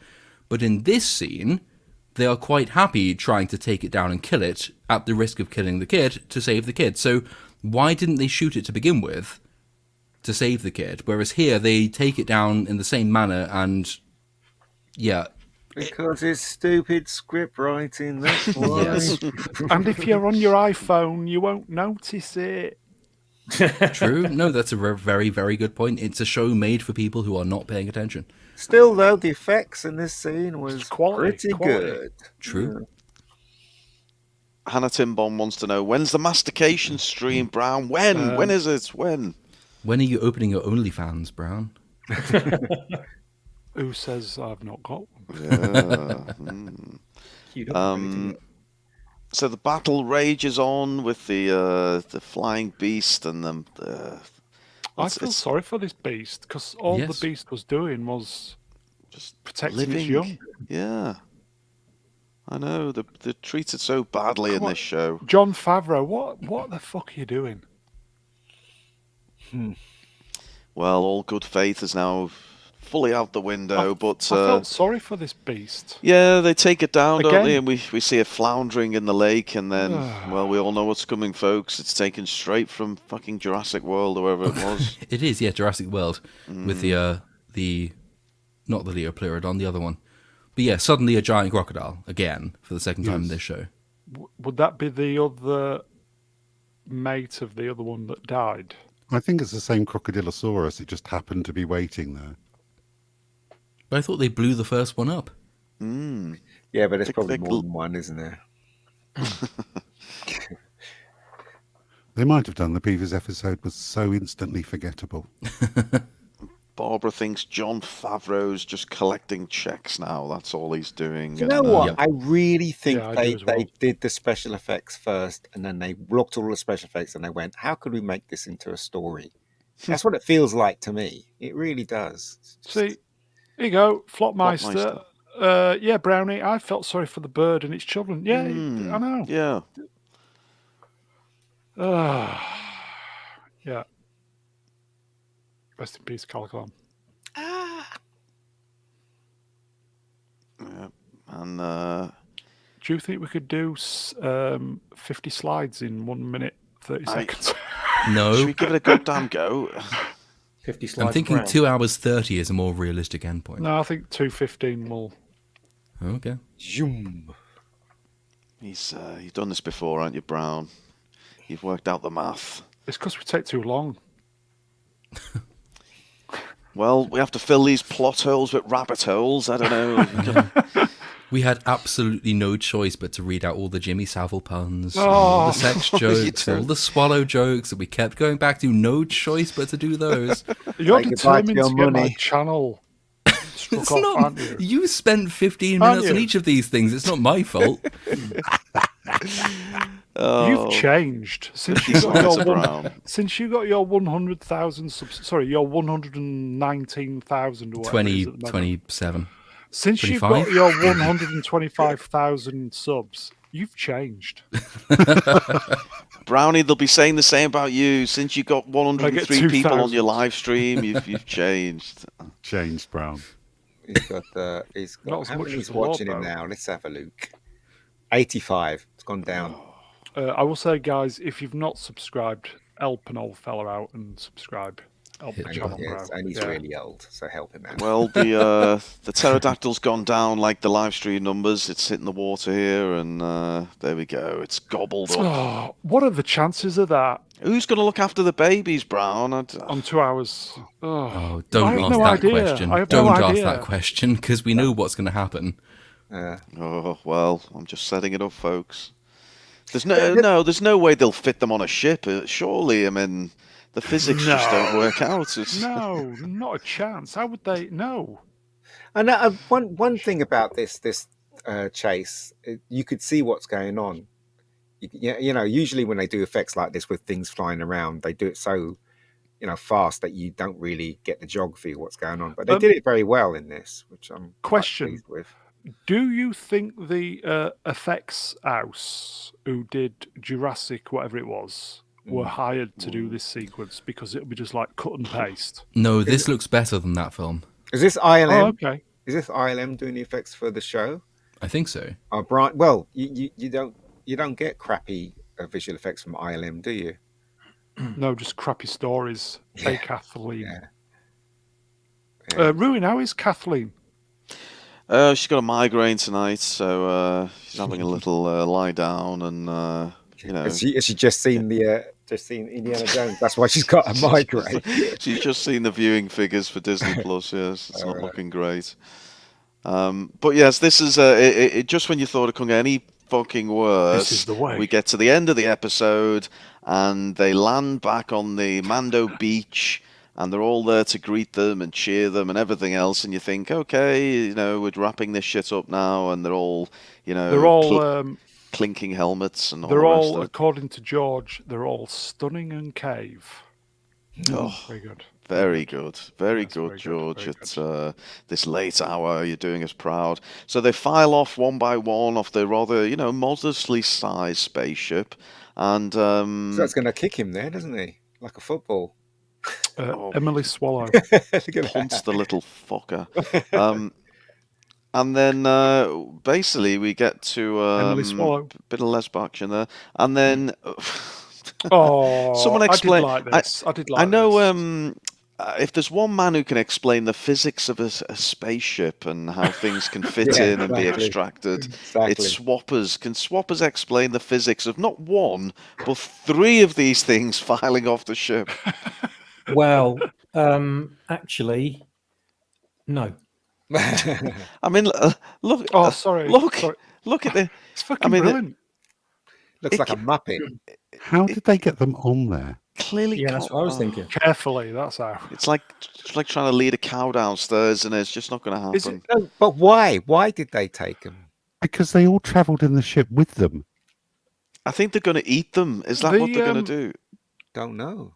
But in this scene, they are quite happy trying to take it down and kill it at the risk of killing the kid to save the kid. So why didn't they shoot it to begin with to save the kid? Whereas here, they take it down in the same manner and, yeah. Because it's stupid script writing, that's why. Yes. And if you're on your iPhone, you won't notice it. True. No, that's a very, very good point. It's a show made for people who are not paying attention. Still, though, the effects in this scene was Quality. pretty good. True. Hannah Timbom wants to know, when's the mastication stream, Brown? When is it? When? When are you opening your OnlyFans, Brown? Who says I've not got one? Yeah. So the battle rages on with the flying beast and the. I feel sorry for this beast, because all Yes. the beast was doing was just protecting living. its young. Yeah. I know, they're treated so badly in on. this show. John Favreau, what the fuck are you doing? Well, all good faith is now fully out the window, but I felt sorry for this beast. yeah, they take it down, don't Again. they? And we see it floundering in the lake, and then, well, we all know what's coming, folks. It's taken straight from fucking Jurassic World, or wherever it was. It is, yeah, Jurassic World with the not the Leopleurodon, the other one. But yeah, suddenly a giant crocodile again for the second time in this show. Would that be the other mate of the other one that died? I think it's the same Crocodilosaurus. It just happened to be waiting there. But I thought they blew the first one up. Yeah, but there's probably more than one, isn't there? They might have done. The previous episode was so instantly forgettable. Barbara thinks John Favreau's just collecting checks now. That's all he's doing. You know what? Yep. I really think Yeah, I do as well. they did the special effects first, and then they looked at all the special effects, and they went, "How could we make this into a story?" That's what it feels like to me. It really does. It's just- See, here you go, Flopmeister. Yeah, Brownie, I felt sorry for the bird and its children. Yeah, I know. Yeah. Yeah. Rest in peace, Calicon. Yeah. And Do you think we could do 50 slides in 1 minute, 30 seconds? should No, we give it a goddamn go? 50 slides. I'm thinking Brown. 2 hours 30 is a more realistic endpoint. No, I think 2:15 will. Okay. Zoom. You've done this before, aren't you, Brown? You've worked out the math. It's because we take too long. Well, we have to fill these plot holes with rabbit holes. I don't know. We had absolutely no choice but to read out all the Jimmy Savile puns, all the sex jokes, all the swallow jokes that we kept going back to. No choice but to do those. You're Say goodbye to determined your to get my money. channel struck It's off, not. aren't you? You spent 15 Aren't minutes on you? each of these things. It's not my fault. You've changed since you got Liza your Brown. since you got your 100,000 sorry, your 119,000 or whatever it is at the moment. 27. Since you've 25? got your 125,000 subs, you've changed. Brownie, they'll be saying the same about you. Since you got 103 people on 2,000. your live stream, you've changed. Changed, Brown. He's got Not as how much many as is the Lord, watching him though. now? Let's have a look. 85. It's gone down. I will say, guys, if you've not subscribed, help an old fella out and subscribe. Help the Hit channel Yes, grow. and he's Yeah. really old, so help him out. Well, the pterodactyl's gone down like the live stream numbers. It's hitting the water here, and there we go. It's gobbled up. Oh, what are the chances of that Who's going to look after the babies, Brown? on 2 hours? Oh, Oh, I don't have ask no that idea. question. I have Don't no ask idea. that question because we know what's going to happen. Oh well, I'm just setting it up, folks. There's there's no way they'll fit them on a ship. Surely, I mean, the physics just don't work out. It's... No, not a chance. How would they? No. And one thing about this chase, you could see what's going on. You know, usually when they do effects like this with things flying around, they do it so fast that you don't really get the geography of what's going on. But they did it very well in this, which I'm quite Question. pleased with. Do you think the effects house who did Jurassic, whatever it was, were hired to do this sequence because it would be just like cut and paste? No, this looks better than that film. Is this ILM? Oh, okay. Is this ILM doing the effects for the show? I think so. Oh, Brian. Well, you don't get crappy visual effects from ILM, do you? No, just crappy stories. Hey, Yeah. Kathleen. Yeah. Ruin, how is Kathleen? She's got a migraine tonight, so she's having a little lie down, and Has she just seen Indiana Jones? That's why she's got a migraine. she's just seen the viewing figures for Disney Plus. Yes, it's not looking great. But yes, this is just when you thought it couldn't get any fucking worse. This is the way. We get to the end of the episode, and they land back on the Mando beach. And they're all there to greet them and cheer them and everything else. And you think, okay, we're wrapping this shit up now. And they're all, They're all clinking helmets and all they're the rest all, of it. according to George, they're all stunning and cave. Oh, Very good. very good. Very Yes, good, very good, George. very It's this late hour. You're doing us proud. So they file off one by one off the rather, modestly sized spaceship. And So that's going to kick him there, doesn't he? Like a football. Emily Swallow. Look at punts that. the little fucker. And then basically we get to Emily Swallow. a bit of lesbo action there. And then Oh, someone explain. I did like this. I did like I know this. if there's one man who can explain the physics of a spaceship and how things can fit Yeah, in and be exactly. extracted, Exactly. it's Swappers. Can Swappers explain the physics of not one, but 3 of these things filing off the ship? Well, actually, no. I mean, look. Oh, sorry. Look. Sorry. Look at the. It's fucking mean, brilliant. Looks like a muppet. How did they get them on there? Clearly, Yeah, that's what I was thinking. Carefully, that's how. It's like trying to lead a cow downstairs, and it's just not going to Is happen. it? No, but why? Why did they take him? Because they all travelled in the ship with them. I think they're going to eat them. Is that what they're going to do? Don't know.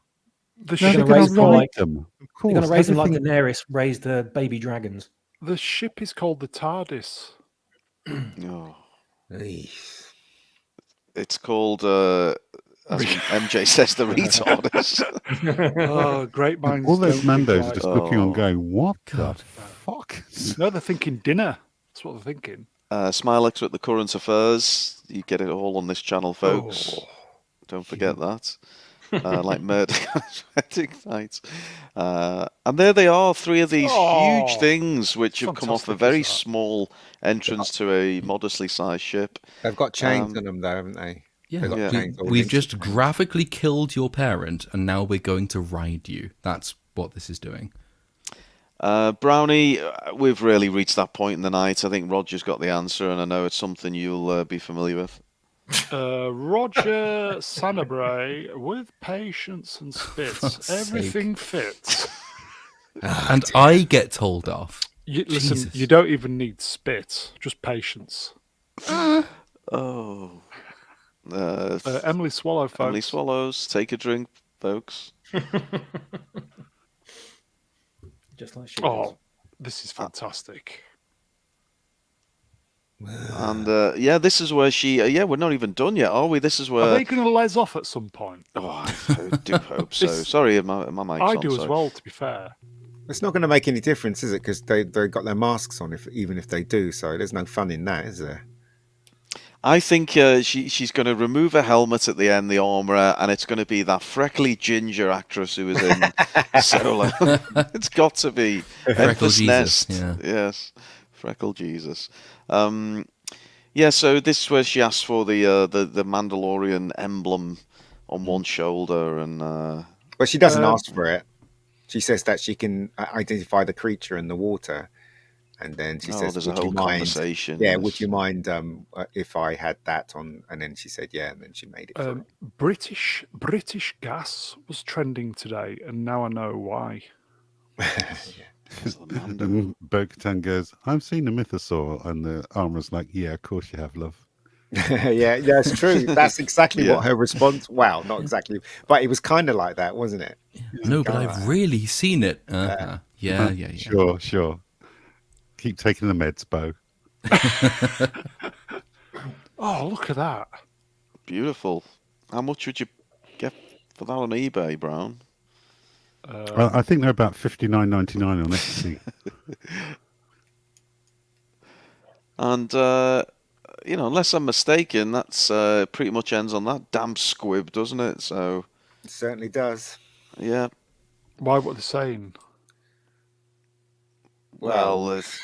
The No, ship, they're gonna going raise to them ride like- them. Of They're course. going to raise them like everything- Daenerys raised the baby dragons. the ship is called the TARDIS. No. Eesh. It's called, as MJ says, the retarders. Oh, great minds. All those don't think Mandos are alike. just looking on Oh. going, what the fuck? No, they're thinking dinner. That's what they're thinking. Smilex at the current affairs. You get it all on this channel, folks. Oh. Don't forget that. Like murder cosmetic nights. And there they are, 3 of these huge Oh, things which have come off a fantastic, very is that? small entrance to a modestly sized ship. They've got chains Um, on them, though, haven't they? Yeah, They've got Yeah. chains all We've linked. just graphically killed your parent, and now we're going to ride you. That's what this is doing. Brownie, we've really reached that point in the night. I think Roger's got the answer, and I know it's something you'll be familiar with. Roger Sanabray with patience and spits. Everything fits. And I get told off. Listen, Jesus. you don't even need spit, just patience. Oh. Emily Swallow, folks. Emily Swallows, take a drink, folks. Just like she does. This is fantastic. And this is where she. We're not even done yet, are we? This is where. Are they going to les off at some point? Oh, I do hope so. Sorry, my mic's I on, do so. as well, to be fair. It's not going to make any difference, is it? Because they got their masks on, even if they do. So there's no fun in that, is there? I think she's going to remove her helmet at the end, the armourer, and it's going to be that freckly ginger actress who was in Solo. It's got to be. Freckle Jesus. Nest. Yeah. Yes, Freckle Jesus. So this is where she asked for the Mandalorian emblem on one shoulder, and But she doesn't ask for it. She says that she can identify the creature in the water, and then she says, "There's a "Would you whole mind? conversation." Yeah, yes. would you mind if I had that on?" And then she said, "Yeah," and then she made it. For her. British gas was trending today, and now I know why. And Bo-Katan goes, "I've seen a mythosaur," and the armor's like, "Yeah, of course you have, love." Yeah, that's true. That's exactly what her response. Wow, not exactly, but it was kind of like that, wasn't it? No, but I've really seen it. Yeah. Sure. Keep taking the meds, Bo. Oh, look at that. Beautiful. How much would you get for that on eBay, Brown? I think they're about $59.99 on Etsy. And unless I'm mistaken, that's pretty much ends on that damn squib, doesn't it? So It certainly does. yeah. Why? What they're saying? Well, it's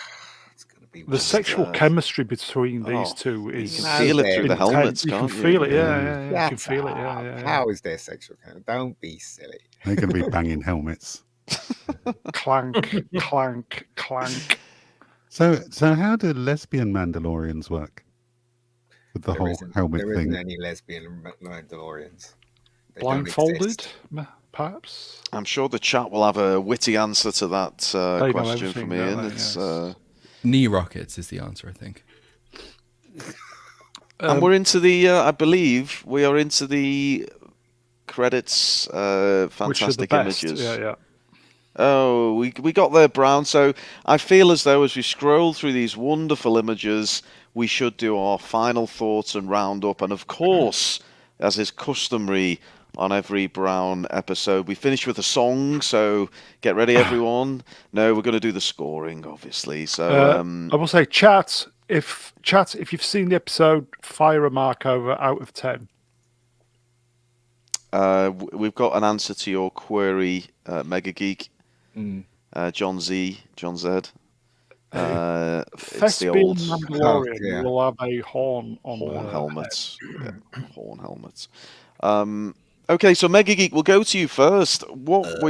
going to be The sexual chemistry between these two is. You can feel it through the intense. helmets, You can can't you? feel it. Yeah. You can feel it. up. Yeah. How is there sexual chemistry? Don't be silly. They're going to be banging helmets. Clank, clank, clank. So how do lesbian Mandalorians work? With the whole helmet there thing. isn't any lesbian Mandalorians. They don't Blindfolded, exist. perhaps. I'm sure the chat will have a witty answer to that They know question everything, from don't Ian. they? It's Yes. Knee rockets is the answer, I think. and we're into the. I believe we are into the credits. Which are the Fantastic best. images. Yeah. Oh, we got there, Brown. So I feel as though as we scroll through these wonderful images, we should do our final thoughts and round up. And of course, as is customary on every Brown episode, we finish with a song. So get ready, everyone. No, we're going to do the scoring, obviously. So I will say, chat. If you've seen the episode, fire a mark over out of 10. we've got an answer to your query, Mega Geek. John Z. It's the Thespian old Mandalorian will have a horn on horn her helmets. Yeah, horn helmets. Okay, so Mega Geek, we'll go to you first. What's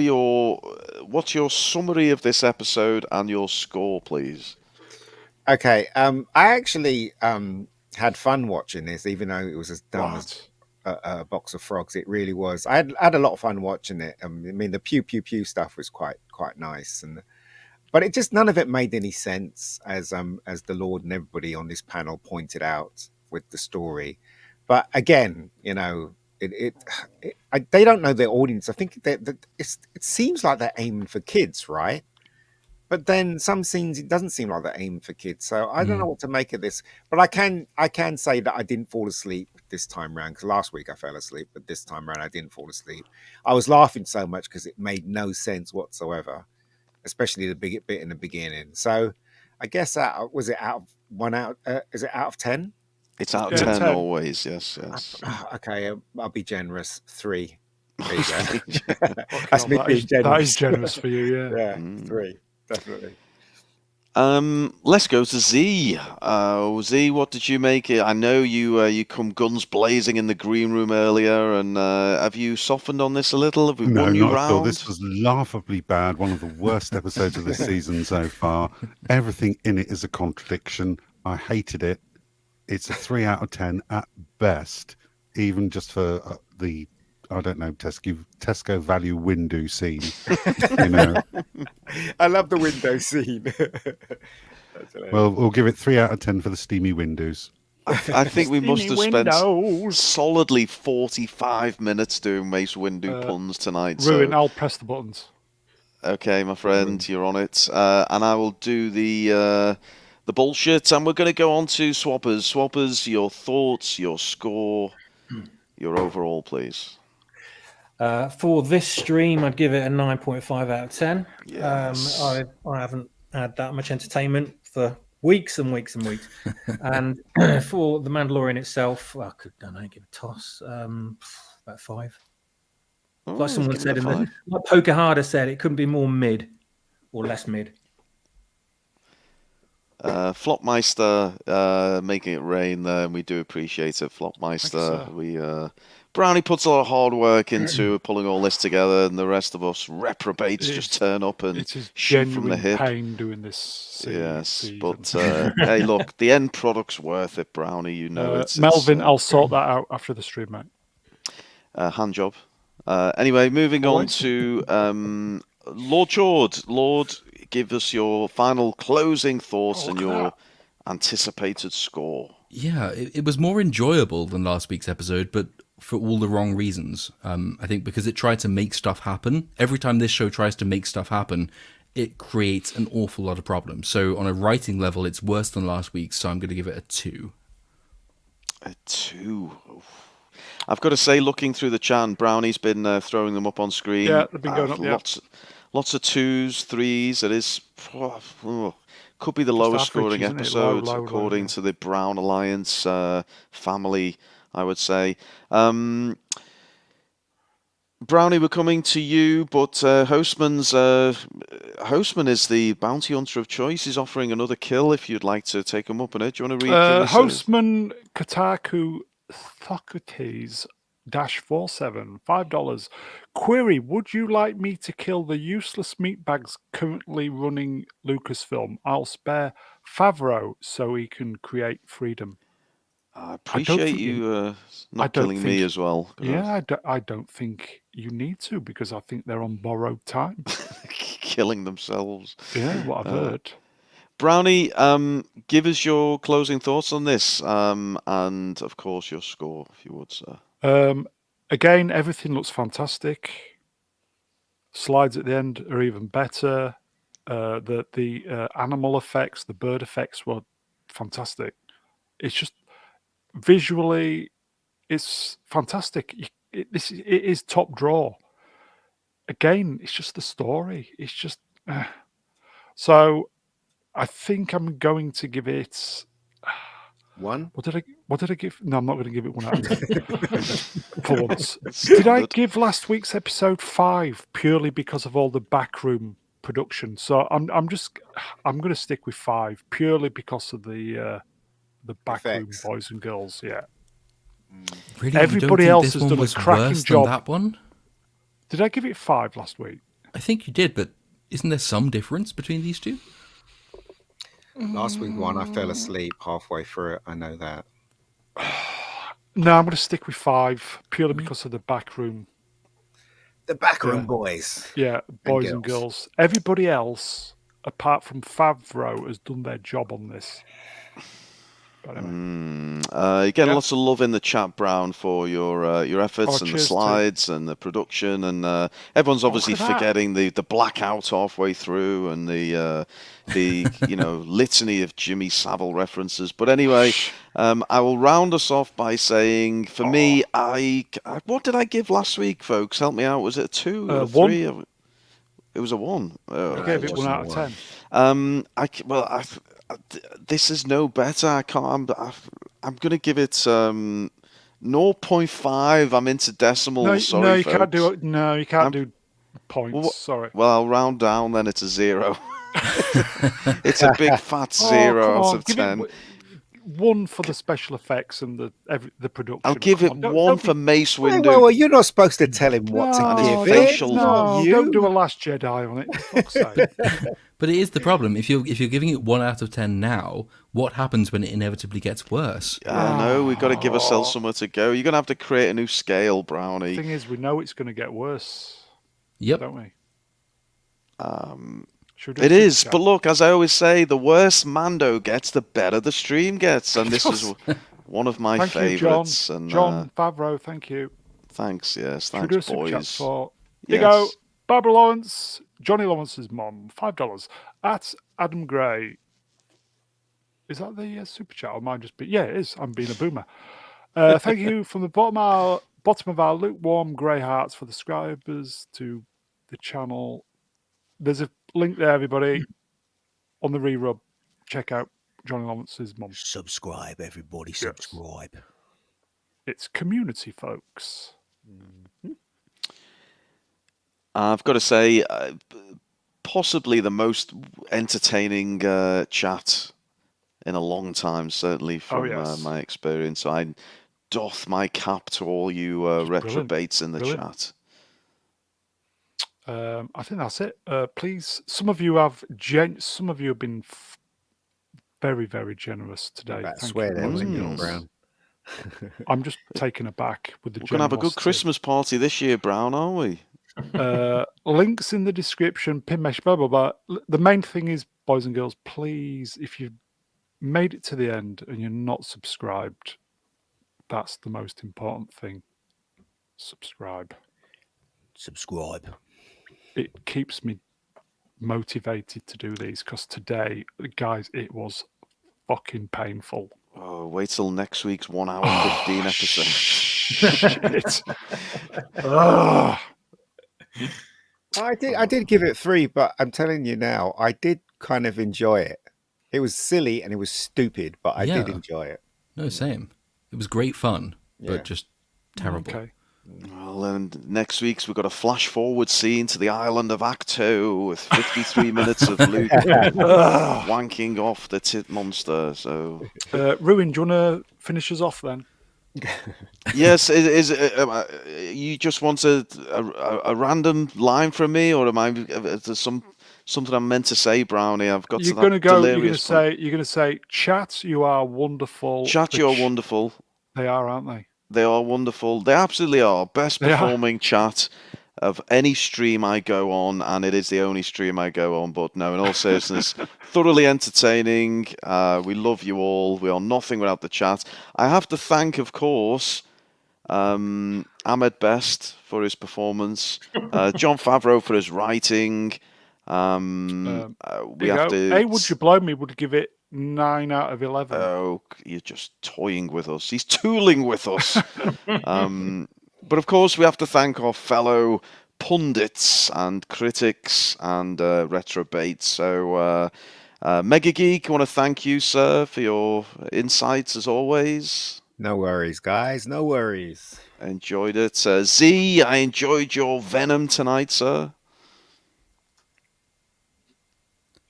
your summary of this episode and your score, please? Okay, I actually had fun watching this, even though it was as dumb as a box of frogs. It really was. I had a lot of fun watching it. I mean, the pew pew pew stuff was quite nice, but it just none of it made any sense, as the Lord and everybody on this panel pointed out with the story. But again, they don't know their audience. I think that it seems like they're aiming for kids, right? But then some scenes it doesn't seem like they're aiming for kids. So I don't know what to make of this. But I can say that I didn't fall asleep this time around, because last week I fell asleep, but this time around I didn't fall asleep. I was laughing so much because it made no sense whatsoever, especially the big bit in the beginning. So I guess is it out of 10? It's out of 10 always. Yes. Okay, I'll be generous. 3. There you go. That is generous for you, yeah. Yeah, 3, definitely. Let's go to Z. Z, what did you make it? I know you come guns blazing in the green room earlier, and have you softened on this a little? Have we No, won you not at all. round? This was laughably bad. One of the worst episodes of this season so far. Everything in it is a contradiction. I hated it. It's a 3 out of 10 at best, even just for the, I don't know, Tesco value window scene. You know. I love the window scene. Well, we'll give it 3 out of 10 for the steamy windows. I think we must have spent Windows. solidly 45 minutes doing Mace Windu puns tonight. Ruin, So, I'll press the buttons. okay, my friend, you're on it, and I will do the bullshit, and we're going to go on to Swappers. Swappers, your thoughts, your score, your overall, please. For this stream, I'd give it a 9.5 out of 10. Yes. I haven't had that much entertainment for weeks and weeks and weeks. And for The Mandalorian itself, I don't know, give it a toss. About 5. Oh, Like someone give it said, a 5. like Pocahontas said, it couldn't be more mid or less mid. Flopmeister making it rain there, and we do appreciate it, Flopmeister. Thanks, We Brownie puts a lot of hard work into pulling all this together, and the rest of us reprobates just turn up and It is shoot from the genuine hip. pain doing this. Yes, season. but hey, look, the end product's worth it, Brownie. You know it's Melvin, I'll sort that out after the stream, mate. hand job. Anyway, moving on to Lord Jord. Lord, give us your final closing thoughts and your anticipated score. Yeah, it was more enjoyable than last week's episode, but for all the wrong reasons. I think because it tried to make stuff happen. Every time this show tries to make stuff happen, it creates an awful lot of problems. So on a writing level, it's worse than last week's, so I'm going to give it a 2. A 2. Oof. I've got to say, looking through the chat, Brownie's been throwing them up on screen. Yeah, they've been going up, Lots of 2s, 3s. It is... could be the lowest scoring episode, according to the Brown Alliance family, I would say. Brownie, we're coming to you, but Hostman is the bounty hunter of choice. He's offering another kill if you'd like to take him up on it. Do you want to read? Hostman Kotaku Socrates -47 $5. Query: would you like me to kill the useless meatbags currently running Lucasfilm? I'll spare Favreau so he can create freedom. I appreciate you not killing me as well. Yeah, I don't think you need to, because I think they're on borrowed time. Killing themselves. Yeah, what I've heard. Brownie, give us your closing thoughts on this, and of course your score, if you would, sir. Again, everything looks fantastic. Slides at the end are even better. The animal effects, the bird effects were fantastic. It's just visually, it's fantastic. It is top draw. Again, it's just the story. It's just so. I think I'm going to give it 1. What did I give? No, I'm not going to give it 1 out of 10 for once. Did I give last week's episode 5 purely because of all the backroom production? So I'm going to stick with 5 purely because of the backroom boys and girls. Yeah. Really, everybody else has done a cracking job. That one? Did I give it 5 last week? I think you did, but isn't there some difference between these two? Last week one, I fell asleep halfway through it. I know that. No, I'm going to stick with 5 purely because of the backroom. The backroom boys. Yeah, boys and girls. Everybody else, apart from Favreau, has done their job on this. But anyway. You're getting lots of love in the chat, Brown, for your efforts and the slides and the production, and everyone's obviously forgetting the blackout halfway through and the litany of Jimmy Savile references. But anyway, I will round us off by saying, for me, what did I give last week, folks? Help me out. Was it a 2 or a 3? 1. It was a 1. I gave it 1 out of 10. This is no better. I can't. I'm going to give it 0.5. I'm into decimals. Sorry, no, you folks. can't do it. No, you can't do points. Sorry. Well, I'll round down. Then it's a 0. It's a big fat 0 out of Give 10. it 1 for the special effects and the production. I'll give it Come 1 for Mace Windu. Well, you're not supposed to tell him what to give facial- it. Not you. Don't do a Last Jedi on it. For fuck's sake. But it is the problem. If you're giving it 1 out of 10 now, what happens when it inevitably gets worse? I know, we've got to give ourselves somewhere to go. You're going to have to create a new scale, Brownie. The thing is, we know it's going to get worse, Yep. don't we? It is, but look, as I always say, the worse Mando gets, the better the stream gets, and this is one of my favourites. John Favreau, thank you. Thanks, yes, Should we do a thanks, super chat boys. for Yes. go, Barbara Lawrence, Johnny Lawrence's mom, $5 at Adam Gray. Is that the super chat? Or am I just yeah, it is. I'm being a boomer. Thank you from the bottom of our lukewarm grey hearts for the subscribers to the channel. There's a link there, everybody, on the re-rub. Check out Johnny Lawrence's mum. Subscribe, everybody. Subscribe. It's community, folks. I've got to say, possibly the most entertaining chat in a long time, certainly from my experience. I doff my cap to all you retrobates in the chat. I think that's it. Please, some of you have been very, very generous today. I swear there was a Neil Brown. I'm just taken aback with the We're going to have a good Christmas party this year, Brown, aren't we? Links in the description, pin mesh, blah, blah, blah. The main thing is, boys and girls, please, if you've made it to the end and you're not subscribed, that's the most important thing. Subscribe. It keeps me motivated to do these, because today, guys, it was fucking painful. Oh, wait till next week's 1 hour 15 episode. Shit. I did give it 3, but I'm telling you now, I did kind of enjoy it. It was silly and it was stupid, but I did enjoy it. No, same. It was great fun, but just terrible. Okay. Well, and next week's we've got a flash forward scene to the island of Acto with 53 minutes of Luke wanking off the tit monster. So, Ruin, do you want to finish us off then? Yes, you just want a random line from me, or am I? There's something I'm meant to say, Brownie. I've got. You're going to go. You're going to say, "Chat, you are wonderful." Chat, you are wonderful. They are, aren't they? They are wonderful. They absolutely are. Best performing chat of any stream I go on, and it is the only stream I go on. But no, in all seriousness, thoroughly entertaining. We love you all. We are nothing without the chat. I have to thank, of course, Ahmed Best for his performance, John Favreau for his writing. We have to. Hey, Would You Blow Me would give it 9 out of 11. Oh, you're just toying with us. He's tooling with us. But of course, we have to thank our fellow pundits and critics and retrobates. So, Mega Geek, I want to thank you, sir, for your insights as always. No worries, guys. No worries. Enjoyed it. Z, I enjoyed your Venom tonight, sir.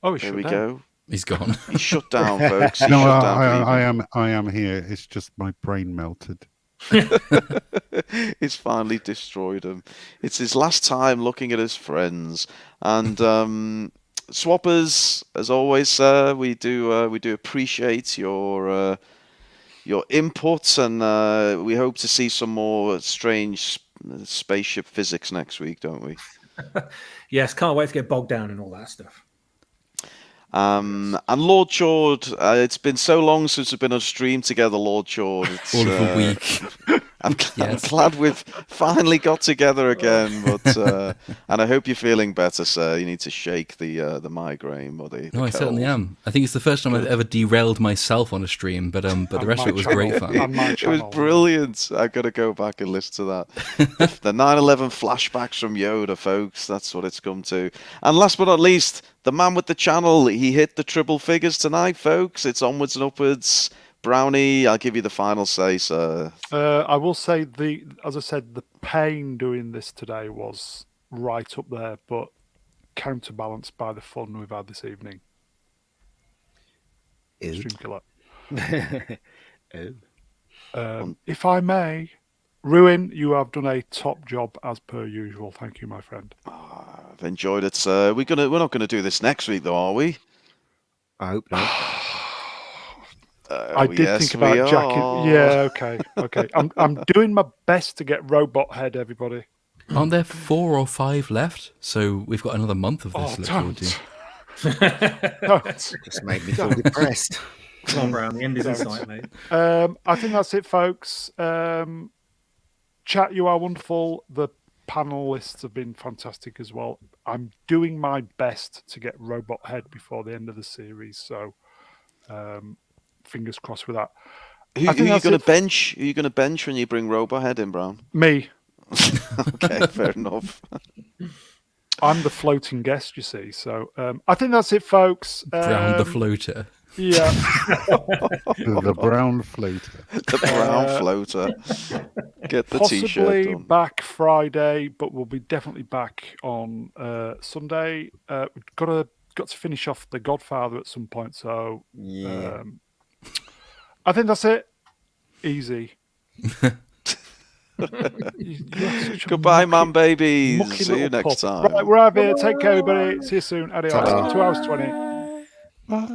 Oh, there we go. He's gone. He's shut down, folks. He's no, shut down I am here. It's just my brain melted. It's finally destroyed him. It's his last time looking at his friends. And Swappers, as always, sir, we do appreciate your input, and we hope to see some more strange spaceship physics next week, don't we? Yes, can't wait to get bogged down in all that stuff. And Lord Chord, it's been so long since we've been on stream together, Lord Chord. It's, all of a week. I'm glad we've finally got together again, but and I hope you're feeling better, sir. You need to shake the migraine or the I certainly am. I think it's the first time I've ever derailed myself on a stream, but the rest of it was great fun. It was brilliant. I got to go back and listen to that. The 9/11 flashbacks from Yoda, folks. That's what it's come to. And last but not least, the man with the channel. He hit the triple figures tonight, folks. It's onwards and upwards. Brownie, I'll give you the final say, sir. I will say, as I said, the pain doing this today was right up there, but counterbalanced by the fun we've had this evening. Stream killer. If I may, Ruin, you have done a top job as per usual. Thank you, my friend. I've enjoyed it. We're not gonna do this next week, though, are we? I hope not. I did think about jacking. Yeah, okay. I'm doing my best to get Robot Head, everybody. Aren't there 4 or 5 left? So we've got another month of this to look forward to. Don't. Just made me feel depressed. Come on, Brown. The end is in sight, mate. I think that's it, folks. Chat, you are wonderful. The panelists have been fantastic as well. I'm doing my best to get Robot Head before the end of the series, so fingers crossed with that. Who are you going to bench? Are you going to bench when you bring Robot Head in, Brown? Me. Okay, fair enough. I'm the floating guest, you see. So I think that's it, folks. Brown the floater. Yeah. The brown floater. The brown floater. Get the possibly t-shirt done. Back Friday, but we'll be definitely back on Sunday. We've got to finish off The Godfather at some point. So Yeah. I think that's it. Easy. Goodbye, man, babies. mucky See you little next pup. time. Right, we're out of here. Take care, everybody. See you soon. Adios. Ta-da. 2 hours 20. Bye.